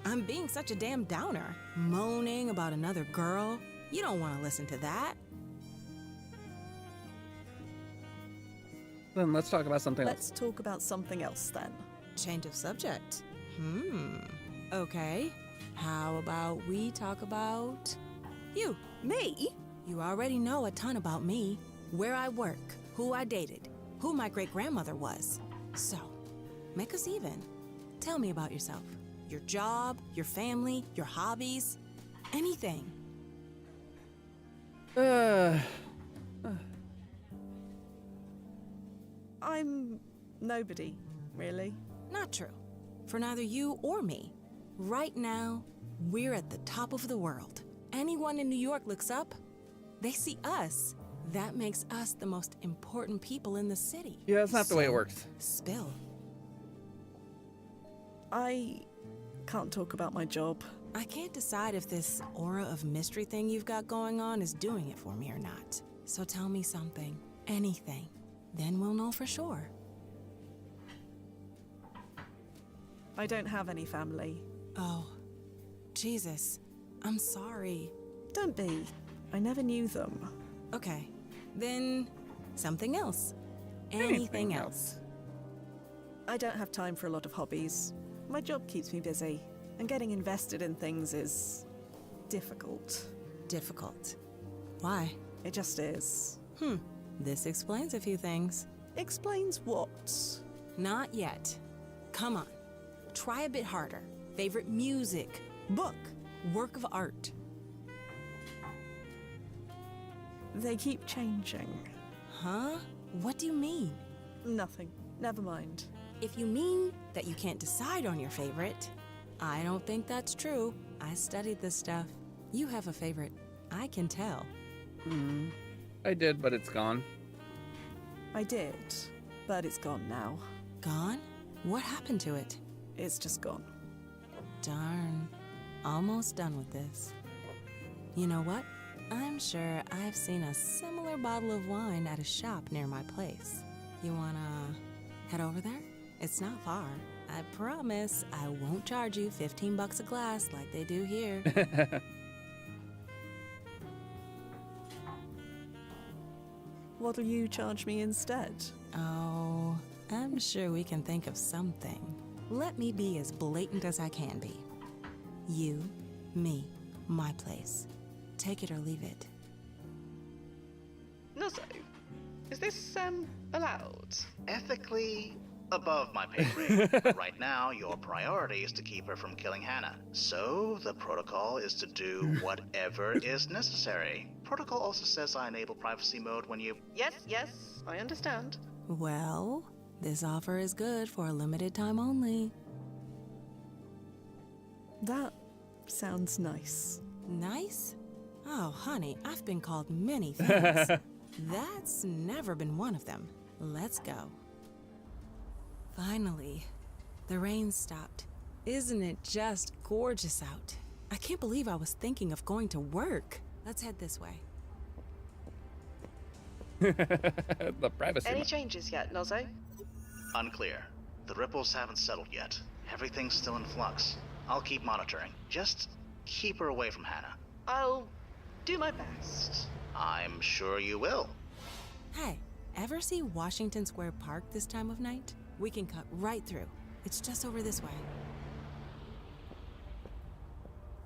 Speaker 10: I'm being such a damn downer. Moaning about another girl. You don't want to listen to that.
Speaker 1: Then let's talk about something
Speaker 2: Let's
Speaker 1: else.
Speaker 2: talk about something else then.
Speaker 10: Change of subject. Okay. How about we talk about you?
Speaker 2: Me?
Speaker 10: You already know a ton about me. Where I work, who I dated, who my great-grandmother was. So, make us even. Tell me about yourself. Your job, your family, your hobbies. Anything.
Speaker 2: I'm nobody, really.
Speaker 10: Not true. For neither you or me. Right now, we're at the top of the world. Anyone in New York looks up, they see us. That makes us the most important people in the city.
Speaker 1: Yeah, that's not the way it works.
Speaker 10: Spill.
Speaker 2: I can't talk about my job.
Speaker 10: I can't decide if this aura of mystery thing you've got going on is doing it for me or not. So tell me something. Anything. Then we'll know for sure.
Speaker 2: I don't have any family.
Speaker 10: Oh. Jesus. I'm sorry.
Speaker 2: Don't be. I never knew them.
Speaker 10: Okay. Then something else. Anything else.
Speaker 2: I don't have time for a lot of hobbies. My job keeps me busy, and getting invested in things is difficult.
Speaker 10: Difficult. Why?
Speaker 2: It just is.
Speaker 10: This explains a few things.
Speaker 2: Explains what?
Speaker 10: Not yet. Come on. Try a bit harder. Favorite music, book, work of art.
Speaker 2: They keep changing.
Speaker 10: Huh? What do you mean?
Speaker 2: Nothing. Never mind.
Speaker 10: If you mean that you can't decide on your favorite, I don't think that's true. I studied this stuff. You have a favorite. I can tell.
Speaker 1: I did, but it's gone.
Speaker 2: I did, but it's gone now.
Speaker 10: Gone? What happened to it?
Speaker 2: It's just gone.
Speaker 10: Darn. Almost done with this. You know what? I'm sure I've seen a similar bottle of wine at a shop near my place. You wanna head over there? It's not far. I promise I won't charge you $15 a glass like they do here.
Speaker 2: What'll you charge me instead?
Speaker 10: Oh, I'm sure we can think of something. Let me be as blatant as I can be. You, me, my place. Take it or leave it.
Speaker 9: Nuzzo, is this, allowed?
Speaker 4: Ethically, above my pay grade. But right now, your priority is to keep her from killing Hannah. So, the protocol is to do whatever is necessary. Protocol also says I enable privacy mode when you...
Speaker 9: Yes, I understand.
Speaker 10: Well, this offer is good for a limited time only.
Speaker 2: That sounds nice.
Speaker 10: Nice? Oh, honey, I've been called many things. That's never been one of them. Let's go. Finally, the rain stopped. Isn't it just gorgeous out? I can't believe I was thinking of going to work. Let's head this way.
Speaker 1: The privacy.
Speaker 9: Any changes yet, Nozzo?
Speaker 4: Unclear. The ripples haven't settled yet. Everything's still in flux. I'll keep monitoring. Just keep her away from Hannah.
Speaker 9: I'll do my best.
Speaker 4: I'm sure you will.
Speaker 10: Hey, ever see Washington Square Park this time of night? We can cut right through. It's just over this way.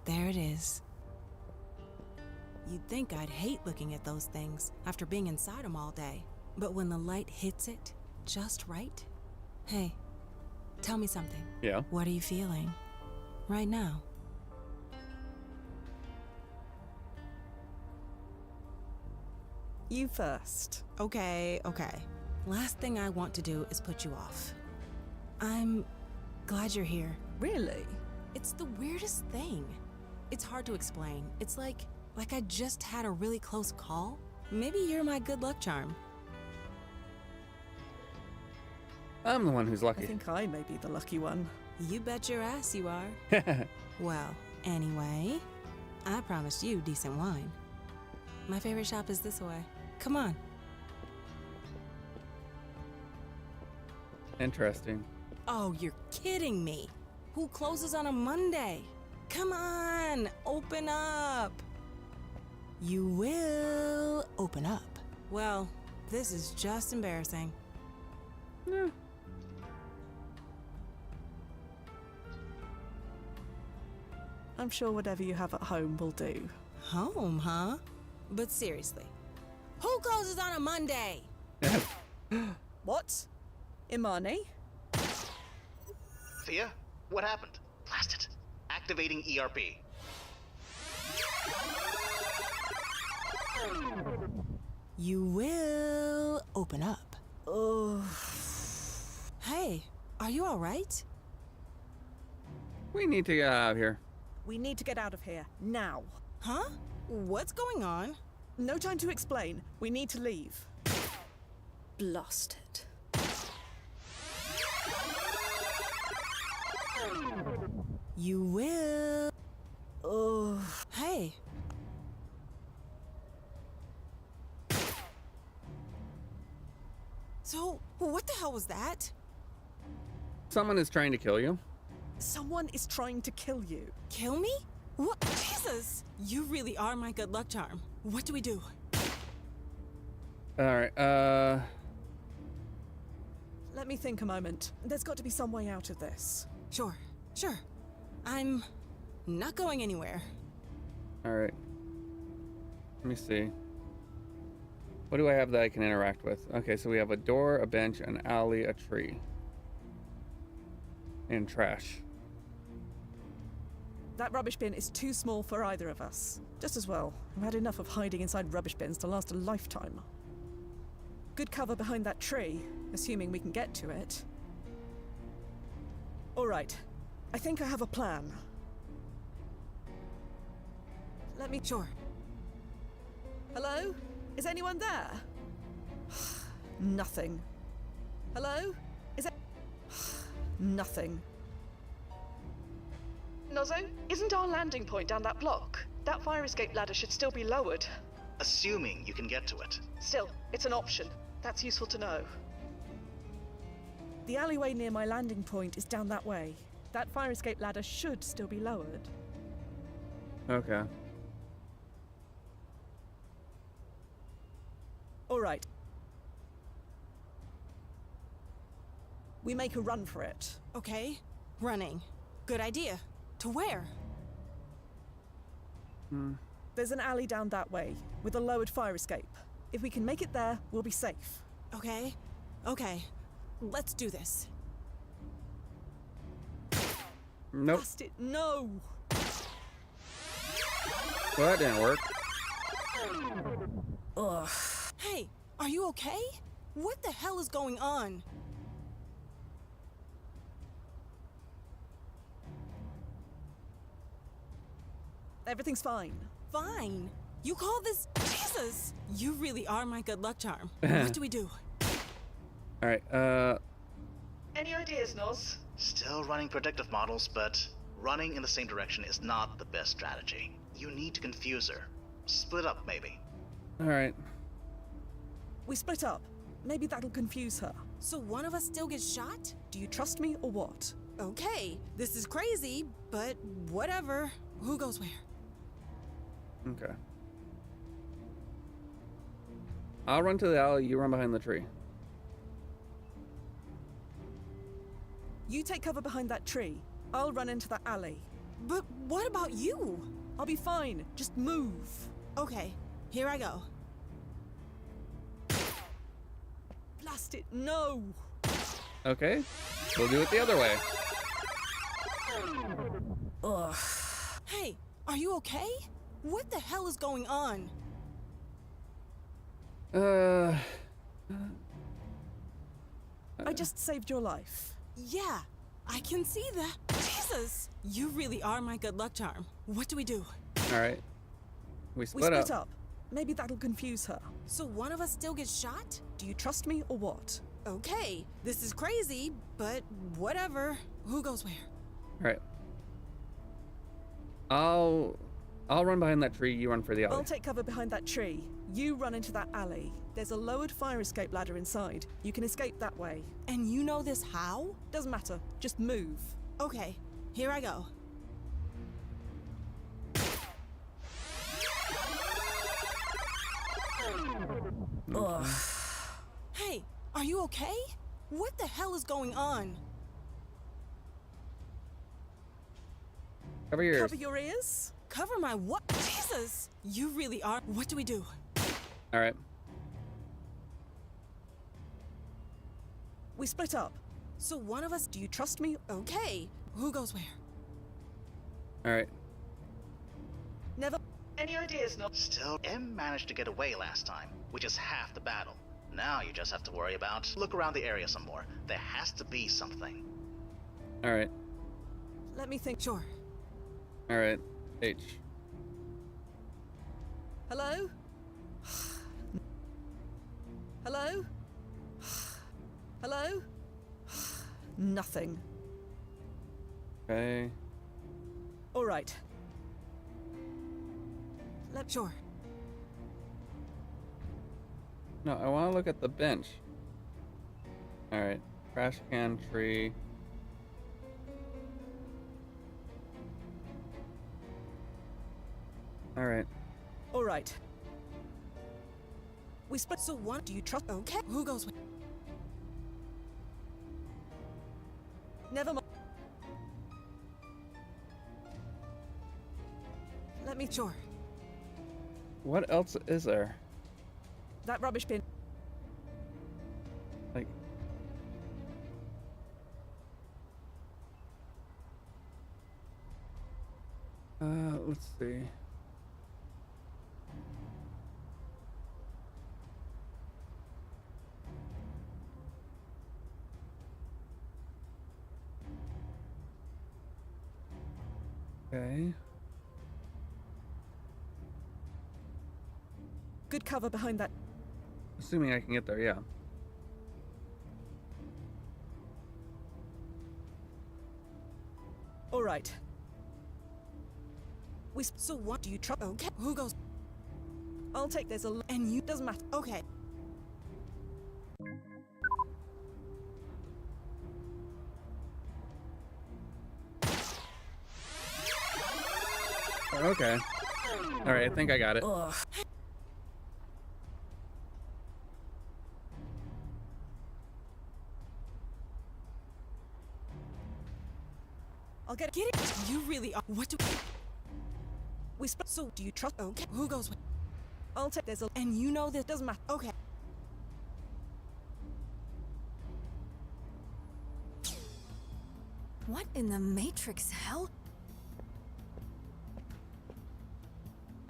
Speaker 10: There it is. You'd think I'd hate looking at those things after being inside them all day. But when the light hits it just right... Hey, tell me something.
Speaker 1: Yeah?
Speaker 10: What are you feeling right now?
Speaker 2: You first.
Speaker 10: Okay. Last thing I want to do is put you off. I'm glad you're here.
Speaker 2: Really?
Speaker 10: It's the weirdest thing. It's hard to explain. It's like I just had a really close call. Maybe you're my good luck charm.
Speaker 1: I'm the one who's
Speaker 2: I
Speaker 1: lucky.
Speaker 2: think I may be the lucky one.
Speaker 10: You bet your ass you are. Well, anyway, I promised you decent wine. My favorite shop is this way. Come on.
Speaker 1: Interesting.
Speaker 10: Oh, you're kidding me. Who closes on a Monday? Come on, open up. You will open up. Well, this is just embarrassing.
Speaker 2: I'm sure whatever you have at home will do.
Speaker 10: Home, huh? But seriously, who closes on a Monday?
Speaker 2: What? Imani?
Speaker 4: Thea, what happened? Blast it. Activating ERP.
Speaker 10: You will open up.
Speaker 2: Ugh.
Speaker 10: Hey, are you all right?
Speaker 1: We need to get out of here.
Speaker 2: We need to get out of here, now.
Speaker 10: Huh? What's going on?
Speaker 2: No time to explain. We need to leave. Blasted.
Speaker 10: You will
Speaker 2: Ugh.
Speaker 10: Hey. So, what the hell was that?
Speaker 1: Someone is trying to kill you.
Speaker 2: Someone is trying to kill you.
Speaker 10: Kill me? What? Jesus! You really are my good luck charm. What do we do?
Speaker 1: Alright,
Speaker 2: Let me think a moment. There's got to be some way out of this.
Speaker 10: Sure. I'm not going anywhere.
Speaker 1: Alright. Let me see. What do I have that I can interact with? Okay, so we have a door, a bench, an alley, a tree. And trash.
Speaker 2: That rubbish bin is too small for either of us. Just as well. I've had enough of hiding inside rubbish bins to last a lifetime. Good cover behind that tree, assuming we can get to it. Alright. I think I have a plan. Let me...
Speaker 10: Sure.
Speaker 2: Hello? Is anyone there? Nothing. Hello? Is it... Nothing.
Speaker 9: Nozzo, isn't our landing point down that block? That fire escape ladder should still be lowered.
Speaker 4: Assuming you can get to it.
Speaker 9: Still, it's an option. That's useful to know.
Speaker 2: The alleyway near my landing point is down that way. That fire escape ladder should still be lowered.
Speaker 1: Okay.
Speaker 2: Alright. We make a run for it.
Speaker 10: Okay. Running. Good idea. To where?
Speaker 2: There's an alley down that way, with a lowered fire escape. If we can make it there, we'll be safe.
Speaker 10: Okay. Let's do this.
Speaker 1: Nope.
Speaker 2: Blast it, no!
Speaker 1: Well, that didn't work.
Speaker 2: Ugh.
Speaker 10: Hey, are you okay? What the hell is going on?
Speaker 2: Everything's fine.
Speaker 10: Fine. You call this... Jesus! You really are my good luck charm. What do we do?
Speaker 1: Alright,
Speaker 9: Any ideas, Noz?
Speaker 4: Still running predictive models, but running in the same direction is not the best strategy. You need to confuse her. Split up, maybe.
Speaker 1: alright.
Speaker 2: We split up. Maybe that'll confuse her.
Speaker 10: So one of us still gets shot?
Speaker 2: Do you trust me or what?
Speaker 10: Okay, this is crazy, but whatever. Who goes where?
Speaker 1: Okay. I'll run to the alley, you run behind the tree.
Speaker 2: You take cover behind that tree. I'll run into that alley.
Speaker 10: But what about you?
Speaker 2: I'll be fine. Just move.
Speaker 10: Okay, here I go.
Speaker 2: Blast it, no!
Speaker 1: Okay, we'll do it the other way.
Speaker 2: Ugh.
Speaker 10: Hey, are you okay? What the hell is going on?
Speaker 2: I just saved your life.
Speaker 10: Yeah, I can see that. Jesus! You really are my good luck charm. What do we do?
Speaker 1: Alright. We
Speaker 2: We
Speaker 1: split
Speaker 2: split
Speaker 1: up.
Speaker 2: up. Maybe that'll confuse her.
Speaker 10: So one of us still gets shot?
Speaker 2: Do you trust me or what?
Speaker 10: Okay, this is crazy, but whatever. Who goes where?
Speaker 1: Alright. I'll run behind that tree, you run for the alley.
Speaker 2: I'll take cover behind that tree. You run into that alley. There's a lowered fire escape ladder inside. You can escape that way.
Speaker 10: And you know this how?
Speaker 2: Doesn't matter. Just move.
Speaker 10: Okay, here I go.
Speaker 2: Ugh.
Speaker 10: Hey, are you okay? What the hell is going on?
Speaker 1: Cover your ears.
Speaker 2: Cover your ears?
Speaker 10: Cover my what? Jesus! You really are. What do we do?
Speaker 1: Alright.
Speaker 2: We split up.
Speaker 10: So one of us.
Speaker 2: Do you trust me?
Speaker 10: Okay, who goes where?
Speaker 1: Alright.
Speaker 2: Never.
Speaker 9: Any ideas, Noz?
Speaker 4: Still, M managed to get away last time, which is half the battle. Now you just have to worry about look around the area some more. There has to be something.
Speaker 1: Alright.
Speaker 2: Let me think.
Speaker 10: Sure.
Speaker 1: Alright. H.
Speaker 2: Hello? Hello? Hello? Nothing.
Speaker 1: Okay.
Speaker 2: All right.
Speaker 10: Sure.
Speaker 1: No, I want to look at the bench. All right, trash can, tree. All right.
Speaker 2: All right. We split. So what do you trust? Okay.
Speaker 10: Who goes with?
Speaker 2: Never mind. Let me.
Speaker 10: Sure.
Speaker 1: What else is there?
Speaker 2: That rubbish bin.
Speaker 1: Like, let's see. Okay.
Speaker 2: Good cover behind that.
Speaker 1: Assuming I can get there, yeah.
Speaker 2: All right. So what do you trust? Okay.
Speaker 10: Who goes?
Speaker 2: I'll take this. And you doesn't matter.
Speaker 10: Okay.
Speaker 1: Okay. All right, I think I got it.
Speaker 2: Ugh. I'll get it.
Speaker 10: You really are. What do?
Speaker 2: We split. So do you trust?
Speaker 10: Okay. Who goes with?
Speaker 2: I'll take this.
Speaker 10: And you know this doesn't matter. Okay.
Speaker 3: What in the Matrix hell?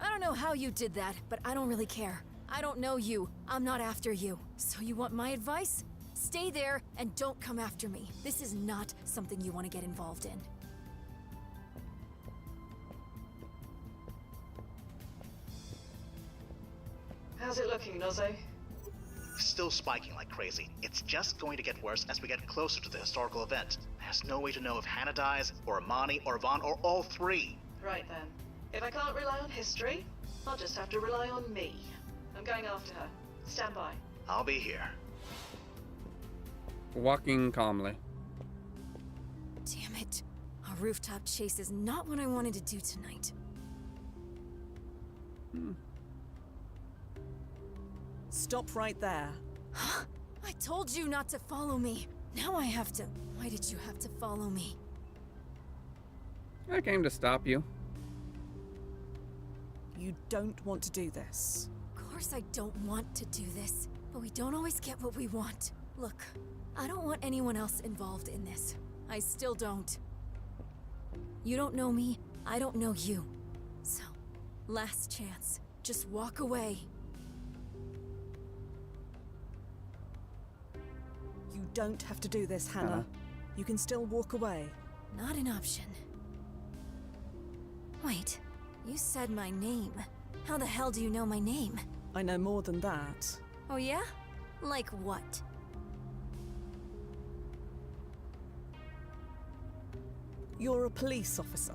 Speaker 3: I don't know how you did that, but I don't really care. I don't know you. I'm not after you. So you want my advice? Stay there and don't come after me. This is not something you want to get involved in.
Speaker 9: How's it looking, Nozze?
Speaker 4: Still spiking like crazy. It's just going to get worse as we get closer to the historical event. There's no way to know if Hannah dies, or Amani, or Vaughn, or all three.
Speaker 9: Right then. If I can't rely on history, I'll just have to rely on me. I'm going after her. Stand by.
Speaker 4: I'll be here.
Speaker 1: Walking calmly.
Speaker 3: Damn it. A rooftop chase is not what I wanted to do tonight.
Speaker 2: Stop right there.
Speaker 3: I told you not to follow me. Now I have to. Why did you have to follow me?
Speaker 1: I came to stop you.
Speaker 2: You don't want to do this.
Speaker 3: Of course I don't want to do this, but we don't always get what we want. Look, I don't want anyone else involved in this. I still don't. You don't know me, I don't know you. So, last chance. Just walk away.
Speaker 2: You don't have to do this, Hannah. You can still walk away.
Speaker 3: Not an option. Wait, you said my name. How the hell do you know my name?
Speaker 2: I know more than that.
Speaker 3: Oh yeah? Like what?
Speaker 2: You're a police officer.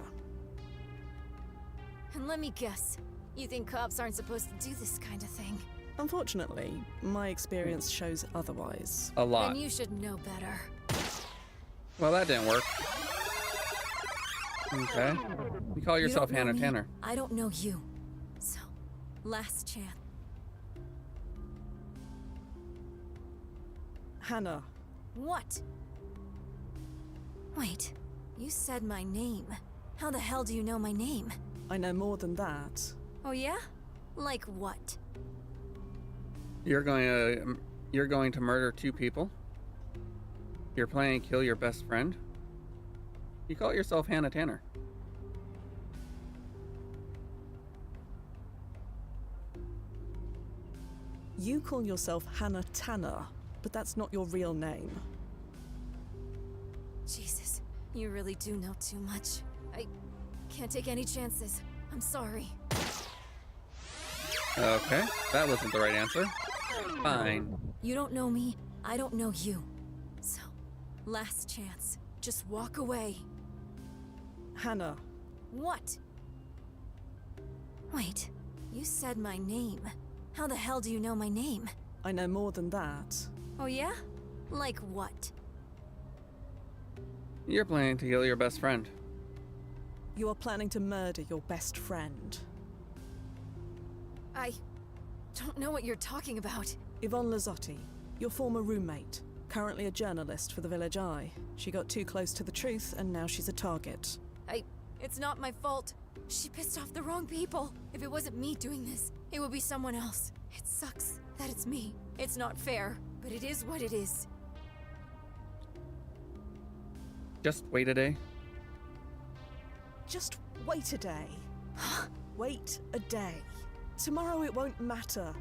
Speaker 3: And let me guess, you think cops aren't supposed to do this kind of thing?
Speaker 2: Unfortunately, my experience shows otherwise.
Speaker 1: A lot.
Speaker 3: Then you should know better.
Speaker 1: Well, that didn't work. Okay. You call yourself
Speaker 3: You don't know
Speaker 1: Hannah
Speaker 3: me,
Speaker 1: Tanner.
Speaker 3: I don't know you. So, last chance.
Speaker 2: Hannah.
Speaker 3: What? Wait, you said my name. How the hell do you know my name?
Speaker 2: I know more than that.
Speaker 3: Oh yeah? Like what?
Speaker 1: You're going to murder 2 people. You're planning to kill your best friend. You call yourself Hannah Tanner.
Speaker 2: You call yourself Hannah Tanner, but that's not your real name.
Speaker 3: Jesus, you really do know too much. I can't take any chances. I'm sorry.
Speaker 1: Okay, that wasn't the right answer. Fine.
Speaker 3: You don't know me, I don't know you. So, last chance. Just walk away.
Speaker 2: Hannah.
Speaker 3: What? Wait, You said my name. How the hell do you know my name?
Speaker 2: I know more than that.
Speaker 3: Oh yeah? Like what?
Speaker 1: You're planning to kill your best friend.
Speaker 2: You are planning to murder your best friend.
Speaker 3: I don't know what you're talking about.
Speaker 2: Yvonne Lazzotti, your former roommate, currently a journalist for the Village Eye. She got too close to the truth, and now she's a target.
Speaker 3: It's not my fault. She pissed off the wrong people. If it wasn't me doing this, it would be someone else. It sucks that it's me. It's not fair, but it is what it is.
Speaker 1: Just wait a day.
Speaker 2: Just wait a day. Wait a day. Tomorrow it won't matter.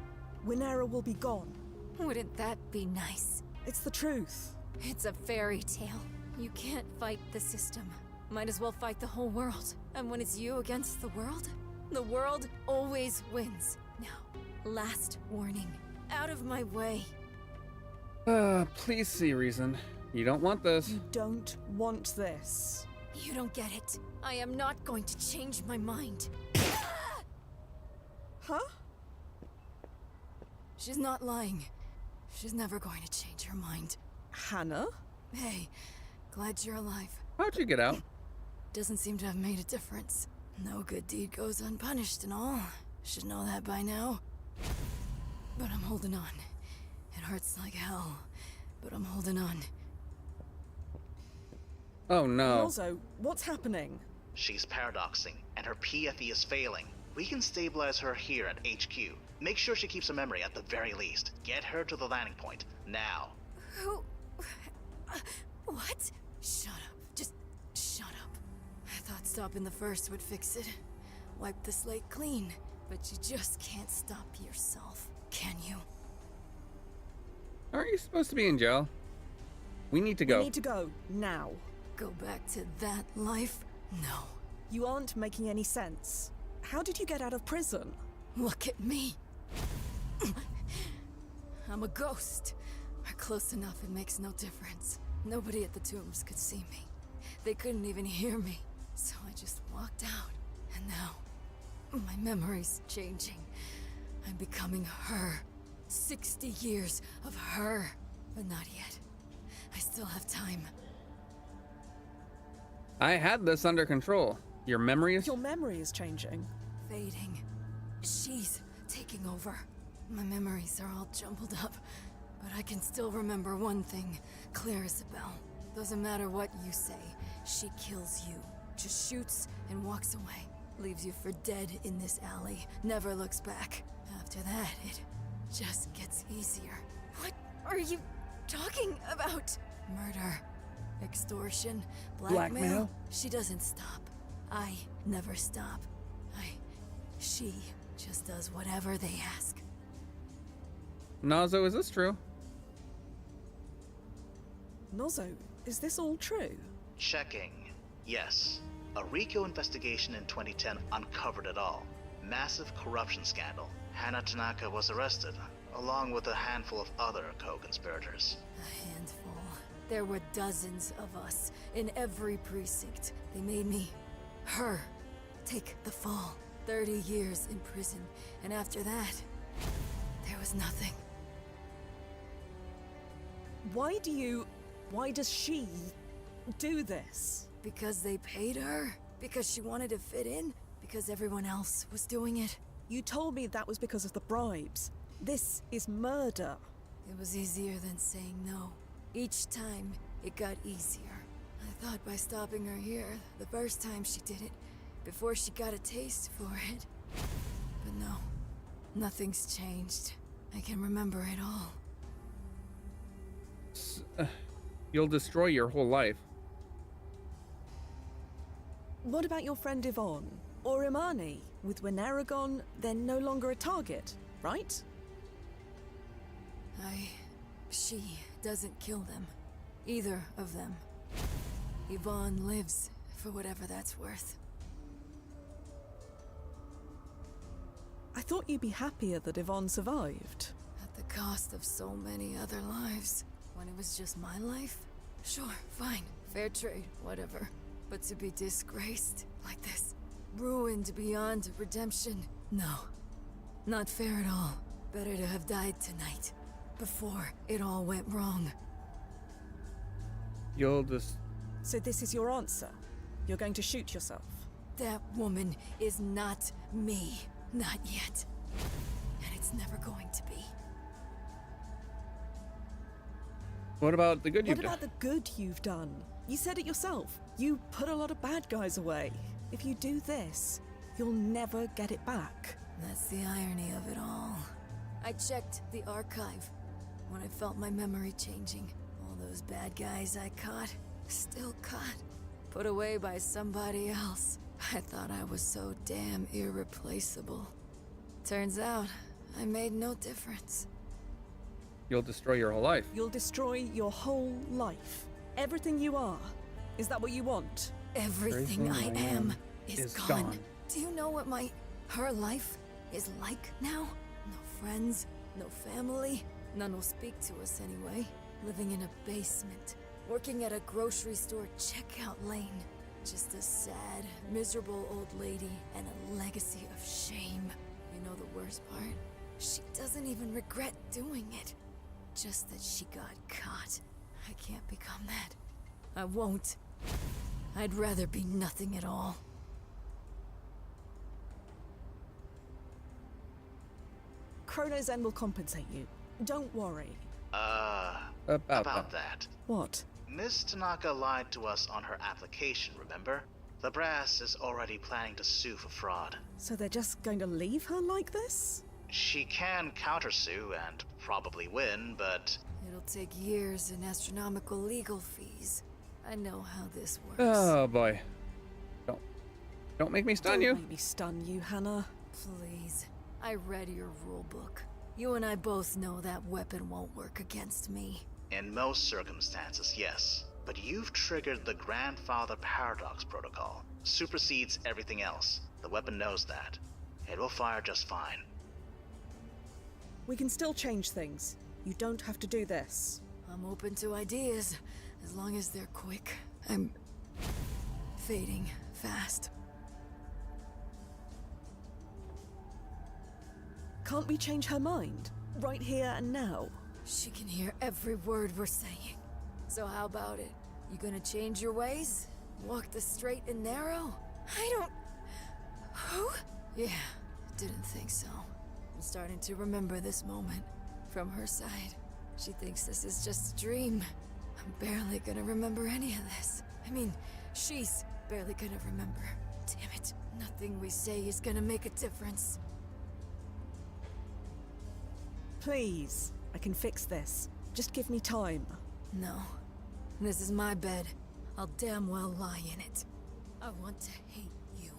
Speaker 2: Wynera will be gone.
Speaker 3: Wouldn't that be nice?
Speaker 2: It's the truth.
Speaker 3: It's a fairy tale. You can't fight the system. Might as well fight the whole world. And when it's you against the world always wins. Now, last warning. Out of my way.
Speaker 1: Please see reason. You don't want this.
Speaker 2: You don't want this.
Speaker 3: You don't get it. I am not going to change my mind.
Speaker 2: Huh?
Speaker 3: She's not lying. She's never going to change her mind.
Speaker 2: Hannah?
Speaker 3: Hey, glad you're alive.
Speaker 1: How'd you get out?
Speaker 3: Doesn't seem to have made a difference. No good deed goes unpunished and all. Should know that by now. But I'm holding on. It hurts like hell, but I'm holding on.
Speaker 1: Oh no.
Speaker 2: Also, what's happening?
Speaker 4: She's paradoxing, and her PFE is failing. We can stabilize her here at HQ. Make sure she keeps her memory at the very least. Get her to the landing point, now.
Speaker 3: Who? What? Shut up. Just shut up. I thought stopping the first would fix it. Wipe the slate clean. But you just can't stop yourself, can you?
Speaker 1: Aren't you supposed to be in jail? We need to go.
Speaker 2: We need to go, now.
Speaker 3: Go back to that life? No.
Speaker 2: You aren't making any sense. How did you get out of prison?
Speaker 3: Look at me. I'm a ghost. Or close enough, it makes no difference. Nobody at the tombs could see me. They couldn't even hear me. So I just walked out. And now, my memory's changing. I'm becoming her. 60 years of her. But not yet. I still have time.
Speaker 1: I had this under control. Your memory is...
Speaker 2: Your memory is changing.
Speaker 3: Fading. She's taking over. My memories are all jumbled up, but I can still remember one thing, clear as a bell. Doesn't matter what you say, she kills you. Just shoots and walks away. Leaves you for dead in this alley. Never looks back. After that, it just gets easier. What are you talking about? Murder. Extortion. Blackmail. She doesn't stop. I never stop. She just does whatever they ask.
Speaker 1: Nazo, is this true?
Speaker 2: Nozo, is this all true?
Speaker 4: Checking. Yes. A RICO investigation in 2010 uncovered it all. Massive corruption scandal. Hannah Tanaka was arrested, along with a handful of other co-conspirators.
Speaker 3: A handful. There were dozens of us in every precinct. They made me, her, take the fall. 30 years in prison, and after that, there was nothing.
Speaker 2: Why does she do this?
Speaker 3: Because they paid her? Because she wanted to fit in? Because everyone else was doing it?
Speaker 2: You told me that was because of the bribes. This is murder.
Speaker 3: It was easier than saying no. Each time, it got easier. I thought by stopping her here, the first time she did it, before she got a taste for it. But no, nothing's changed. I can remember it all.
Speaker 1: You'll destroy your whole life.
Speaker 2: What about your friend Yvonne? Or Imani? With Wynera gone, they're no longer a target, right?
Speaker 3: She doesn't kill them. Either of them. Yvonne lives, for whatever that's worth.
Speaker 2: I thought you'd be happier that Yvonne survived.
Speaker 3: At the cost of so many other lives. When it was just my life? Sure, fine. Fair trade, whatever. But to be disgraced like this, ruined beyond redemption, no. Not fair at all. Better to have died tonight, before it all went wrong.
Speaker 1: You'll just...
Speaker 2: So this is your answer? You're going to shoot yourself?
Speaker 3: That woman is not me. Not yet. And it's never going to be.
Speaker 1: What about the good you've
Speaker 2: What
Speaker 1: done?
Speaker 2: about the good you've done? You said it yourself. You put a lot of bad guys away. If you do this, you'll never get it back.
Speaker 3: That's the irony of it all. I checked the archive when I felt my memory changing. All those bad guys I caught, still caught, put away by somebody else. I thought I was so damn irreplaceable. Turns out, I made no difference.
Speaker 1: You'll destroy your whole life.
Speaker 2: You'll destroy your whole life. Everything you are. Is that what you want?
Speaker 3: Everything I am is gone. Do you know what her life is like now? No friends, no family. None will speak to us anyway. Living in a basement. Working at a grocery store checkout lane. Just a sad, miserable old lady and a legacy of shame. You know the worst part? She doesn't even regret doing it. Just that she got caught. I can't become that. I won't. I'd rather be nothing at all.
Speaker 2: Chrono's End will compensate you. Don't worry.
Speaker 1: About
Speaker 4: that.
Speaker 2: What?
Speaker 4: Miss Tanaka lied to us on her application, remember? The brass is already planning to sue for fraud.
Speaker 2: So they're just going to leave her like this?
Speaker 4: She can countersue and probably win, but...
Speaker 3: It'll take years and astronomical legal fees. I know how this works.
Speaker 1: Oh boy. Don't make me stun you.
Speaker 2: Don't make me stun you, Hannah.
Speaker 3: Please. I read your rule book. You and I both know that weapon won't work against me.
Speaker 4: In most circumstances, yes. But you've triggered the Grandfather Paradox Protocol. Supersedes everything else. The weapon knows that. It will fire just fine.
Speaker 2: We can still change things. You don't have to do this.
Speaker 3: I'm open to ideas, as long as they're quick. I'm fading fast.
Speaker 2: Can't we change her mind? Right here and now?
Speaker 3: She can hear every word we're saying. So how about it? You gonna change your ways? Walk the straight and narrow? I don't... Who? Yeah, didn't think so. I'm starting to remember this moment. From her side. She thinks this is just a dream. I'm barely gonna remember any of this. I mean, she's barely gonna remember. Damn it. Nothing we say is gonna make a difference.
Speaker 2: Please, I can fix this. Just give me time.
Speaker 3: No. This is my bed. I'll damn well lie in it. I want to hate you.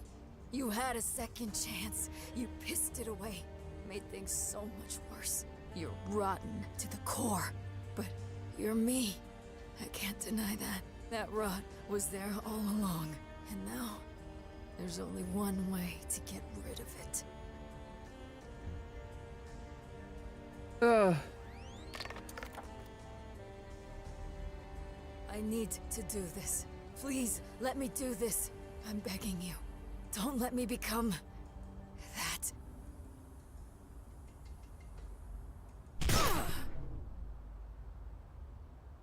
Speaker 3: You had a second chance. You pissed it away. Made things so much worse. You're rotten to the core. But you're me. I can't deny that. That rot was there all along. And now, there's only one way to get rid of it. I need to do this. Please, let me do this. I'm begging you. Don't let me become... that.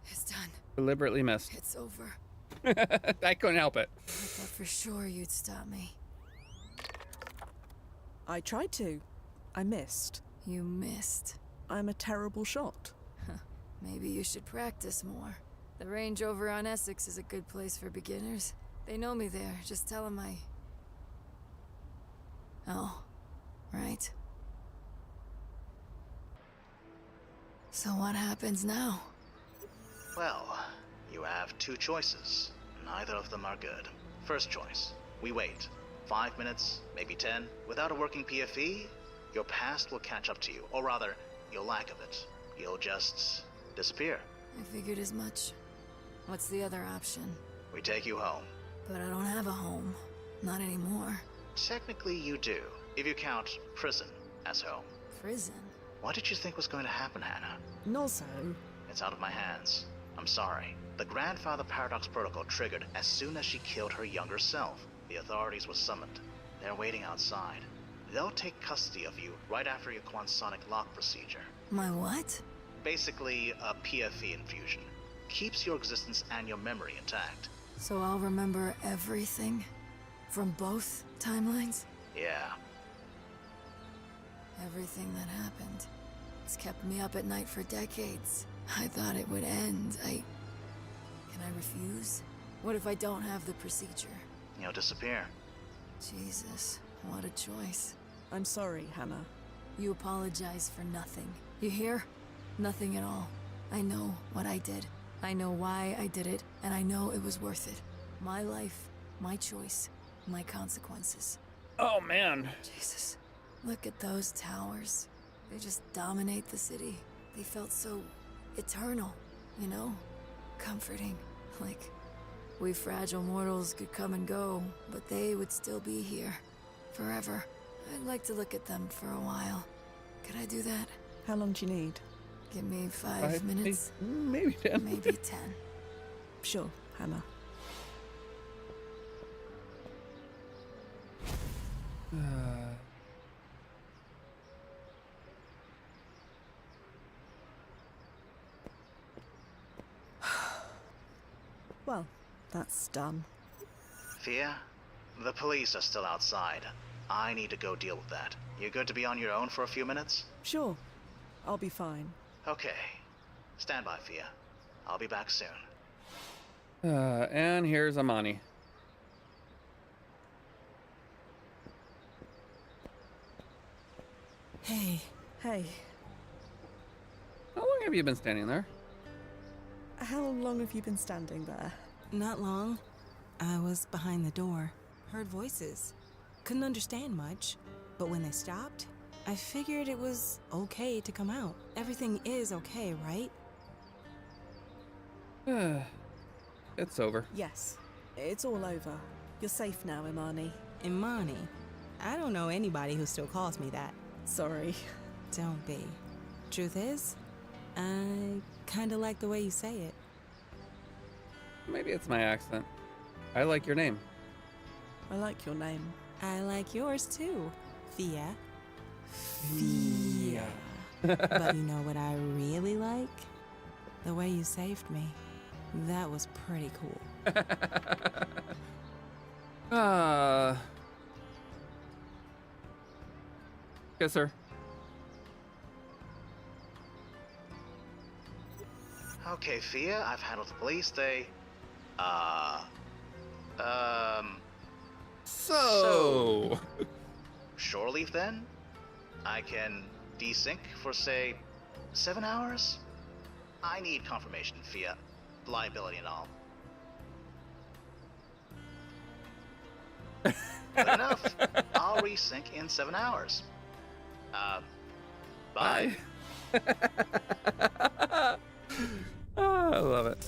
Speaker 3: It's done.
Speaker 1: Deliberately missed.
Speaker 3: It's over.
Speaker 1: I couldn't help it.
Speaker 3: I thought for sure you'd stop me.
Speaker 2: I tried to. I missed.
Speaker 3: You missed.
Speaker 2: I'm a terrible shot.
Speaker 3: Maybe you should practice more. The range over on Essex is a good place for beginners. They know me there. Just tell them I... Oh, right. So what happens now?
Speaker 4: Well, you have two choices. Neither of them are good. First choice, we wait. 5 minutes, maybe 10. Without a working PFE, your past will catch up to you. Or rather, your lack of it. You'll just disappear.
Speaker 3: I figured as much. What's the other option?
Speaker 4: We take you home.
Speaker 3: But I don't have a home. Not anymore.
Speaker 4: Technically, you do, if you count prison as home.
Speaker 3: Prison?
Speaker 4: What did you think was going to happen, Hannah?
Speaker 2: Nozo.
Speaker 4: It's out of my hands. I'm sorry. The Grandfather Paradox Protocol triggered as soon as she killed her younger self. The authorities were summoned. They're waiting outside. they'll take custody of you right after your quansonic lock procedure.
Speaker 3: My what?
Speaker 4: Basically, a PFE infusion. Keeps your existence and your memory intact.
Speaker 3: So I'll remember everything? From both timelines?
Speaker 4: Yeah.
Speaker 3: Everything that happened. It's kept me up at night for decades. I thought it would end. Can I refuse? What if I don't have the procedure?
Speaker 4: You'll disappear.
Speaker 3: Jesus, what a choice.
Speaker 2: I'm sorry, Hannah.
Speaker 3: You apologize for nothing. You hear? Nothing at all. I know what I did. I know why I did it, and I know it was worth it. My life, my choice, my consequences.
Speaker 1: Oh, man.
Speaker 3: Jesus. Look at those towers. They just dominate the city. They felt so eternal, you know? Comforting. Like, we fragile mortals could come and go, but they would still be here. Forever. I'd like to look at them for a while. Could I do that?
Speaker 2: How long do you need?
Speaker 3: Give me 5 minutes.
Speaker 1: Maybe 10.
Speaker 3: Maybe 10.
Speaker 2: Sure, Hannah. Well, that's done.
Speaker 4: Fia, the police are still outside. I need to go deal with that. You good to be on your own for a few minutes?
Speaker 2: Sure, I'll be fine.
Speaker 4: Okay. Stand by, Fia. I'll be back soon.
Speaker 1: And here's Amani.
Speaker 10: Hey.
Speaker 2: Hey,
Speaker 1: How long have you been standing there?
Speaker 2: how long have you been standing there?
Speaker 10: Not long. I was behind the door. Heard voices. Couldn't understand much. But when they stopped, I figured it was okay to come out. Everything is okay, right?
Speaker 1: It's over.
Speaker 2: Yes, it's all over. You're safe now, Imani.
Speaker 10: Imani. I don't know anybody who still calls me that.
Speaker 2: Sorry.
Speaker 10: Don't be. Truth is, I kinda like the way you say it.
Speaker 1: Maybe it's my accent. I like your name.
Speaker 2: I like your name.
Speaker 10: I like yours too, Fia.
Speaker 2: Fia.
Speaker 10: But you know what I really like? The way you saved me. That was pretty cool.
Speaker 1: Kiss her.
Speaker 4: Okay, Fia, I've handled the police.
Speaker 1: So.
Speaker 4: Shore leave then? I can desync for, say, 7 hours? I need confirmation, Fia. Liability and all. Good enough. I'll resync in 7 hours. Bye.
Speaker 1: Oh, I love it.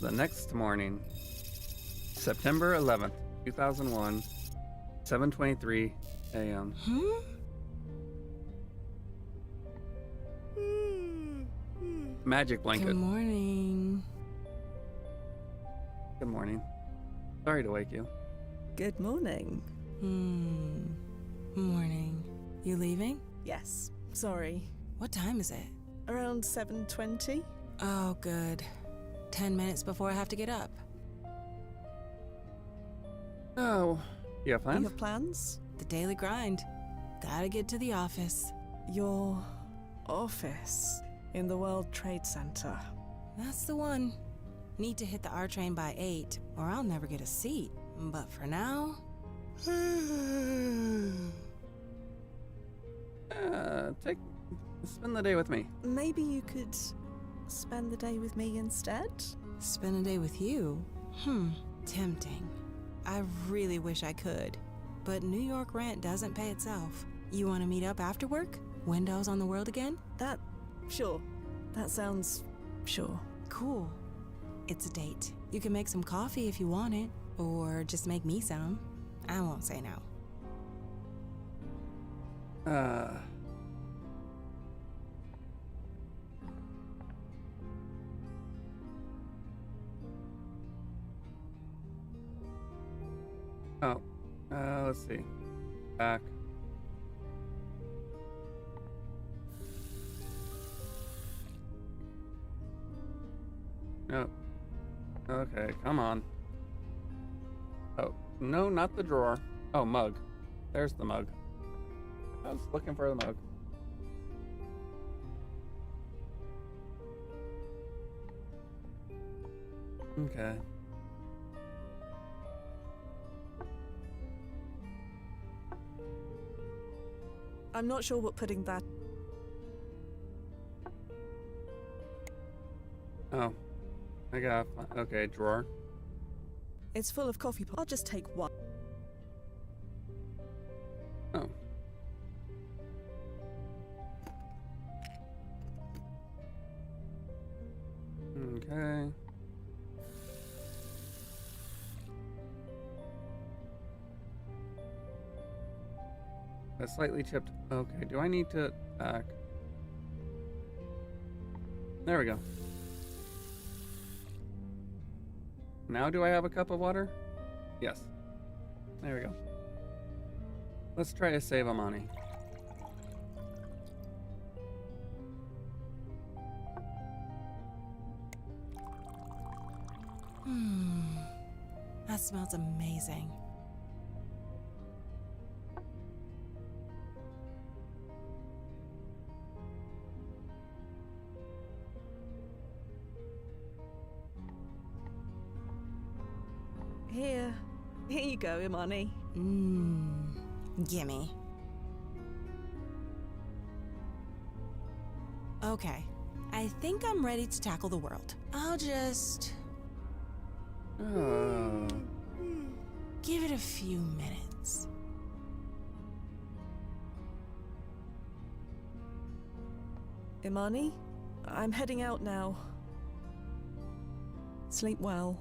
Speaker 1: The next morning, September 11th, 2001, 7:23 a.m. Magic blanket.
Speaker 10: Good morning.
Speaker 1: Good morning. Sorry to wake you.
Speaker 2: Good morning.
Speaker 10: Morning. You leaving?
Speaker 2: Yes, sorry.
Speaker 10: What time is it?
Speaker 2: Around 7:20?
Speaker 10: Oh, good. 10 minutes before I have to get up.
Speaker 1: Oh, you have plans?
Speaker 2: You have plans?
Speaker 10: The daily grind. Gotta get to the office.
Speaker 2: Your office in the World Trade Center.
Speaker 10: That's the one. Need to hit the R train by 8, or I'll never get a seat. But for now...
Speaker 1: Spend the day with me.
Speaker 2: Maybe you could spend the day with me instead?
Speaker 10: Spend a day with you? Tempting. I really wish I could. But New York rent doesn't pay itself. You want to meet up after work? Windows on the world again?
Speaker 2: Sure. That sounds... sure.
Speaker 10: Cool. It's a date. You can make some coffee if you want it. Or just make me some. I won't say no.
Speaker 1: Let's see. Back. No. Okay, come on. Oh, no, not the drawer. Oh, mug. There's the mug. I was looking for the mug. Okay.
Speaker 2: I'm not sure what putting that.
Speaker 1: Oh. I got. Okay, drawer.
Speaker 2: It's full of coffee pots. I'll just take one.
Speaker 1: Oh. Okay. A slightly chipped. Okay, do I need to back? There we go. Now do I have a cup of water? Yes. There we go. Let's try to save Amani.
Speaker 10: That smells amazing.
Speaker 2: Here you go, Imani.
Speaker 10: Gimme. Okay, I think I'm ready to tackle the world. I'll just give it a few minutes.
Speaker 2: Imani, I'm heading out now. Sleep well.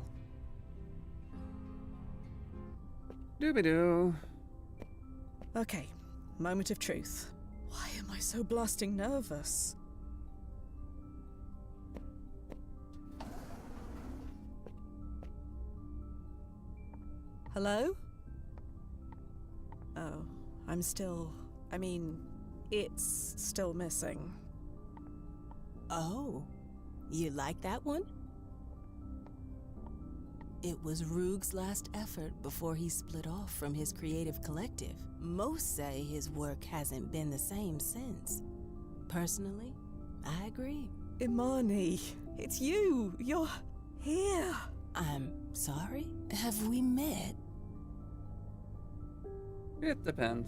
Speaker 1: Doobie-doo.
Speaker 2: Okay, moment of truth. Why am I so blasting nervous? Hello? Oh, it's still missing.
Speaker 10: Oh, you like that one? It was Roog's last effort before he split off from his creative collective. Most say his work hasn't been the same since. Personally, I agree.
Speaker 2: Imani, it's you! You're here!
Speaker 10: I'm sorry? Have we met?
Speaker 1: It depends.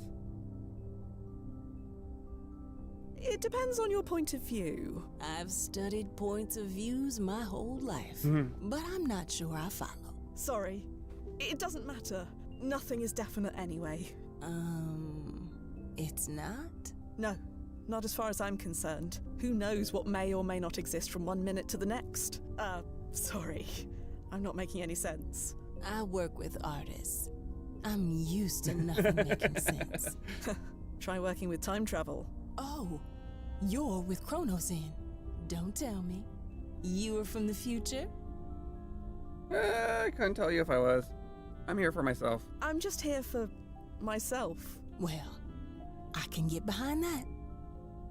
Speaker 2: It depends on your point of view.
Speaker 10: I've studied points of views my whole life, but I'm not sure I follow.
Speaker 2: Sorry. It doesn't matter. Nothing is definite anyway.
Speaker 10: It's not?
Speaker 2: No, not as far as I'm concerned. Who knows what may or may not exist from one minute to the next? Sorry. I'm not making any sense.
Speaker 10: I work with artists. I'm used to nothing making sense.
Speaker 2: Try working with time travel.
Speaker 10: Oh, you're with Chronozen. Don't tell me. You were from the future?
Speaker 1: I couldn't tell you if I was. I'm here for myself.
Speaker 2: I'm just here for myself.
Speaker 10: Well, I can get behind that.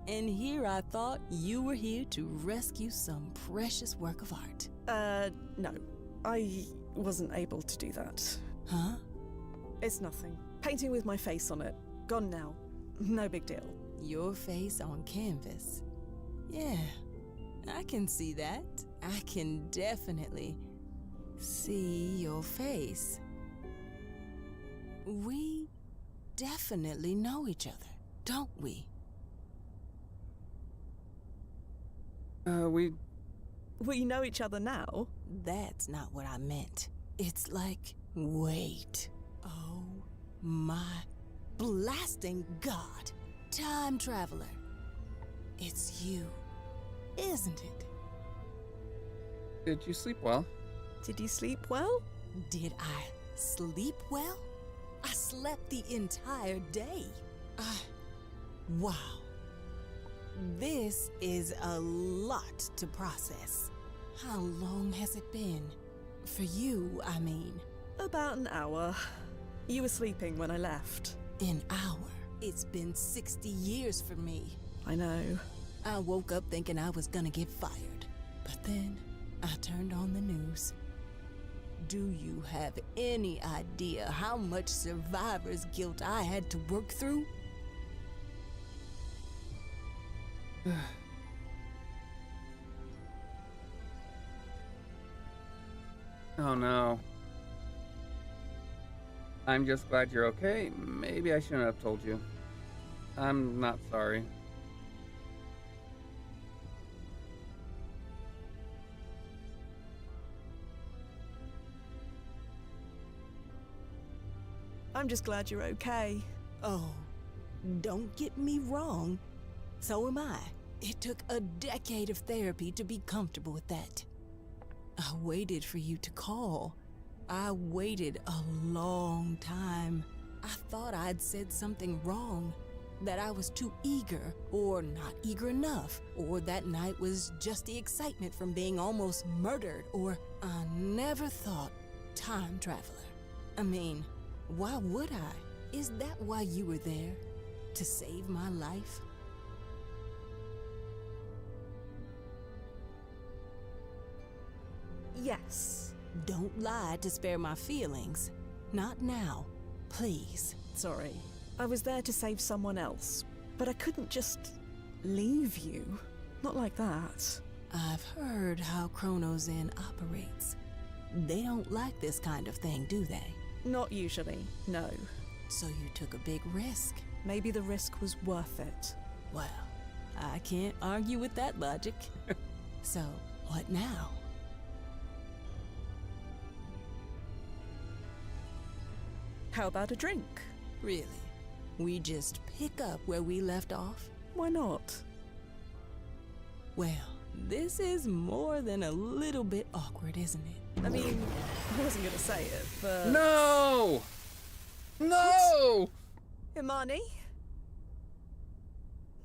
Speaker 10: And here I thought you were here to rescue some precious work of art.
Speaker 2: No. I wasn't able to do that.
Speaker 10: Huh?
Speaker 2: It's nothing. Painting with my face on it. Gone now. No big deal.
Speaker 10: Your face on canvas. Yeah, I can see that. I can definitely see your face. We definitely know each other, don't we?
Speaker 2: We know each other now?
Speaker 10: That's not what I meant. It's like, wait. Oh my blasting God. Time traveler. It's you, isn't it?
Speaker 1: Did you sleep well?
Speaker 2: Did you sleep well?
Speaker 10: Did I sleep well? I slept the entire day. Wow. This is a lot to process. How long has it been? For you, I mean.
Speaker 2: About an hour. You were sleeping when I left.
Speaker 10: An hour. It's been 60 years for me.
Speaker 2: I know.
Speaker 10: I woke up thinking I was gonna get fired. But then, I turned on the news. Do you have any idea how much survivor's guilt I had to work through?
Speaker 1: Oh no. I'm just glad you're okay. Maybe I shouldn't have told you. I'm not sorry.
Speaker 2: I'm just glad you're okay.
Speaker 10: Oh, don't get me wrong. So am I. It took a decade of therapy to be comfortable with that. I waited for you to call. I waited a long time. I thought I'd said something wrong. That I was too eager, or not eager enough, or that night was just the excitement from being almost murdered, or I never thought time traveler. I mean, why would I? Is that why you were there? To save my life?
Speaker 2: Yes.
Speaker 10: Don't lie to spare my feelings. Not now. Please.
Speaker 2: Sorry. I was there to save someone else, but I couldn't just leave you. Not like that.
Speaker 10: I've heard how Chronos Inn operates. They don't like this kind of thing, do they?
Speaker 2: Not usually, no.
Speaker 10: So you took a big risk.
Speaker 2: Maybe the risk was worth it.
Speaker 10: Well, I can't argue with that logic. So, what now?
Speaker 2: How about a drink?
Speaker 10: Really? We just pick up where we left off?
Speaker 2: Why not?
Speaker 10: Well, this is more than a little bit awkward, isn't it?
Speaker 2: I mean, I wasn't gonna say it, but...
Speaker 1: No! No!
Speaker 2: Imani?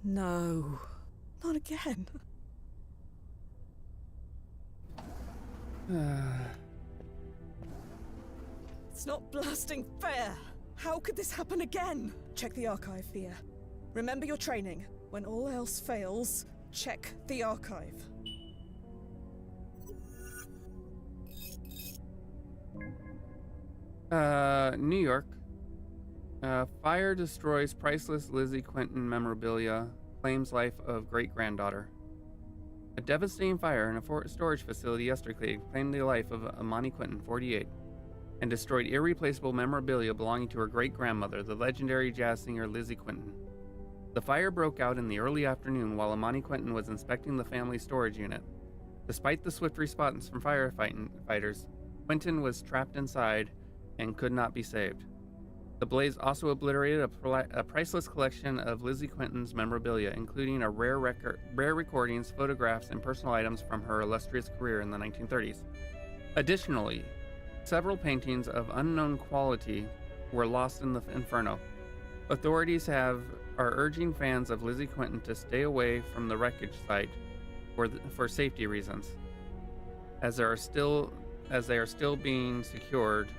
Speaker 2: No. Not again. It's not blasting fair! How could this happen again? Check the archive, Thea. Remember your training. When all else fails, check the archive.
Speaker 1: New York. Fire destroys priceless Lizzie Quinton memorabilia, claims life of great-granddaughter. A devastating fire in a storage facility yesterday claimed the life of Imani Quinton, 48, and destroyed irreplaceable memorabilia belonging to her great-grandmother, the legendary jazz singer Lizzie Quinton. The fire broke out in the early afternoon while Imani Quinton was inspecting the family's storage unit. Despite the swift response from firefighters, Quinton was trapped inside and could not be saved. The blaze also obliterated a priceless collection of Lizzie Quinton's memorabilia, including a rare recordings, photographs, and personal items from her illustrious career in the 1930s. Additionally, several paintings of unknown quality were lost in the inferno. Authorities are urging fans of Lizzie Quinton to stay away from the wreckage site for safety reasons, as they are still being secured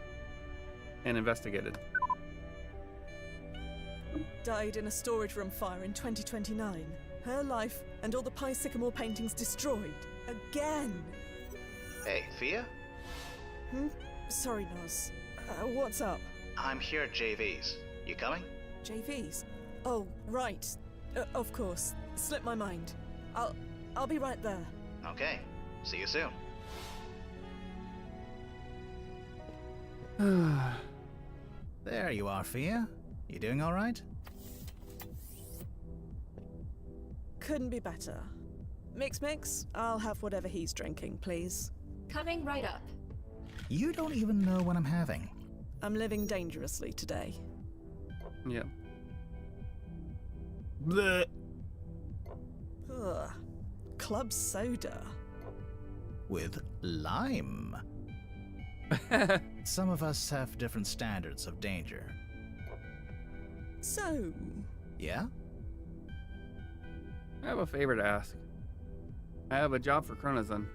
Speaker 1: and investigated.
Speaker 2: Died in a storage room fire in 2029. Her life and all the Pi Sycamore paintings destroyed. Again!
Speaker 4: Hey, Thea?
Speaker 2: Sorry, Noz. What's up?
Speaker 4: I'm here at JV's. You coming?
Speaker 2: JV's? Oh, right. Of course. Slipped my mind. I'll be right there.
Speaker 4: Okay. See you soon.
Speaker 13: There you are, Thea. You doing all right?
Speaker 2: Couldn't be better. Mix, I'll have whatever he's drinking, please.
Speaker 14: Coming right up.
Speaker 13: You don't even know what I'm having.
Speaker 2: I'm living dangerously today.
Speaker 1: Yep.
Speaker 13: Bleh.
Speaker 2: Ugh. Club soda.
Speaker 13: With lime. Some of us have different standards of danger.
Speaker 2: So...
Speaker 13: Yeah?
Speaker 1: I have a favor to ask. I have a job for Chronos Inn.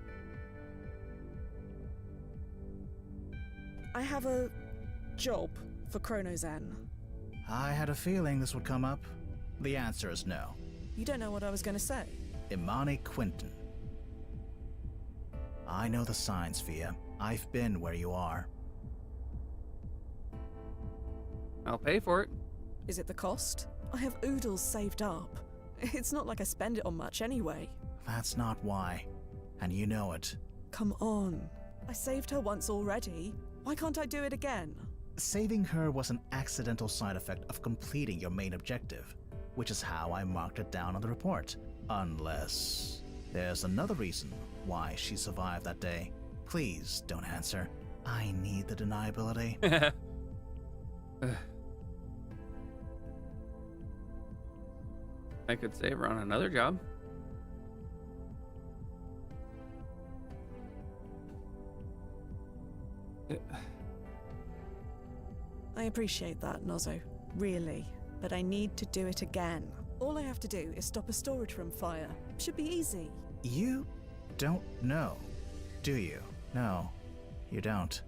Speaker 2: I have a job for Chronos Inn.
Speaker 13: I had a feeling this would come up. The answer is no.
Speaker 2: You don't know what I was going to say.
Speaker 13: Imani Quinton. I know the signs, Fia. I've been where you are.
Speaker 1: I'll pay for it.
Speaker 2: Is it the cost? I have oodles saved up. It's not like I spend it on much anyway.
Speaker 13: That's not why. And you know it.
Speaker 2: Come on. I saved her once already. Why can't I do it again?
Speaker 13: Saving her was an accidental side effect of completing your main objective, which is how I marked it down on the report. Unless there's another reason why she survived that day. Please don't answer. I need the deniability.
Speaker 1: I could save her on another job.
Speaker 2: I appreciate that, Nozzo. Really. But I need to do it again. All I have to do is stop a storage room fire. Should be easy.
Speaker 13: You don't know, do you? No, you don't.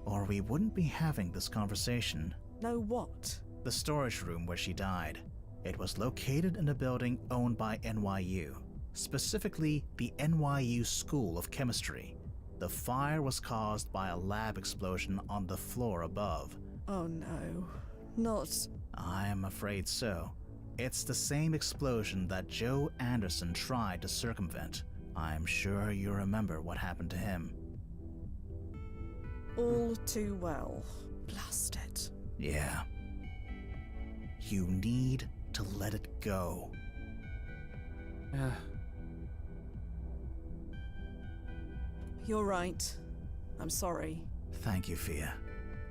Speaker 13: Or we wouldn't be having this conversation.
Speaker 2: Know what?
Speaker 13: The storage room where she died. It was located in a building owned by NYU, specifically the NYU School of Chemistry. The fire was caused by a lab explosion on the floor above.
Speaker 2: Oh no. Not...
Speaker 13: I am afraid so. It's the same explosion that Joe Anderson tried to circumvent. I'm sure you remember what happened to him.
Speaker 2: All too well. Blast it.
Speaker 13: Yeah. You need to let it go.
Speaker 2: You're right. I'm sorry.
Speaker 13: Thank you, Fia.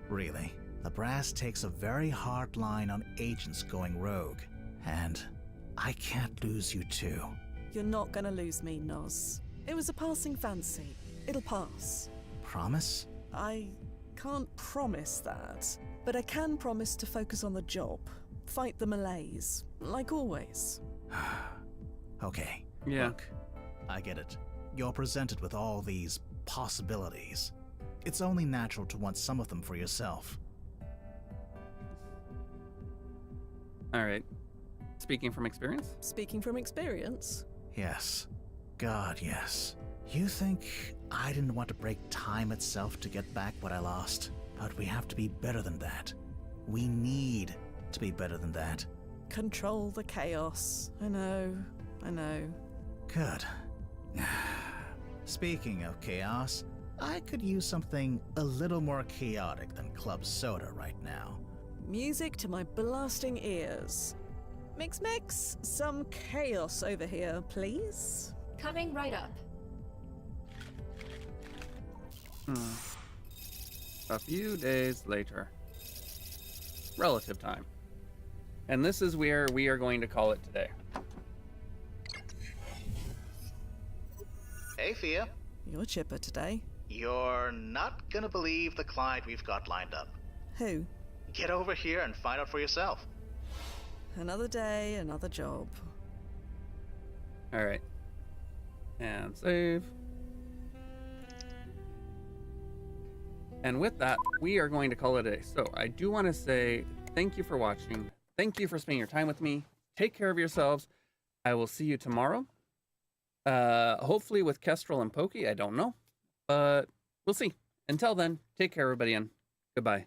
Speaker 13: Really. The brass takes a very hard line on agents going rogue, and I can't lose you too.
Speaker 2: You're not gonna lose me, Noz. It was a passing fancy. It'll pass.
Speaker 13: Promise?
Speaker 2: I can't promise that, but I can promise to focus on the job. Fight the malaise, like always.
Speaker 13: Okay.
Speaker 1: Yeah.
Speaker 13: Look, I get it. You're presented with all these possibilities. It's only natural to want some of them for yourself.
Speaker 1: All right. Speaking from experience?
Speaker 2: Speaking from experience?
Speaker 13: Yes. God, yes. You think I didn't want to break time itself to get back what I lost? But we have to be better than that. We need to be better than that.
Speaker 2: Control the chaos. I know.
Speaker 13: Good. Speaking of chaos, I could use something a little more chaotic than club soda right now.
Speaker 2: Music to my blasting ears. Mix, some chaos over here, please.
Speaker 14: Coming right up.
Speaker 1: A few days later. Relative time. And this is where we are going to call it today.
Speaker 4: Hey, Fia.
Speaker 2: You're chipper today.
Speaker 4: You're not gonna believe the client we've got lined up.
Speaker 2: Who?
Speaker 4: Get over here and find out for yourself.
Speaker 2: Another day, another job.
Speaker 1: All right. And save. And with that, we are going to call it a day. So I do want to say thank you for watching. Thank you for spending your time with me. Take care of yourselves. I will see you tomorrow. Hopefully with Kestrel and Pokey, I don't know. But we'll see. Until then, take care, everybody, and goodbye.